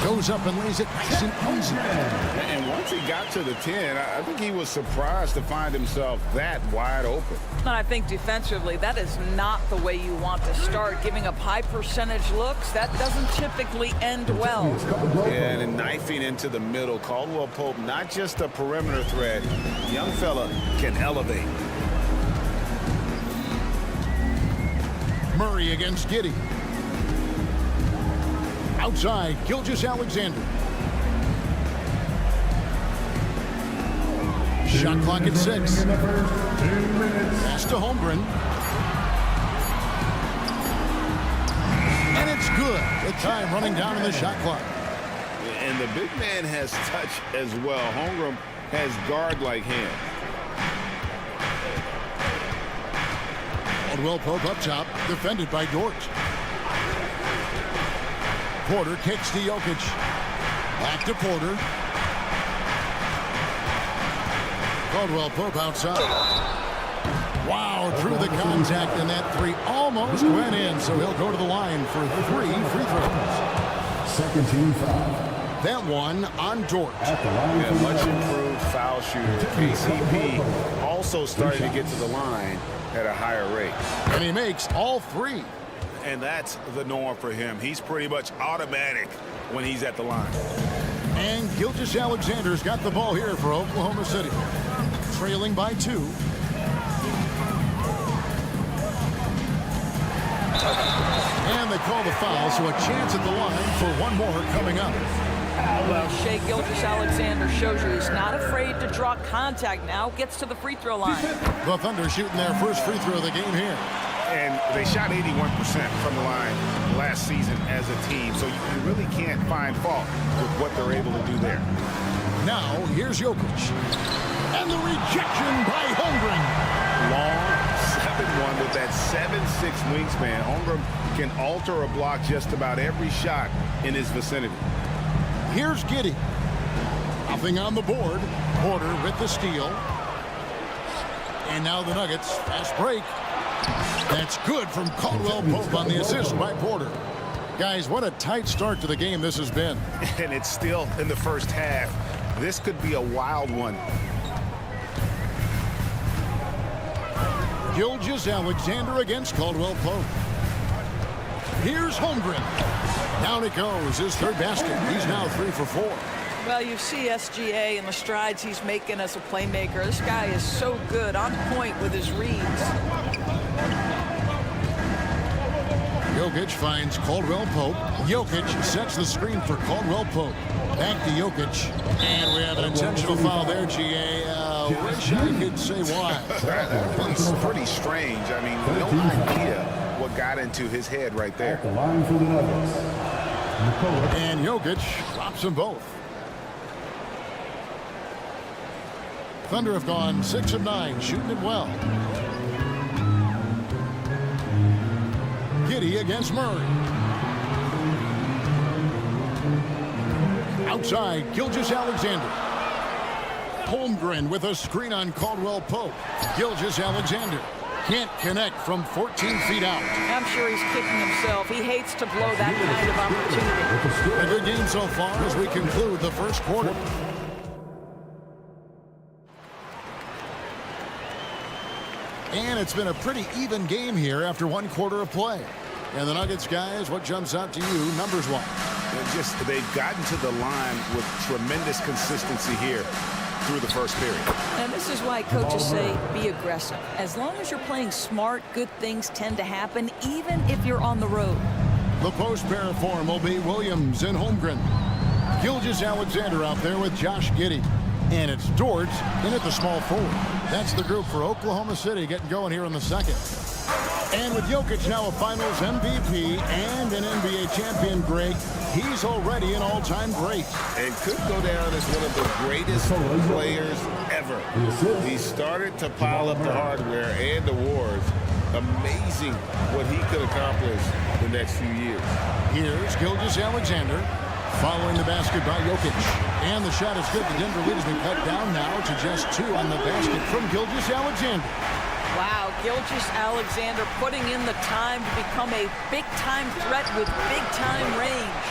Goes up and lays it nice and easy. And once he got to the 10, I think he was surprised to find himself that wide open. And I think defensively, that is not the way you want to start. Giving up high percentage looks, that doesn't typically end well. Yeah, and knifing into the middle. Caldwell Pope, not just a perimeter threat. Young fella can elevate. Murray against Giddey. Outside, Gilgeous-Alexander. Shot clock at 6. Pass to Holmgren. And it's good. The time running down in the shot clock. And the big man has touch as well. Holmgren has guard-like hands. Caldwell Pope up top, defended by Dort. Porter kicks to Jokic. Back to Porter. Caldwell Pope outside. Wow, through the contact, and that 3 almost went in, so he'll go to the line for 3 free throws. Second team foul. That one on Dort. Yeah, much improved foul shooter. KCP also starting to get to the line at a higher rate. And he makes all 3. And that's the norm for him. He's pretty much automatic when he's at the line. And Gilgeous-Alexander's got the ball here for Oklahoma City. Trailing by 2. And they call the foul, so a chance at the line for one more coming up. Well, Shai Gilgeous-Alexander shows you he's not afraid to draw contact now, gets to the free throw line. The Thunder shooting their first free throw of the game here. And they shot 81% from the line last season as a team. So you really can't find fault with what they're able to do there. Now, here's Jokic. And the rejection by Holmgren. Long 7-1 with that 7'6" wingspan. Holmgren can alter a block just about every shot in his vicinity. Here's Giddey. Nothing on the board. Porter with the steal. And now the Nuggets. Fast break. That's good from Caldwell Pope on the assist by Porter. Guys, what a tight start to the game this has been. And it's still in the first half. This could be a wild one. Gilgeous-Alexander against Caldwell Pope. Here's Holmgren. Down it goes, his third basket. He's now 3 for 4. Well, you see SGA and the strides he's making as a playmaker. This guy is so good, on point with his reads. Jokic finds Caldwell Pope. Jokic sets the screen for Caldwell Pope. Back to Jokic. And we have an intentional foul there, GA. Wish I could say why. That's pretty strange. I mean, no idea what got into his head right there. And Jokic drops them both. Thunder have gone 6 of 9, shooting it well. Giddey against Murray. Outside, Gilgeous-Alexander. Holmgren with a screen on Caldwell Pope. Gilgeous-Alexander can't connect from 14 feet out. I'm sure he's kicking himself. He hates to blow that kind of opportunity. A good game so far as we conclude the first quarter. And it's been a pretty even game here after 1 quarter of play. And the Nuggets, guys, what jumps out to you numbers-wise? They've gotten to the line with tremendous consistency here through the first period. And this is why coaches say be aggressive. As long as you're playing smart, good things tend to happen, even if you're on the road. The post pair form will be Williams and Holmgren. Gilgeous-Alexander out there with Josh Giddey. And it's Dort in at the small forward. That's the group for Oklahoma City getting going here in the second. And with Jokic now a Finals MVP and an NBA champion, Greg, he's already an all-time great. And could go down as one of the greatest players ever. He started to pile up the hardware and awards. Amazing what he could accomplish the next few years. Here's Gilgeous-Alexander following the basket by Jokic. And the shot is good. The Denver lead has been cut down now to just 2 on the basket from Gilgeous-Alexander. Wow, Gilgeous-Alexander putting in the time to become a big-time threat with big-time range.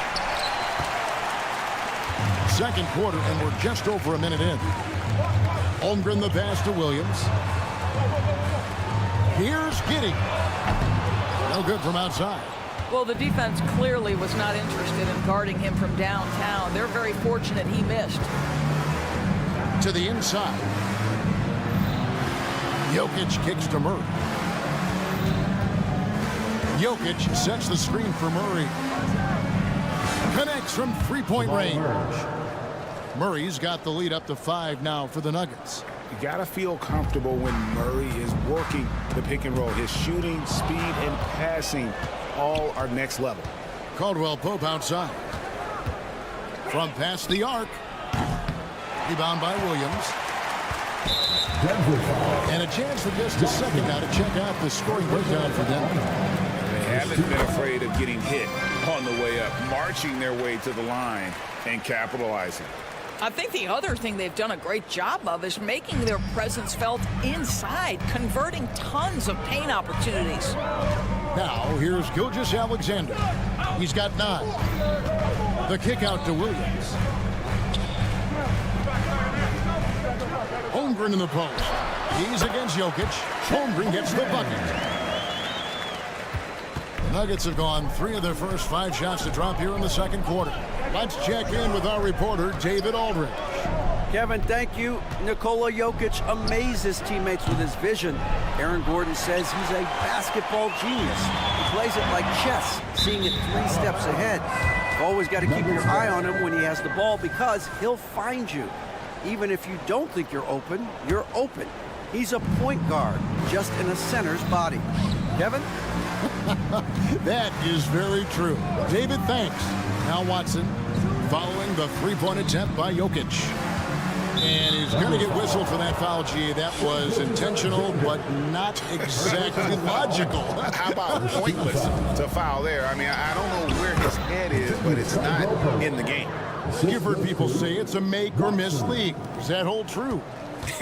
Second quarter, and we're just over a minute in. Holmgren the pass to Williams. Here's Giddey. No good from outside. Well, the defense clearly was not interested in guarding him from downtown. They're very fortunate he missed. To the inside. Jokic kicks to Murray. Jokic sets the screen for Murray. Connects from three-point range. Murray's got the lead up to 5 now for the Nuggets. You got to feel comfortable when Murray is working the pick and roll. His shooting, speed, and passing all are next level. Caldwell Pope outside. From past the arc. Rebound by Williams. And a chance for just a second now to check out the scoring breakdown for Denver. They haven't been afraid of getting hit on the way up, marching their way to the line and capitalizing. I think the other thing they've done a great job of is making their presence felt inside, converting tons of paint opportunities. Now, here's Gilgeous-Alexander. He's got 9. The kick out to Williams. Holmgren in the post. He's against Jokic. Holmgren gets the bucket. The Nuggets have gone 3 of their first 5 shots to drop here in the second quarter. Let's check in with our reporter, David Aldridge. Kevin, thank you. Nikola Jokic amazes teammates with his vision. Aaron Gordon says he's a basketball genius. He plays it like chess, seeing it 3 steps ahead. You've always got to keep your eye on him when he has the ball because he'll find you. Even if you don't think you're open, you're open. He's a point guard, just in a center's body. Kevin? That is very true. David, thanks. Now Watson following the three-point attempt by Jokic. And he's going to get whistled for that foul, G. That was intentional, but not exactly logical. How about pointless to foul there? I mean, I don't know where his head is, but it's not in the game. You've heard people say it's a make or miss league. Does that hold true?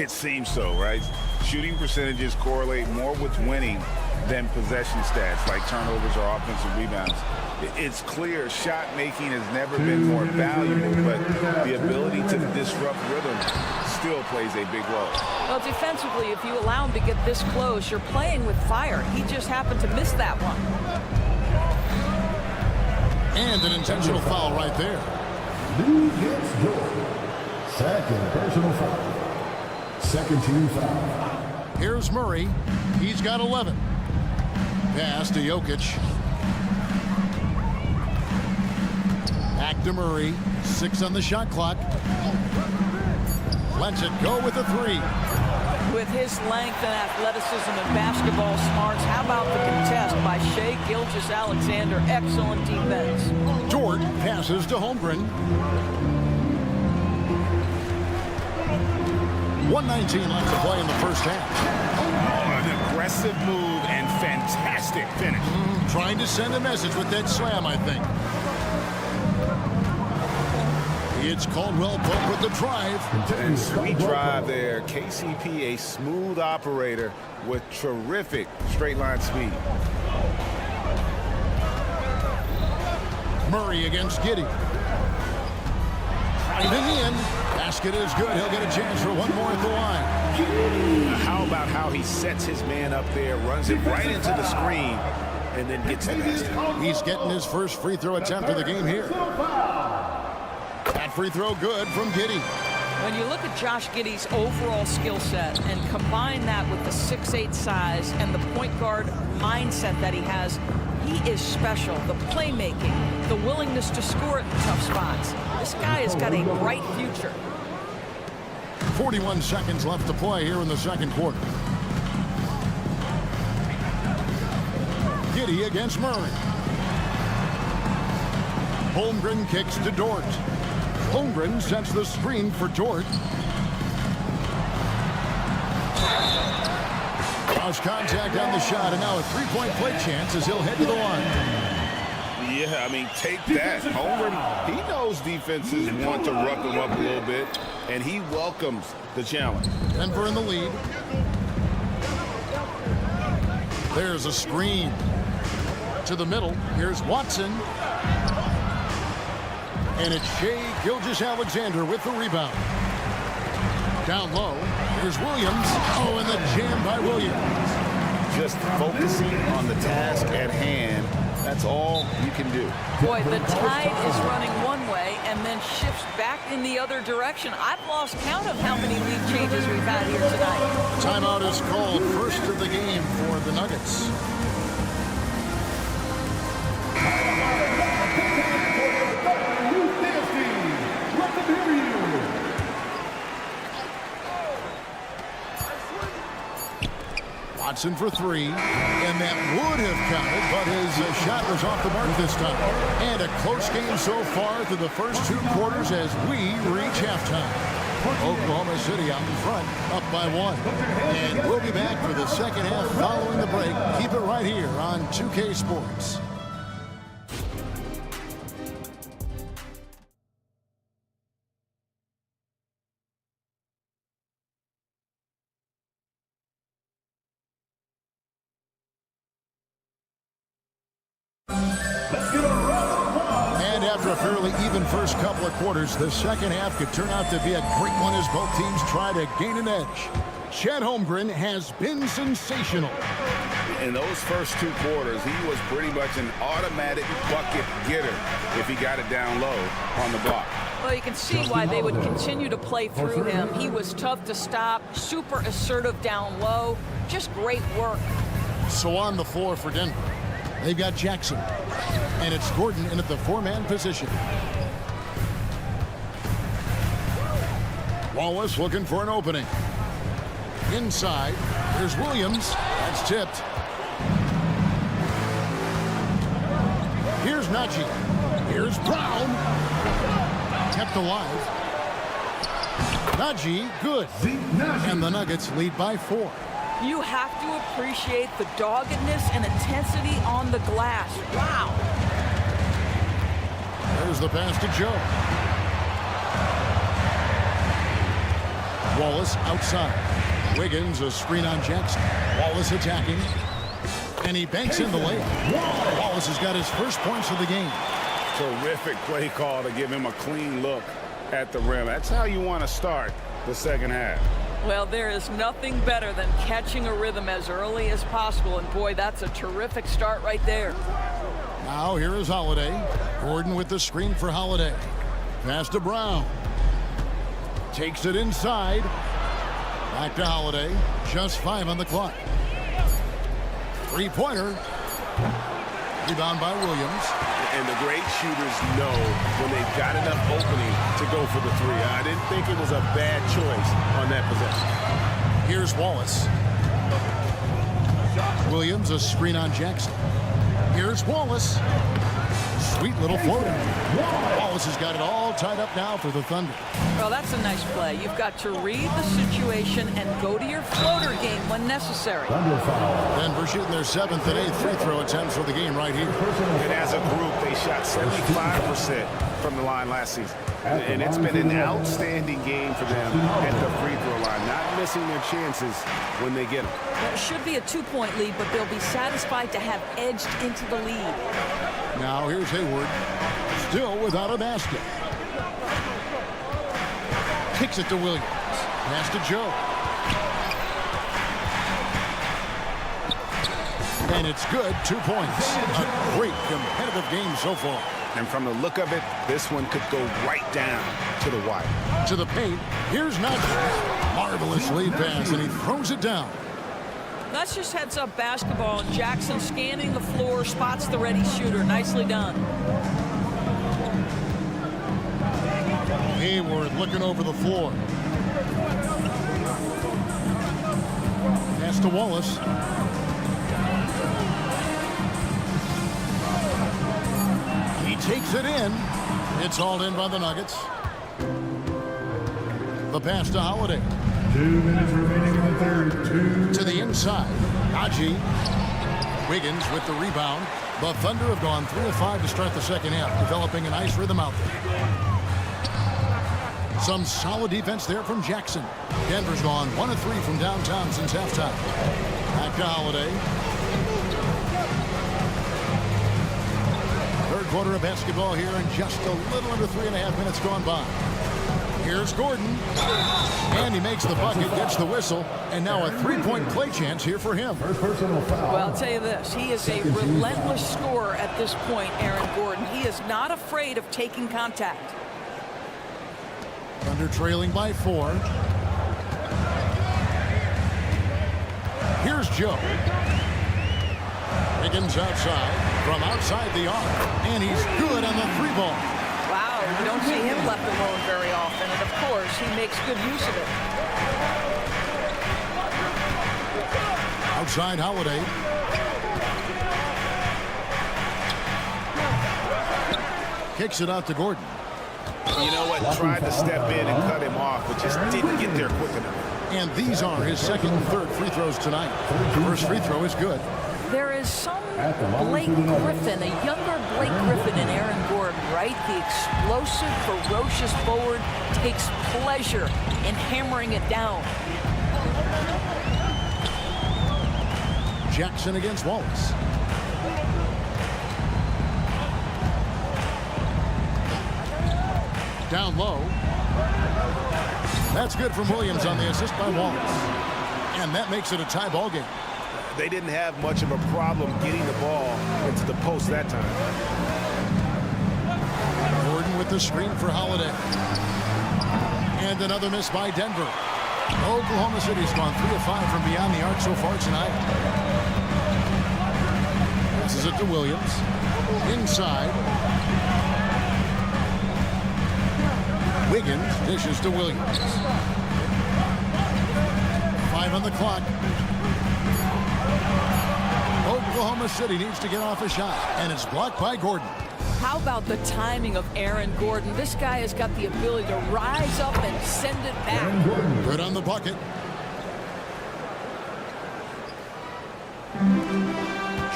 It seems so, right? Shooting percentages correlate more with winning than possession stats like turnovers or offensive rebounds. It's clear shot making has never been more valuable, but the ability to disrupt rhythm still plays a big role. Well, defensively, if you allow him to get this close, you're playing with fire. He just happened to miss that one. And an intentional foul right there. Second personal foul. Second team foul. Here's Murray. He's got 11. Pass to Jokic. Back to Murray. 6 on the shot clock. Lets it go with a 3. With his length and athleticism and basketball smarts, how about the contest by Shai Gilgeous-Alexander? Excellent defense. Dort passes to Holmgren. 1:19 left to play in the first half. An aggressive move and fantastic finish. Trying to send a message with that slam, I think. It's Caldwell Pope with the drive. And sweet drive there. KCP, a smooth operator with terrific straight line speed. Murray against Giddey. Driving in. Basket is good. He'll get a chance for one more at the line. How about how he sets his man up there, runs it right into the screen, and then gets the basket. He's getting his first free throw attempt of the game here. That free throw good from Giddey. When you look at Josh Giddey's overall skill set and combine that with the 6'8" size and the point guard mindset that he has, he is special. The playmaking, the willingness to score in tough spots. This guy has got a bright future. 41 seconds left to play here in the second quarter. Giddey against Murray. Holmgren kicks to Dort. Holmgren sets the screen for Dort. Lost contact on the shot, and now a three-point play chance as he'll head to the line. Yeah, I mean, take that. Holmgren, he knows defenses want to rough him up a little bit, and he welcomes the challenge. Denver in the lead. There's a screen. To the middle. Here's Watson. And it's Shai Gilgeous-Alexander with the rebound. Down low. Here's Williams. Oh, and the jam by Williams. Just focusing on the task at hand. That's all you can do. Boy, the tide is running one way and then shifts back in the other direction. I've lost count of how many lead changes we've had here tonight. Timeout is called. First of the game for the Nuggets. Watson for 3, and that would have counted, but his shot was off the mark this time. And a close game so far through the first 2 quarters as we reach halftime. Oklahoma City out in front, up by 1. And we'll be back for the second half following the break. Keep it right here on 2K Sports. And after a fairly even first couple of quarters, the second half could turn out to be a great one as both teams try to gain an edge. Chet Holmgren has been sensational. In those first 2 quarters, he was pretty much an automatic bucket getter if he got it down low on the block. Well, you can see why they would continue to play through him. He was tough to stop, super assertive down low, just great work. So on the floor for Denver, they've got Jackson, and it's Gordon in at the 4-man position. Wallace looking for an opening. Inside, there's Williams. That's tipped. Here's Najee. Here's Brown. Kept alive. Najee, good. And the Nuggets lead by 4. You have to appreciate the doggedness and intensity on the glass. Wow. There's the pass to Joe. Wallace outside. Wiggins, a screen on Jackson. Wallace attacking. And he banks in the layup. Wallace has got his first points of the game. Terrific play call to give him a clean look at the rim. That's how you want to start the second half. Well, there is nothing better than catching a rhythm as early as possible. And boy, that's a terrific start right there. Now here is Holiday. Gordon with the screen for Holiday. Pass to Brown. Takes it inside. Back to Holiday. Just 5 on the clock. Three-pointer. Rebound by Williams. And the great shooters know when they've got enough opening to go for the three. I didn't think it was a bad choice on that possession. Here's Wallace. Williams, a screen on Jackson. Here's Wallace. Sweet little floater. Wallace has got it all tied up now for the Thunder. Well, that's a nice play. You've got to read the situation and go to your floater game when necessary. Denver shooting their 7th and 8th free throw attempts for the game right here. And as a group, they shot 75% from the line last season. And it's been an outstanding game for them at the free throw line, not missing their chances when they get them. Well, it should be a 2-point lead, but they'll be satisfied to have edged into the lead. Now here's Hayward, still without a basket. Kicks it to Williams. Pass to Joe. And it's good, 2 points. A great competitive game so far. And from the look of it, this one could go right down to the wire. To the paint, here's Najee. Marvelous lead pass, and he throws it down. That's just heads-up basketball. Jackson scanning the floor, spots the ready shooter. Nicely done. Hayward looking over the floor. Pass to Wallace. He takes it in. It's hauled in by the Nuggets. The pass to Holiday. 2 minutes remaining in the third. To the inside. Najee. Wiggins with the rebound. The Thunder have gone 3 of 5 to start the second half, developing a nice rhythm out there. Some solid defense there from Jackson. Denver's gone 1 of 3 from downtown since halftime. Back to Holiday. Third quarter of basketball here, and just a little under 3.5 minutes gone by. Here's Gordon. And he makes the bucket, gets the whistle, and now a 3-point play chance here for him. Well, I'll tell you this. He is a relentless scorer at this point, Aaron Gordon. He is not afraid of taking contact. Thunder trailing by 4. Here's Joe. Wiggins outside, from outside the arc, and he's good on the 3-ball. Wow, you don't see him left alone very often, and of course, he makes good use of it. Outside Holiday. Kicks it out to Gordon. You know what? Tried to step in and cut him off, but just didn't get there quick enough. And these are his second and third free throws tonight. First free throw is good. There is some Blake Griffin, a younger Blake Griffin in Aaron Gordon, right? The explosive, ferocious forward takes pleasure in hammering it down. Jackson against Wallace. Down low. That's good from Williams on the assist by Wallace. And that makes it a tie ball game. They didn't have much of a problem getting the ball into the post that time. Gordon with the screen for Holiday. And another miss by Denver. Oklahoma City's gone 3 of 5 from beyond the arc so far tonight. Passes it to Williams. Inside. Wiggins dishes to Williams. 5 on the clock. Oklahoma City needs to get off a shot, and it's blocked by Gordon. How about the timing of Aaron Gordon? This guy has got the ability to rise up and send it back. Good on the bucket.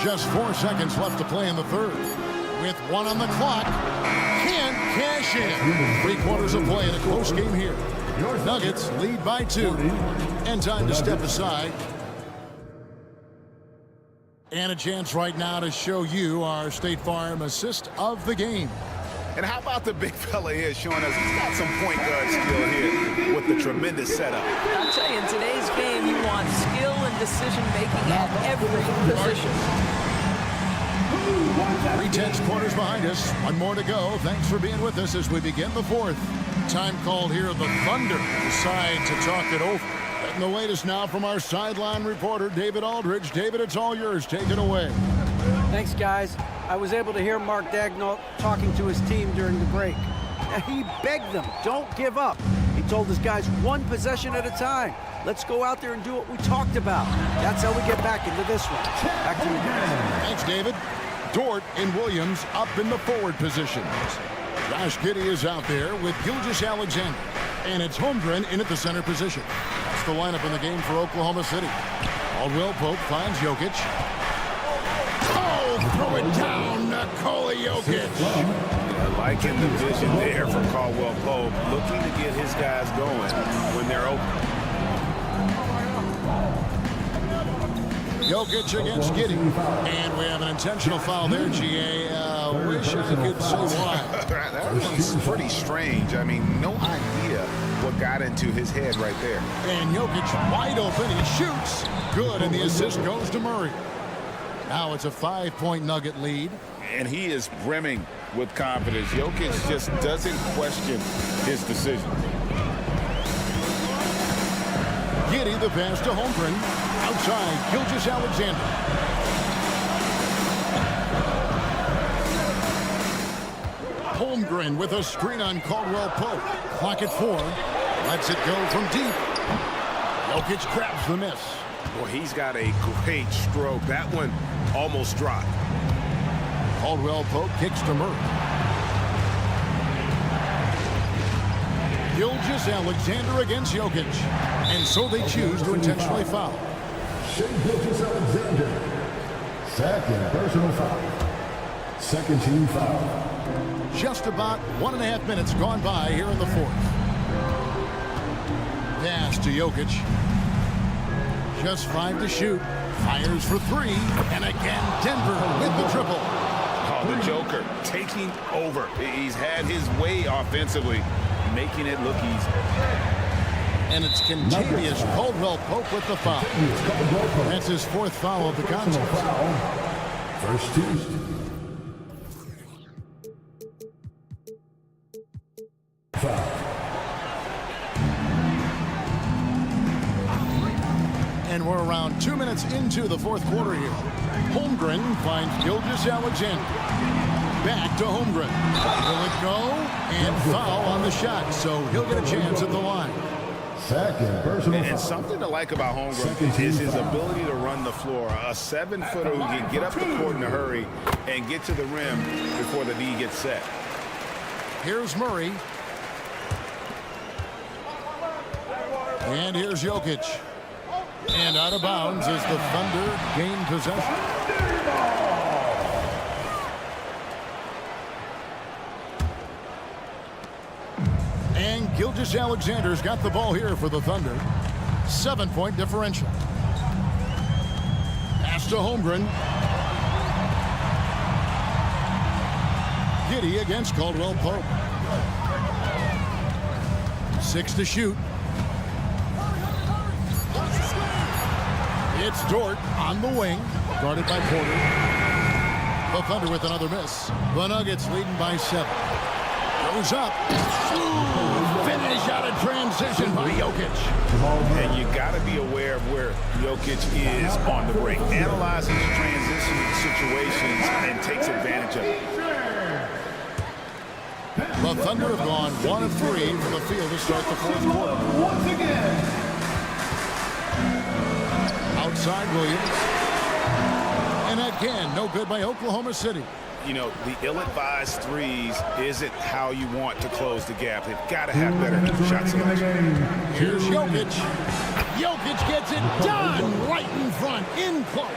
Just 4 seconds left to play in the third. With 1 on the clock, can't cash in. 3/4 of play in a close game here. Nuggets lead by 2. And time to step aside. And a chance right now to show you our State Farm assist of the game. And how about the big fella here showing us he's got some point guard skill here with the tremendous setup. I'll tell you, in today's game, you want skill and decision-making at every position. 3/10 quarters behind us. 1 more to go. Thanks for being with us as we begin the fourth. Time called here. The Thunder decide to talk it over. And the latest now from our sideline reporter, David Aldridge. David, it's all yours. Take it away. Thanks, guys. I was able to hear Mark Daigneault talking to his team during the break. He begged them, don't give up. He told his guys 1 possession at a time. Let's go out there and do what we talked about. That's how we get back into this one. Back to you guys. Thanks, David. Dort and Williams up in the forward positions. Josh Giddey is out there with Gilgeous-Alexander. And it's Holmgren in at the center position. That's the lineup in the game for Oklahoma City. Caldwell Pope finds Jokic. Oh, throw it down, Nikola Jokic. Liking the vision there for Caldwell Pope, looking to get his guys going when they're open. Jokic against Giddey. And we have an intentional foul there, G.A. Wish I could say why. That was pretty strange. I mean, no idea what got into his head right there. And Jokic wide open. He shoots. Good, and the assist goes to Murray. Now it's a 5-point Nugget lead. And he is brimming with confidence. Jokic just doesn't question his decision. Giddey the pass to Holmgren. Outside, Gilgeous-Alexander. Holmgren with a screen on Caldwell Pope. Clock at 4. Lets it go from deep. Jokic grabs the miss. Boy, he's got a great stroke. That one almost dropped. Caldwell Pope kicks to Murray. Gilgeous-Alexander against Jokic. And so they choose to intentionally foul. Gilgeous-Alexander. Second personal foul. Second team foul. Just about 1.5 minutes gone by here in the fourth. Pass to Jokic. Just 5 to shoot. Fires for 3. And again, Denver with the triple. Oh, the Joker taking over. He's had his way offensively, making it look easy. And it's contagious. Caldwell Pope with the foul. That's his 4th foul of the contest. First two. And we're around 2 minutes into the fourth quarter here. Holmgren finds Gilgeous-Alexander. Back to Holmgren. Will it go? And foul on the shot, so he'll get a chance at the line. Second personal foul. And something to like about Holmgren is his ability to run the floor. A 7-footer who can get up the court in a hurry and get to the rim before the D gets set. Here's Murray. And here's Jokic. And out of bounds as the Thunder gain possession. And Gilgeous-Alexander's got the ball here for the Thunder. 7-point differential. Pass to Holmgren. Giddey against Caldwell Pope. 6 to shoot. It's Dort on the wing, guarded by Porter. The Thunder with another miss. The Nuggets leading by 7. Goes up. Ooh, finish out of transition by Jokic. And you got to be aware of where Jokic is on the break. Analyzes transition situations and takes advantage of it. The Thunder have gone 1 of 3 from the field to start the fourth quarter. Once again. Outside Williams. And again, no good by Oklahoma City. You know, the ill-advised threes isn't how you want to close the gap. They've got to have better shot selection. Here's Jokic. Jokic gets it done right in front, in close.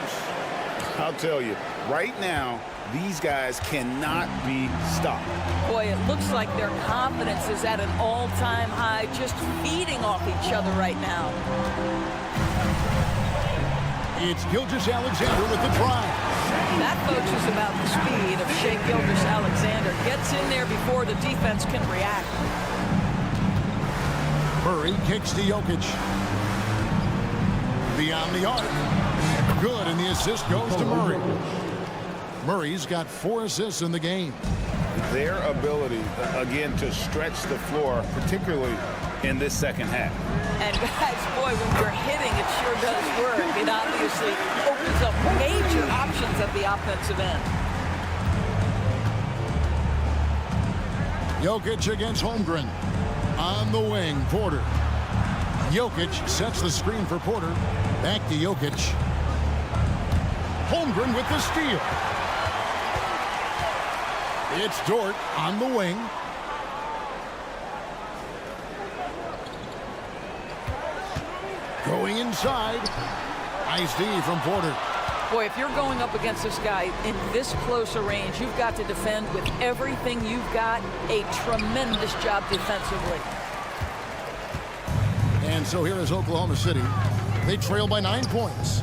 I'll tell you, right now, these guys cannot be stopped. Boy, it looks like their confidence is at an all-time high, just feeding off each other right now. It's Gilgeous-Alexander with the drive. That, folks, is about the speed of Shai Gilgeous-Alexander. Gets in there before the defense can react. Murray kicks to Jokic. Beyond the arc. Good, and the assist goes to Murray. Murray's got 4 assists in the game. Their ability, again, to stretch the floor, particularly in this second half. And guys, boy, when you're hitting, it sure does work. It obviously opens up major options at the offensive end. Jokic against Holmgren. On the wing, Porter. Jokic sets the screen for Porter. Back to Jokic. Holmgren with the steal. It's Dort on the wing. Going inside. Nice D from Porter. Boy, if you're going up against this guy in this close a range, you've got to defend with everything you've got. A tremendous job defensively. And so here is Oklahoma City. They trail by 9 points.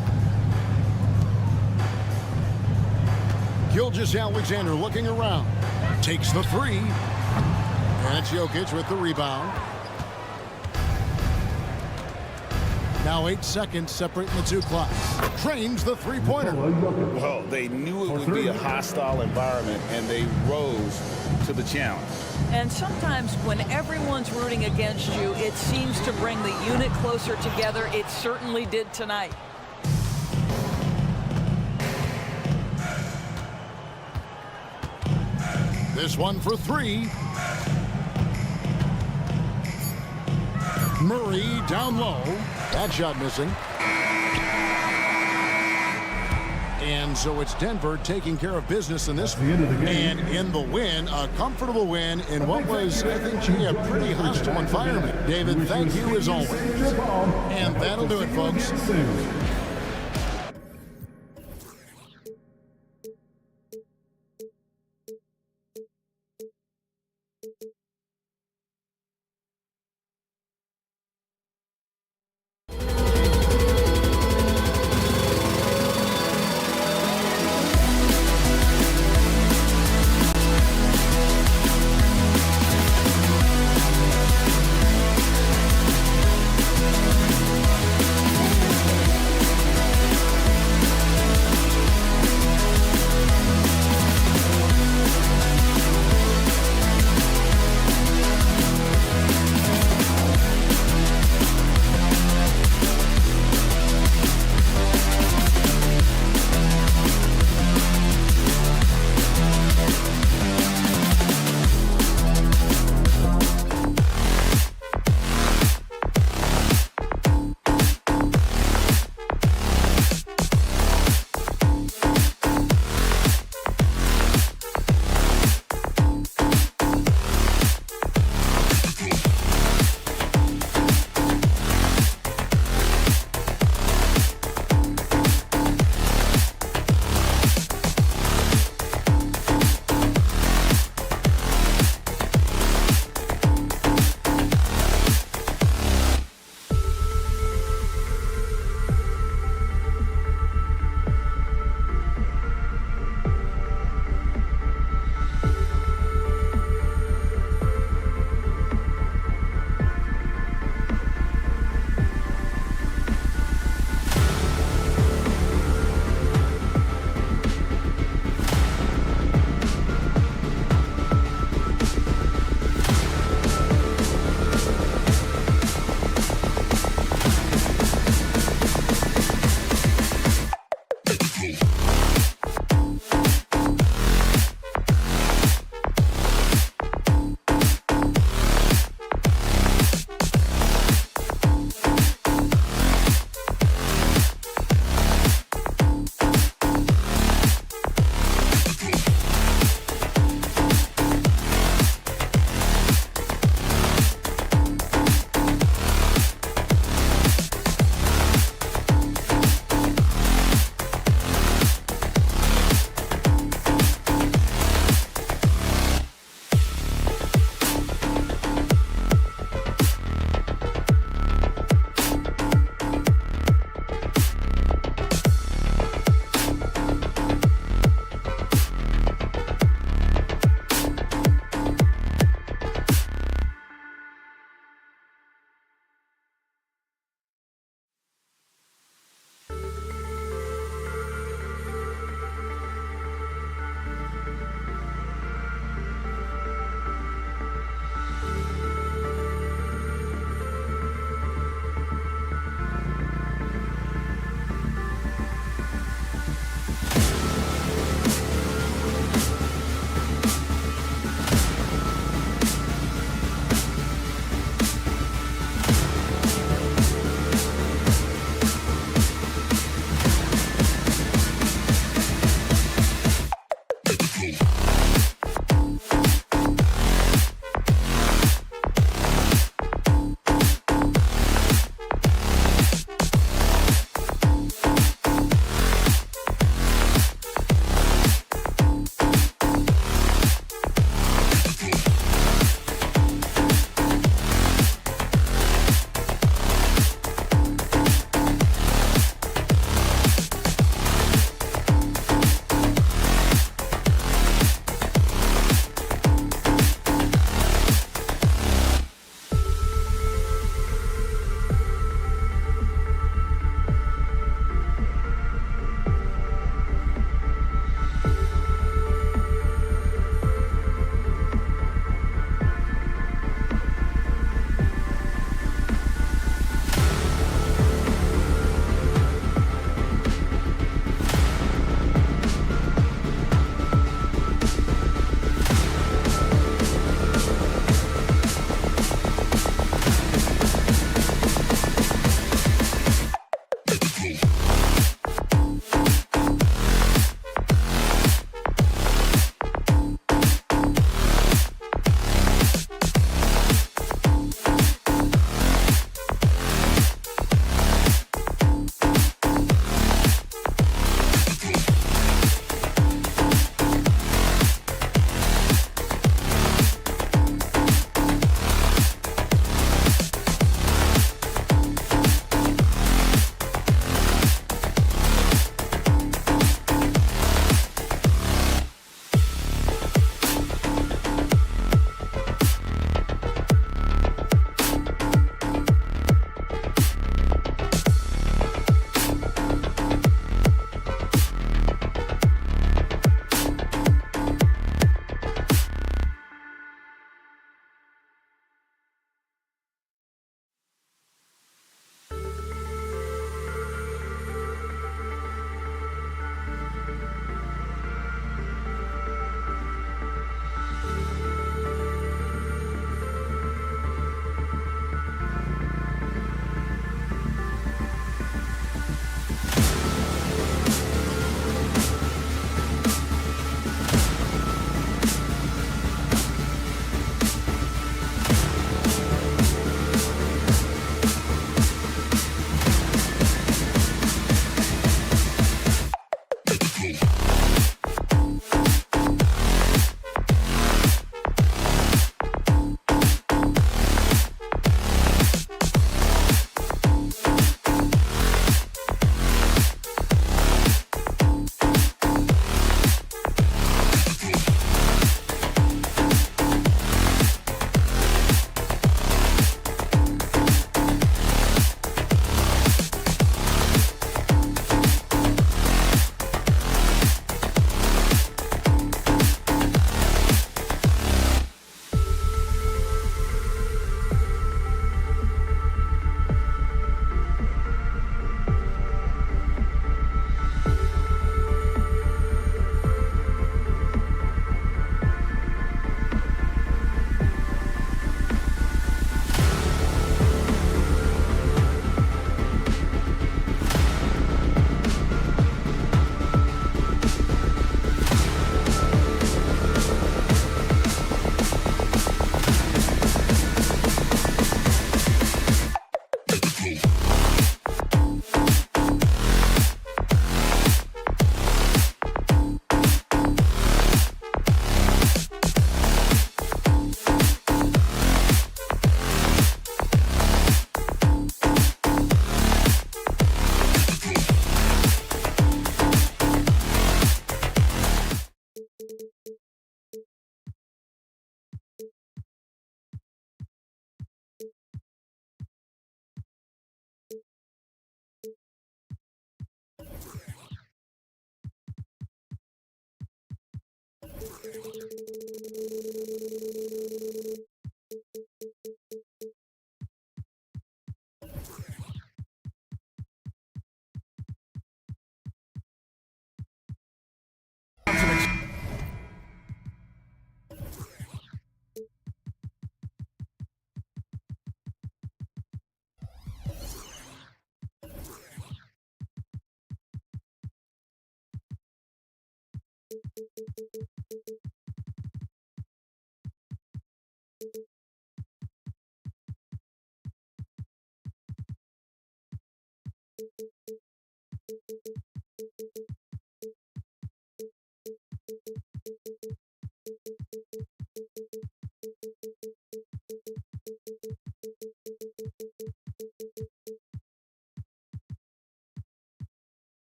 Gilgeous-Alexander looking around. Takes the 3. And it's Jokic with the rebound. Now 8 seconds separating the 2 clocks. Trains the three-pointer. Well, they knew it would be a hostile environment, and they rose to the challenge. And sometimes when everyone's rooting against you, it seems to bring the unit closer together. It certainly did tonight. This one for 3. Murray down low. That shot missing. And so it's Denver taking care of business in this one. And in the win, a comfortable win in what was, I think, a pretty hostile environment. David, thank you as always. And that'll do it, folks.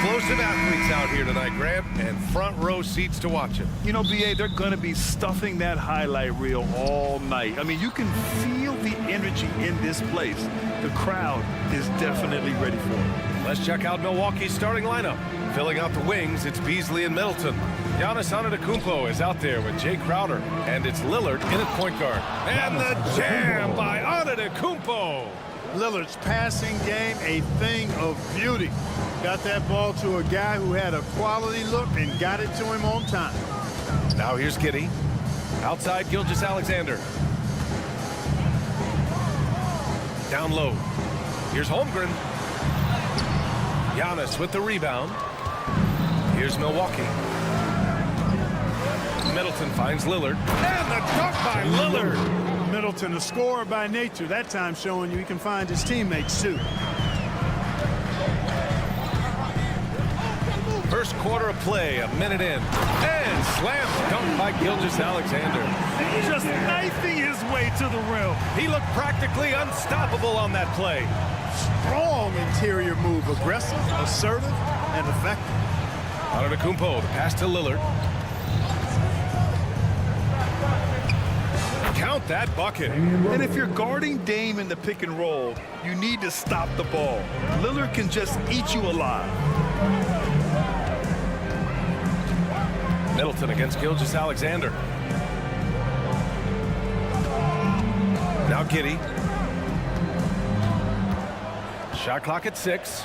Explosive athletes out here tonight, Grant, and front row seats to watch it. You know, BA, they're going to be stuffing that highlight reel all night. I mean, you can feel the energy in this place. The crowd is definitely ready for it. Let's check out Milwaukee's starting lineup. Filling out the wings, it's Beasley and Middleton. Giannis Antetokounmpo is out there with Jay Crowder, and it's Lillard in at point guard. And the jam by Antetokounmpo. Lillard's passing game, a thing of beauty. Got that ball to a guy who had a quality look and got it to him on time. Now here's Giddey. Outside Gilgeous-Alexander. Down low. Here's Holmgren. Giannis with the rebound. Here's Milwaukee. Middleton finds Lillard. And the dunk by Lillard. Middleton, a scorer by nature, that time showing you he can find his teammates too. First quarter of play, a minute in. And slam dunk by Gilgeous-Alexander. Just knifing his way to the rim. He looked practically unstoppable on that play. Strong interior move, aggressive, assertive, and effective. Antetokounmpo, the pass to Lillard. Count that bucket. And if you're guarding Dame in the pick and roll, you need to stop the ball. Lillard can just eat you alive. Middleton against Gilgeous-Alexander. Now Giddey. Shot clock at 6.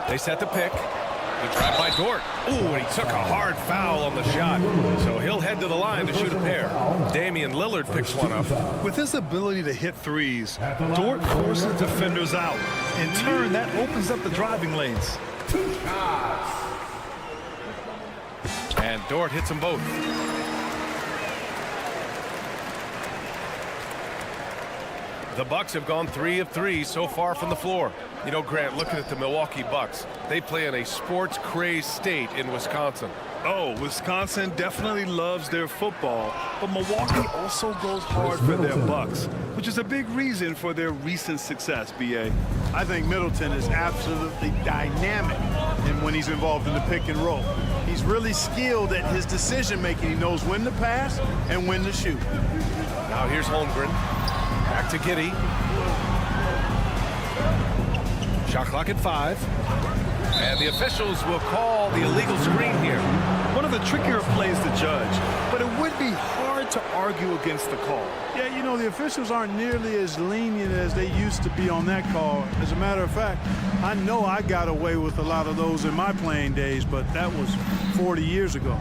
They set the pick. The drive by Dort. Ooh, and he took a hard foul on the shot. So he'll head to the line to shoot a pair. Damian Lillard picks one up. With his ability to hit threes, Dort forces defenders out. In turn, that opens up the driving lanes. And Dort hits them both. The Bucks have gone 3 of 3 so far from the floor. You know, Grant, looking at the Milwaukee Bucks, they play in a sports-crazed state in Wisconsin. Oh, Wisconsin definitely loves their football, but Milwaukee also goes hard for their Bucks, which is a big reason for their recent success, BA. I think Middleton is absolutely dynamic when he's involved in the pick and roll. He's really skilled at his decision-making. He knows when to pass and when to shoot. Now here's Holmgren. Back to Giddey. Shot clock at 5. And the officials will call the illegal screen here. One of the trickier plays to judge, but it would be hard to argue against the call. Yeah, you know, the officials aren't nearly as lenient as they used to be on that call. As a matter of fact, I know I got away with a lot of those in my playing days, but that was 40 years ago.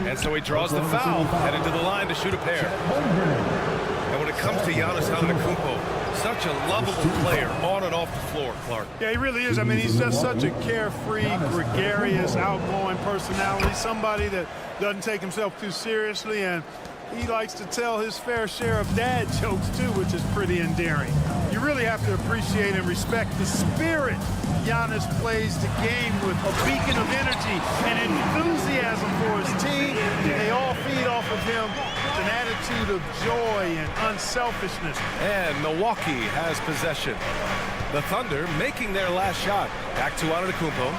And so he draws the foul, headed to the line to shoot a pair. And when it comes to Giannis Antetokounmpo, such a lovable player on and off the floor, Clark. Yeah, he really is. I mean, he's just such a carefree, gregarious, outgoing personality, somebody that doesn't take himself too seriously, and he likes to tell his fair share of dad jokes, too, which is pretty endearing. You really have to appreciate and respect the spirit Giannis plays the game with, a beacon of energy and enthusiasm for his team. They all feed off of him with an attitude of joy and unselfishness. And Milwaukee has possession. The Thunder making their last shot. Back to Antetokounmpo.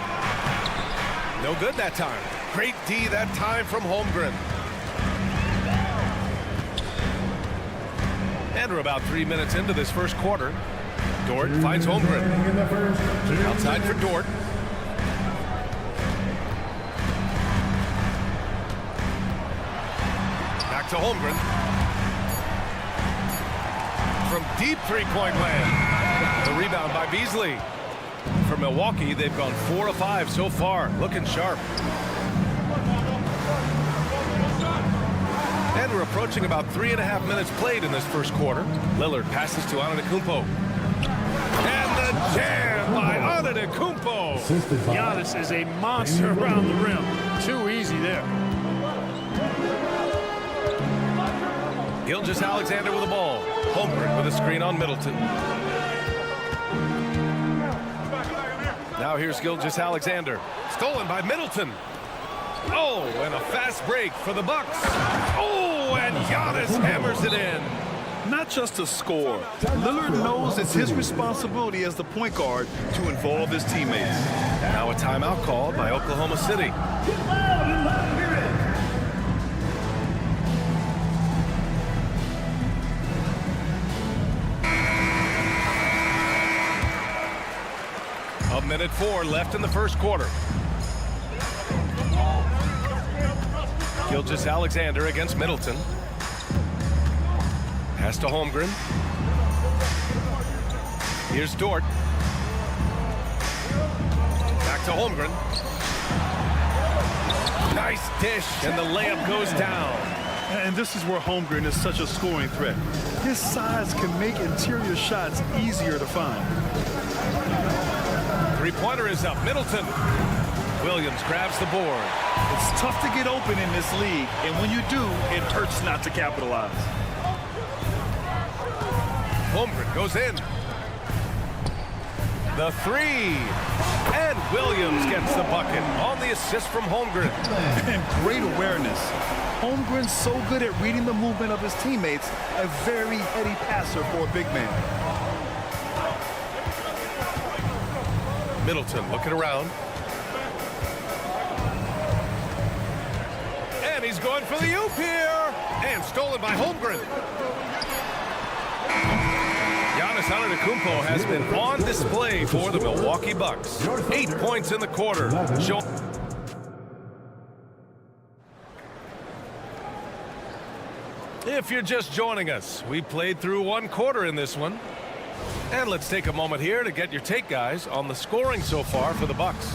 No good that time. Great D that time from Holmgren. And we're about 3 minutes into this first quarter. Dort finds Holmgren. Outside for Dort. Back to Holmgren. From deep three-point land. The rebound by Beasley. For Milwaukee, they've gone 4 of 5 so far. Looking sharp. And we're approaching about 3.5 minutes played in this first quarter. Lillard passes to Antetokounmpo. And the jam by Antetokounmpo. Giannis is a monster around the rim. Too easy there. Gilgeous-Alexander with the ball. Holmgren with a screen on Middleton. Now here's Gilgeous-Alexander. Stolen by Middleton. Oh, and a fast break for the Bucks. Oh, and Giannis hammers it in. Not just to score. Lillard knows it's his responsibility as the point guard to involve his teammates. Now a timeout called by Oklahoma City. A minute 4 left in the first quarter. Gilgeous-Alexander against Middleton. Pass to Holmgren. Here's Dort. Back to Holmgren. Nice dish, and the layup goes down. And this is where Holmgren is such a scoring threat. His size can make interior shots easier to find. Three-pointer is up. Middleton. Williams grabs the board. It's tough to get open in this league, and when you do, it hurts not to capitalize. Holmgren goes in. The three. And Williams gets the bucket on the assist from Holmgren. And great awareness. Holmgren's so good at reading the movement of his teammates, a very heady passer for a big man. Middleton looking around. And he's going for the oop here. And stolen by Holmgren. Giannis Antetokounmpo has been on display for the Milwaukee Bucks. 8 points in the quarter. If you're just joining us, we played through one quarter in this one. And let's take a moment here to get your take, guys, on the scoring so far for the Bucks.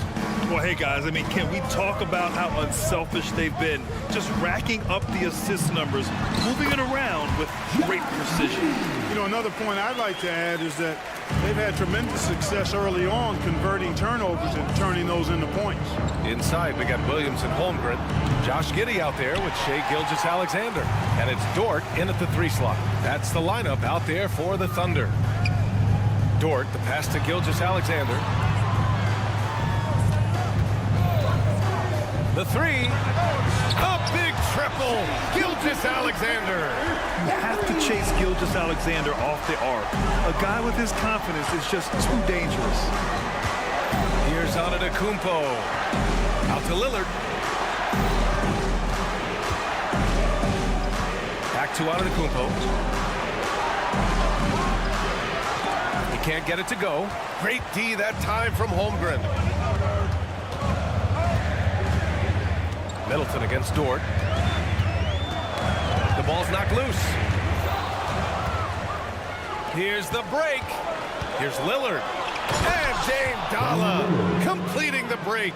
Well, hey, guys, I mean, can we talk about how unselfish they've been? Just racking up the assist numbers, moving it around with great precision. You know, another point I'd like to add is that they've had tremendous success early on converting turnovers and turning those into points. Inside, we got Williams and Holmgren. Josh Giddey out there with Shai Gilgeous-Alexander. And it's Dort in at the 3 slot. That's the lineup out there for the Thunder. Dort, the pass to Gilgeous-Alexander. The 3. A big triple. Gilgeous-Alexander. You have to chase Gilgeous-Alexander off the arc. A guy with his confidence is just too dangerous. Here's Antetokounmpo. Out to Lillard. Back to Antetokounmpo. He can't get it to go. Great D that time from Holmgren. Middleton against Dort. The ball's knocked loose. Here's the break. Here's Lillard. And Dame Dalla completing the break.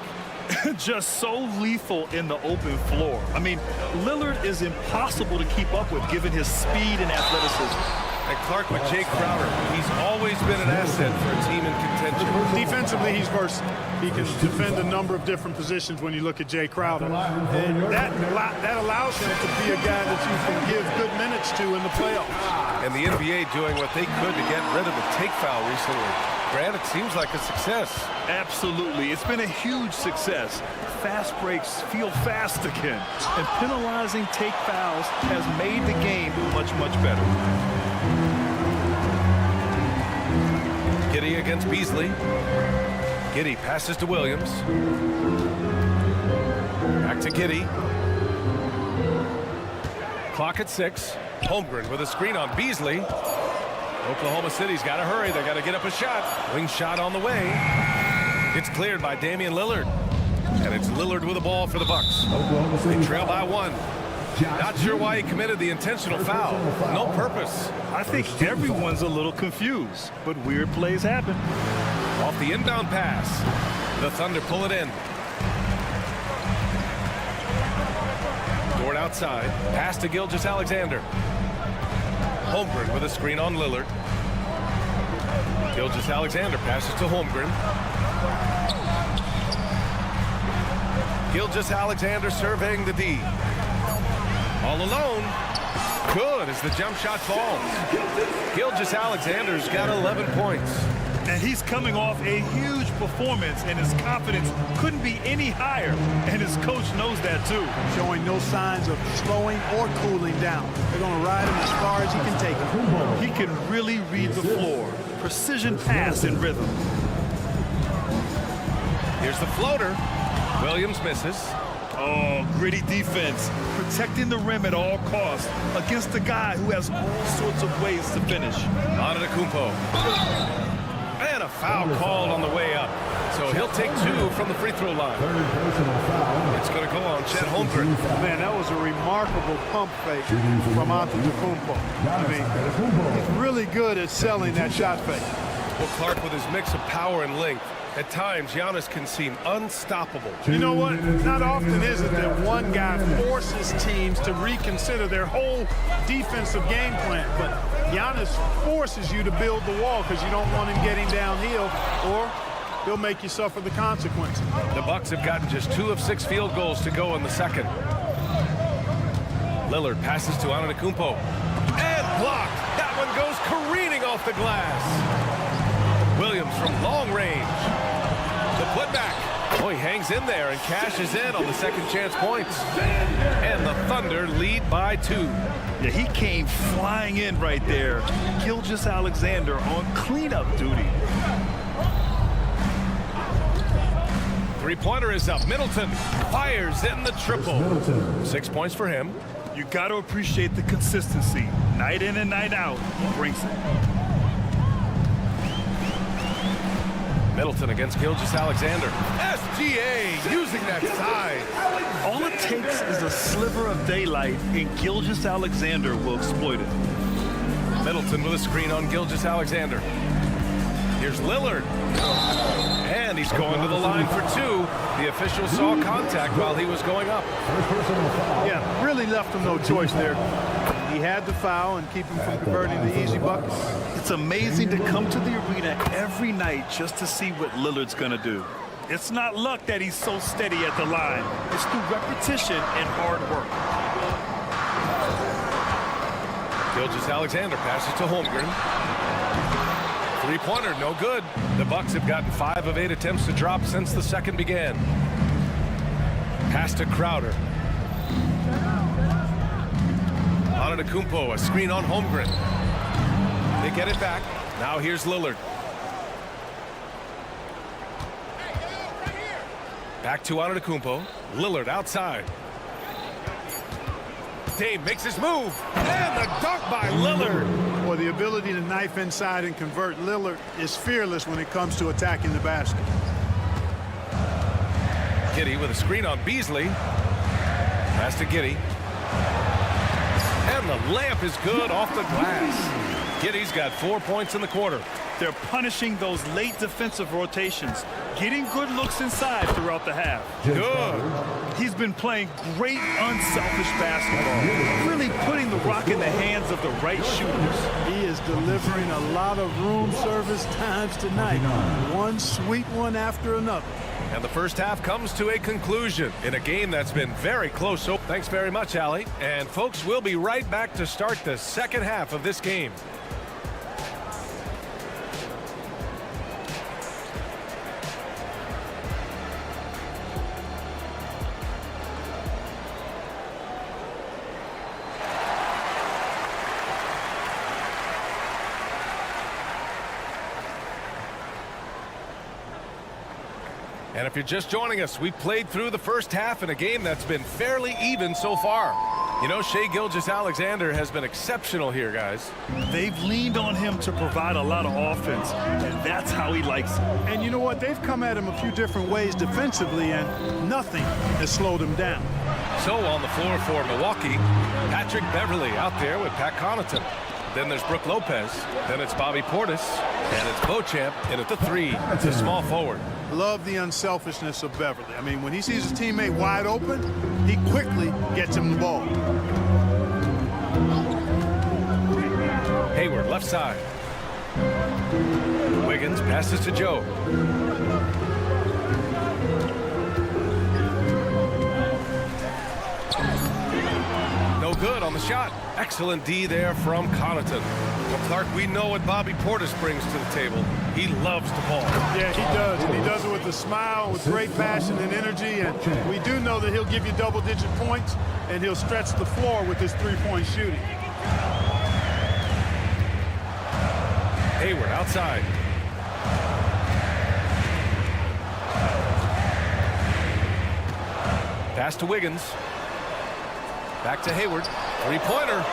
Just so lethal in the open floor. I mean, Lillard is impossible to keep up with given his speed and athleticism. And Clark with Jake Crowder. He's always been an asset for a team in contention. Defensively, he's versatile. He can defend a number of different positions when you look at Jay Crowder. And that allows him to be a guy that you can give good minutes to in the playoffs. And the NBA doing what they could to get rid of the take foul recently. Grant, it seems like a success. Absolutely. It's been a huge success. Fast breaks feel fast again. And penalizing take fouls has made the game much, much better. Giddey against Beasley. Giddey passes to Williams. Back to Giddey. Clock at 6. Holmgren with a screen on Beasley. Oklahoma City's got to hurry. They got to get up a shot. Wing shot on the way. It's cleared by Damian Lillard. And it's Lillard with the ball for the Bucks. They trail by 1. Not sure why he committed the intentional foul. No purpose. I think everyone's a little confused, but weird plays happen. Off the inbound pass. The Thunder pull it in. Dort outside. Pass to Gilgeous-Alexander. Holmgren with a screen on Lillard. Gilgeous-Alexander passes to Holmgren. Gilgeous-Alexander surveying the D. All alone. Good as the jump shot falls. Gilgeous-Alexander's got 11 points. And he's coming off a huge performance, and his confidence couldn't be any higher. And his coach knows that, too. Showing no signs of slowing or cooling down. They're going to ride him as far as he can take him. He can really read the floor. Precision pass and rhythm. Here's the floater. Williams misses. Oh, gritty defense. Protecting the rim at all costs against a guy who has all sorts of ways to finish. Antetokounmpo. And a foul called on the way up. So he'll take 2 from the free throw line. It's going to go on Chet Holmgren. Man, that was a remarkable pump fake from Antetokounmpo. I mean, he's really good at selling that shot fake. Well, Clark, with his mix of power and length, at times Giannis can seem unstoppable. You know what? Not often is it that one guy forces teams to reconsider their whole defensive game plan. But Giannis forces you to build the wall because you don't want him getting downhill, or he'll make you suffer the consequences. The Bucks have gotten just 2 of 6 field goals to go in the second. Lillard passes to Antetokounmpo. And blocked. That one goes careening off the glass. Williams from long range. The putback. Oh, he hangs in there and cashes in on the second chance points. And the Thunder lead by 2. Yeah, he came flying in right there. Gilgeous-Alexander on cleanup duty. Three-pointer is up. Middleton fires in the triple. 6 points for him. You got to appreciate the consistency. Night in and night out, he brings it. Middleton against Gilgeous-Alexander. SGA using that size. All it takes is a sliver of daylight, and Gilgeous-Alexander will exploit it. Middleton with a screen on Gilgeous-Alexander. Here's Lillard. And he's going to the line for 2. The official saw contact while he was going up. Yeah, really left him no choice there. He had the foul and keep him from converting the easy buckets. It's amazing to come to the arena every night just to see what Lillard's going to do. It's not luck that he's so steady at the line. It's through repetition and hard work. Gilgeous-Alexander passes to Holmgren. Three-pointer, no good. The Bucks have gotten 5 of 8 attempts to drop since the second began. Pass to Crowder. Antetokounmpo, a screen on Holmgren. They get it back. Now here's Lillard. Back to Antetokounmpo. Lillard outside. Dame makes his move. And the dunk by Lillard. Well, the ability to knife inside and convert. Lillard is fearless when it comes to attacking the basket. Giddey with a screen on Beasley. Pass to Giddey. And the layup is good off the glass. Giddey's got 4 points in the quarter. They're punishing those late defensive rotations, getting good looks inside throughout the half. Good. He's been playing great, unselfish basketball, really putting the rock in the hands of the right shooters. He is delivering a lot of room service times tonight. One sweet one after another. And the first half comes to a conclusion in a game that's been very close. So thanks very much, Allie. And folks, we'll be right back to start the second half of this game. And if you're just joining us, we played through the first half in a game that's been fairly even so far. You know, Shai Gilgeous-Alexander has been exceptional here, guys. They've leaned on him to provide a lot of offense, and that's how he likes it. And you know what? They've come at him a few different ways defensively, and nothing has slowed him down. So on the floor for Milwaukee, Patrick Beverly out there with Pat Connaughton. Then there's Brook Lopez. Then it's Bobby Portis. And it's Beauchamp in at the 3. It's a small forward. love the unselfishness of Beverly. I mean, when he sees his teammate wide open, he quickly gets him the ball. Hayward, left side. Wiggins passes to Joe. No good on the shot. Excellent D there from Connaughton. Well, Clark, we know what Bobby Portis brings to the table. He loves the ball. Yeah, he does. And he does it with a smile, with great passion and energy. And we do know that he'll give you double-digit points, and he'll stretch the floor with his three-point shooting. Hayward outside. Pass to Wiggins. Back to Hayward. Three-pointer.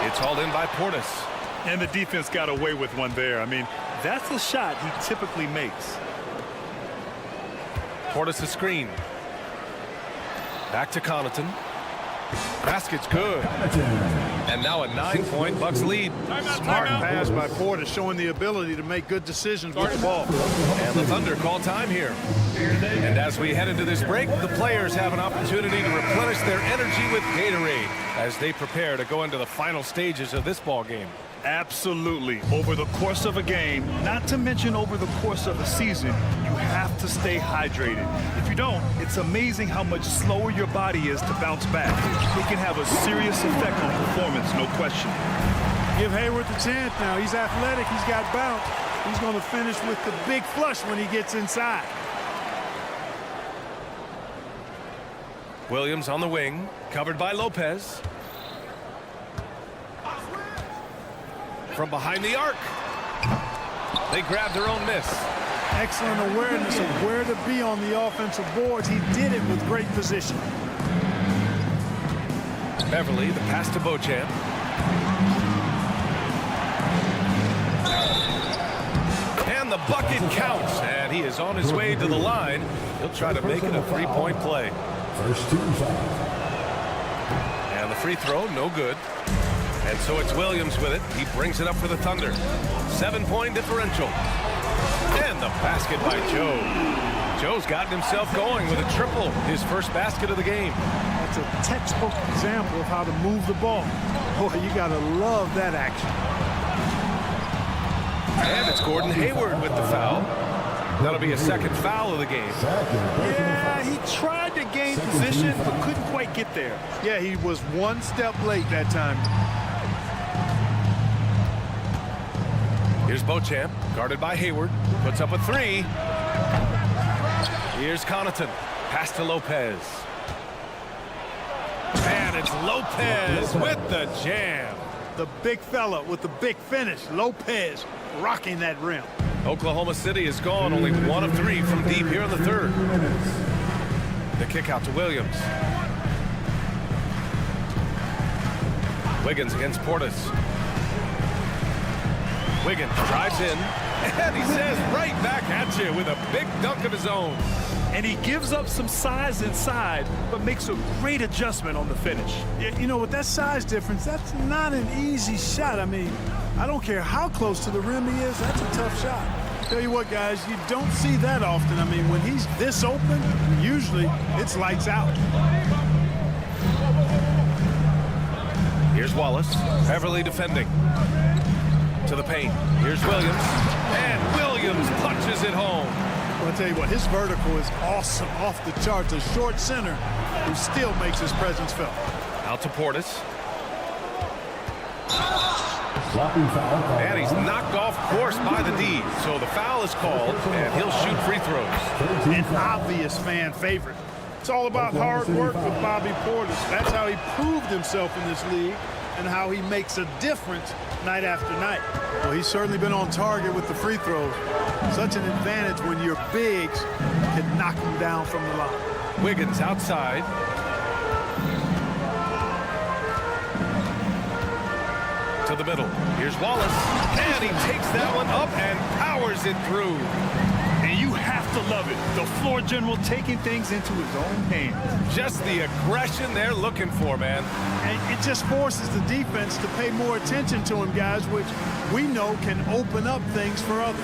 It's hauled in by Portis. And the defense got away with one there. I mean, that's a shot he typically makes. Portis a screen. Back to Connaughton. Basket's good. And now a 9-point Bucks lead. Smart pass by Portis, showing the ability to make good decisions with the ball. And the Thunder call time here. And as we head into this break, the players have an opportunity to replenish their energy with Gatorade as they prepare to go into the final stages of this ball game. Absolutely. Over the course of a game, not to mention over the course of a season, you have to stay hydrated. If you don't, it's amazing how much slower your body is to bounce back. It can have a serious effect on performance, no question. Give Hayward the chance now. He's athletic. He's got bounce. He's going to finish with the big flush when he gets inside. Williams on the wing, covered by Lopez. From behind the arc. They grab their own miss. Excellent awareness of where to be on the offensive boards. He did it with great position. Beverly, the pass to Beauchamp. And the bucket counts. And he is on his way to the line. He'll try to make it a three-point play. First team foul. And the free throw, no good. And so it's Williams with it. He brings it up for the Thunder. 7-point differential. And the basket by Joe. Joe's gotten himself going with a triple, his first basket of the game. That's a textbook example of how to move the ball. Boy, you got to love that action. And it's Gordon Hayward with the foul. That'll be a second foul of the game. Yeah, he tried to gain position, but couldn't quite get there. Yeah, he was one step late that time. Here's Beauchamp, guarded by Hayward. Puts up a three. Here's Connaughton. Pass to Lopez. And it's Lopez with the jam. The big fella with the big finish. Lopez rocking that rim. Oklahoma City is gone, only 1 of 3 from deep here in the third. The kick out to Williams. Wiggins against Portis. Wiggins drives in, and he says right back at you with a big dunk of his own. And he gives up some size inside, but makes a great adjustment on the finish. You know, with that size difference, that's not an easy shot. I mean, I don't care how close to the rim he is, that's a tough shot. Tell you what, guys, you don't see that often. I mean, when he's this open, usually it's lights out. Here's Wallace. Beverly defending. To the paint. Here's Williams. And Williams punches it home. I'll tell you what, his vertical is awesome, off the charts. A short center who still makes his presence felt. Out to Portis. Sloppy foul. And he's knocked off course by the D. So the foul is called, and he'll shoot free throws. An obvious fan favorite. It's all about hard work with Bobby Portis. That's how he proved himself in this league and how he makes a difference night after night. Well, he's certainly been on target with the free throws. Such an advantage when your bigs can knock him down from the line. Wiggins outside. To the middle. Here's Wallace. And he takes that one up and powers it through. And you have to love it. The floor general taking things into his own hands. Just the aggression they're looking for, man. And it just forces the defense to pay more attention to him, guys, which we know can open up things for others.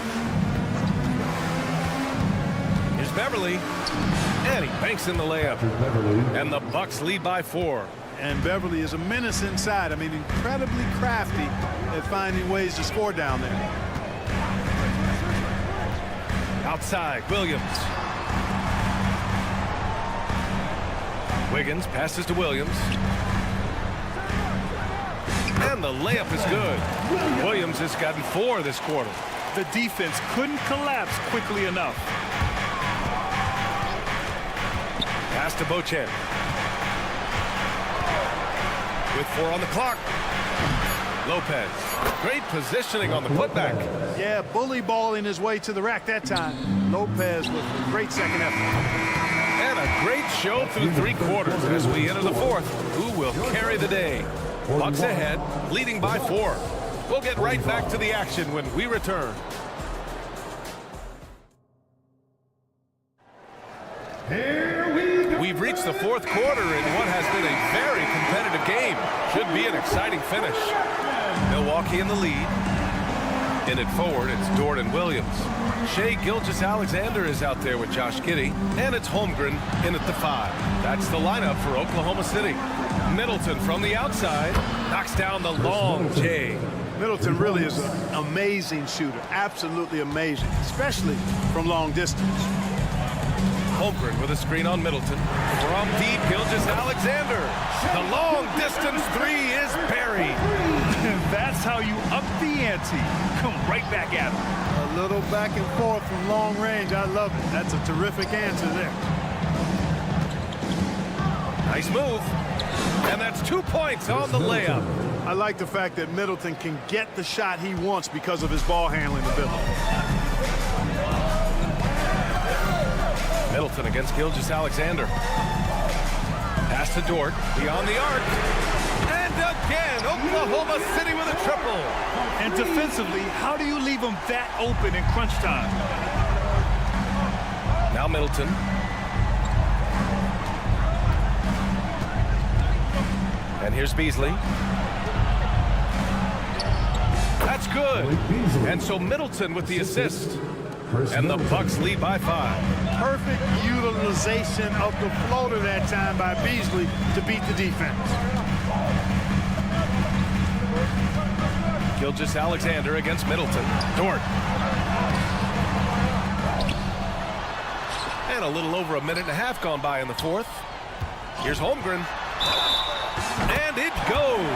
Beverly. And he banks in the layup. And the Bucks lead by 4. And Beverly is a menace inside. I mean, incredibly crafty at finding ways to score down there. Outside, Williams. Wiggins passes to Williams. And the layup is good. Williams has gotten 4 this quarter. The defense couldn't collapse quickly enough. Pass to Beauchamp. With 4 on the clock. Lopez. Great positioning on the putback. Yeah, bully balling his way to the rack that time. Lopez with a great second effort. And a great show through 3 quarters as we enter the 4th. Who will carry the day? Bucks ahead, leading by 4. We'll get right back to the action when we return. We've reached the 4th quarter in what has been a very competitive game. Should be an exciting finish. Milwaukee in the lead. In it forward, it's Dort and Williams. Shai Gilgeous-Alexander is out there with Josh Giddey. And it's Holmgren in at the 5. That's the lineup for Oklahoma City. Middleton from the outside knocks down the long J. Middleton really is an amazing shooter. Absolutely amazing, especially from long distance. Holmgren with a screen on Middleton. From deep, Gilgeous-Alexander. The long distance 3 is buried. That's how you up the ante. Come right back at him. A little back and forth from long range. I love it. That's a terrific answer there. Nice move. And that's 2 points on the layup. I like the fact that Middleton can get the shot he wants because of his ball handling ability. Middleton against Gilgeous-Alexander. Pass to Dort, beyond the arc. And again, Oklahoma City with a triple. And defensively, how do you leave them that open in crunch time? Now Middleton. And here's Beasley. That's good. And so Middleton with the assist. And the Bucks lead by 5. Perfect utilization of the floater that time by Beasley to beat the defense. Gilgeous-Alexander against Middleton. Dort. And a little over a minute and a half gone by in the 4th. Here's Holmgren. And it goes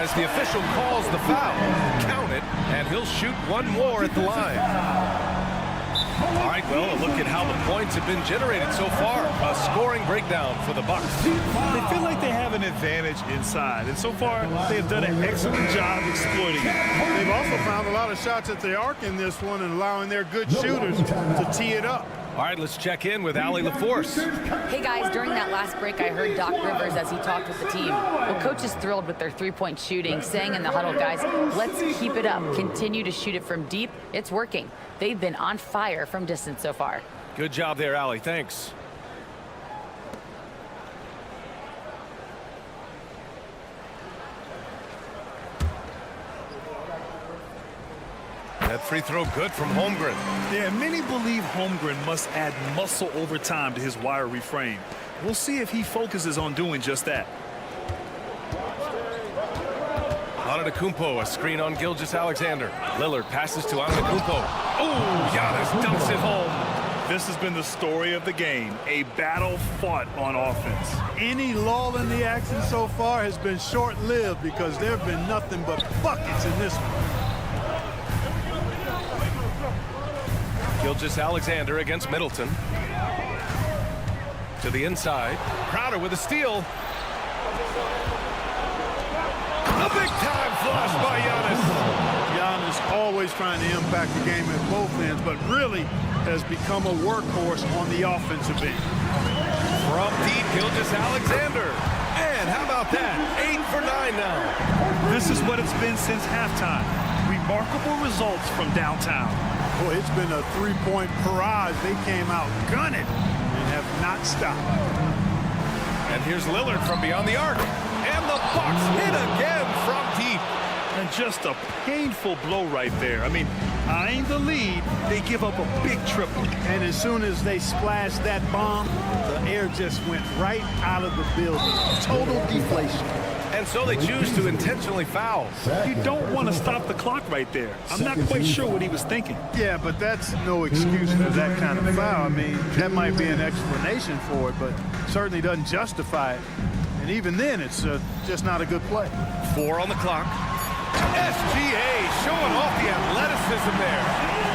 as the official calls the foul. Count it, and he'll shoot 1 more at the line. All right, well, a look at how the points have been generated so far. A scoring breakdown for the Bucks. They feel like they have an advantage inside, and so far they have done an excellent job exploiting it. They've also found a lot of shots at the arc in this one and allowing their good shooters to tee it up. All right, let's check in with Allie LaForce. Hey guys, during that last break, I heard Doc Rivers as he talked with the team. Well, coach is thrilled with their 3-point shooting, saying in the huddle, guys, let's keep it up. Continue to shoot it from deep. It's working. They've been on fire from distance so far. Good job there, Allie. Thanks. That free throw good from Holmgren. Yeah, many believe Holmgren must add muscle over time to his wiry frame. We'll see if he focuses on doing just that. Antetokounmpo, a screen on Gilgeous-Alexander. Lillard passes to Antetokounmpo. Oh, Giannis dumps it home. This has been the story of the game, a battle fought on offense. Any lull in the action so far has been short-lived because there have been nothing but buckets in this one. Gilgeous-Alexander against Middleton. To the inside. Crowder with a steal. A big-time flush by Giannis. Giannis always trying to impact the game at both ends, but really has become a workhorse on the offensive end. From deep, Gilgeous-Alexander. And how about that? 8 for 9 now. This is what it's been since halftime. Remarkable results from downtown. Boy, it's been a 3-point barrage. They came out gunning and have not stopped. And here's Lillard from beyond the arc. And the Bucks hit again from deep. And just a painful blow right there. I mean, eyeing the lead, they give up a big triple. And as soon as they splashed that bomb, the air just went right out of the building. Total deflation. And so they choose to intentionally foul. You don't want to stop the clock right there. I'm not quite sure what he was thinking. Yeah, but that's no excuse for that kind of foul. I mean, that might be an explanation for it, but certainly doesn't justify it. And even then, it's just not a good play. 4 on the clock. SGA showing off the athleticism there.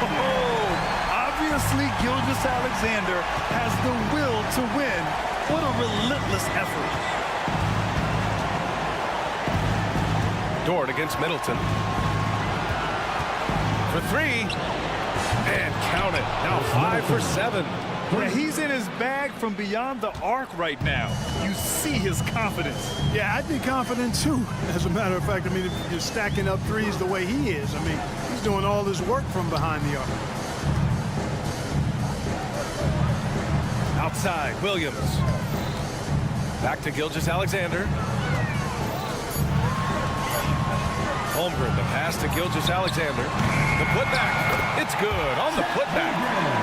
Oh, obviously, Gilgeous-Alexander has the will to win. What a relentless effort. Dort against Middleton. For 3. And count it. Now 5 for 7. Yeah, he's in his bag from beyond the arc right now. You see his confidence. Yeah, I'd be confident too. As a matter of fact, I mean, if you're stacking up threes the way he is, I mean, he's doing all his work from behind the arc. Outside, Williams. Back to Gilgeous-Alexander. Holmgren, the pass to Gilgeous-Alexander. The putback. It's good on the putback.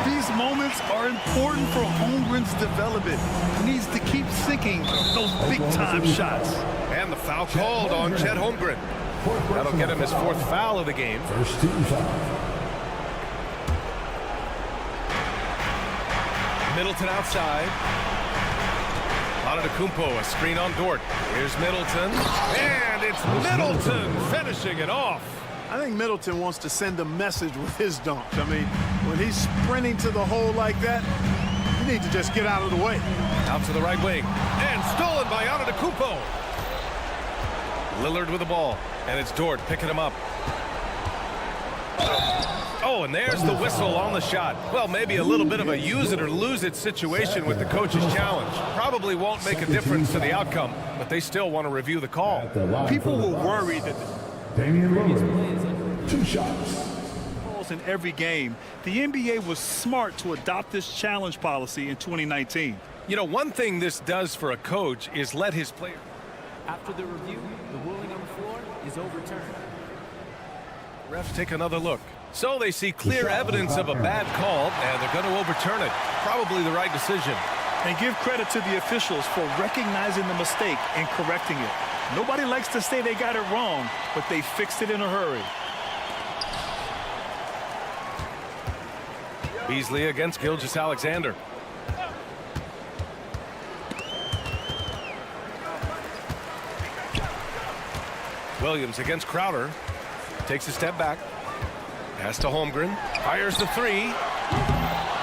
These moments are important for Holmgren's development. He needs to keep sinking those big-time shots. And the foul called on Chet Holmgren. That'll get him his 4th foul of the game. First team foul. Middleton outside. Antetokounmpo, a screen on Dort. Here's Middleton. And it's Middleton finishing it off. I think Middleton wants to send a message with his dunks. I mean, when he's sprinting to the hole like that, you need to just get out of the way. Out to the right wing. And stolen by Antetokounmpo. Lillard with the ball. And it's Dort picking him up. Oh, and there's the whistle on the shot. Well, maybe a little bit of a use it or lose it situation with the coach's challenge. Probably won't make a difference to the outcome, but they still want to review the call. People were worried that Damian Lillard, 2 shots. in every game. The NBA was smart to adopt this challenge policy in 2019. You know, one thing this does for a coach is let his players. After the review, the ruling on the floor is overturned. Refs take another look. So they see clear evidence of a bad call, and they're going to overturn it. Probably the right decision. And give credit to the officials for recognizing the mistake and correcting it. Nobody likes to say they got it wrong, but they fixed it in a hurry. Beasley against Gilgeous-Alexander. Williams against Crowder. Takes a step back. Pass to Holmgren. Fires the 3.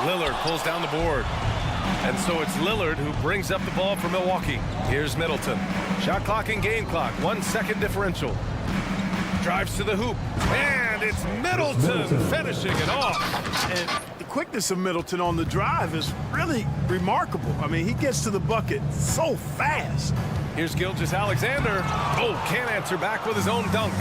Lillard pulls down the board. And so it's Lillard who brings up the ball for Milwaukee. Here's Middleton. Shot clock and game clock. 1 second differential. Drives to the hoop. And it's Middleton finishing it off. And the quickness of Middleton on the drive is really remarkable. I mean, he gets to the bucket so fast. Here's Gilgeous-Alexander. Oh, can't answer back with his own dunk.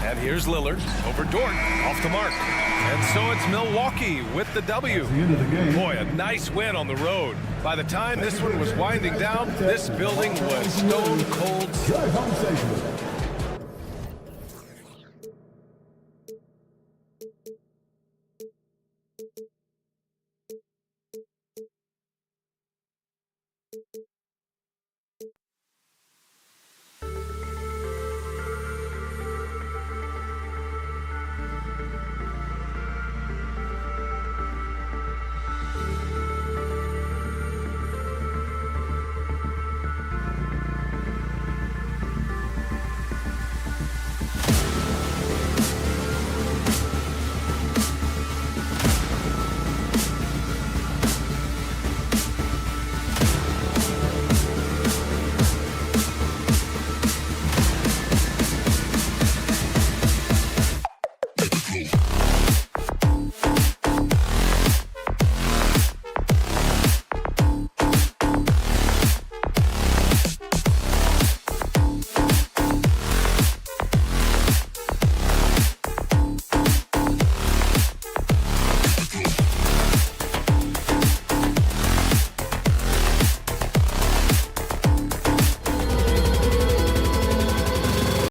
And here's Lillard over Dort, off the mark. And so it's Milwaukee with the W. Boy, a nice win on the road. By the time this one was winding down, this building was stone cold.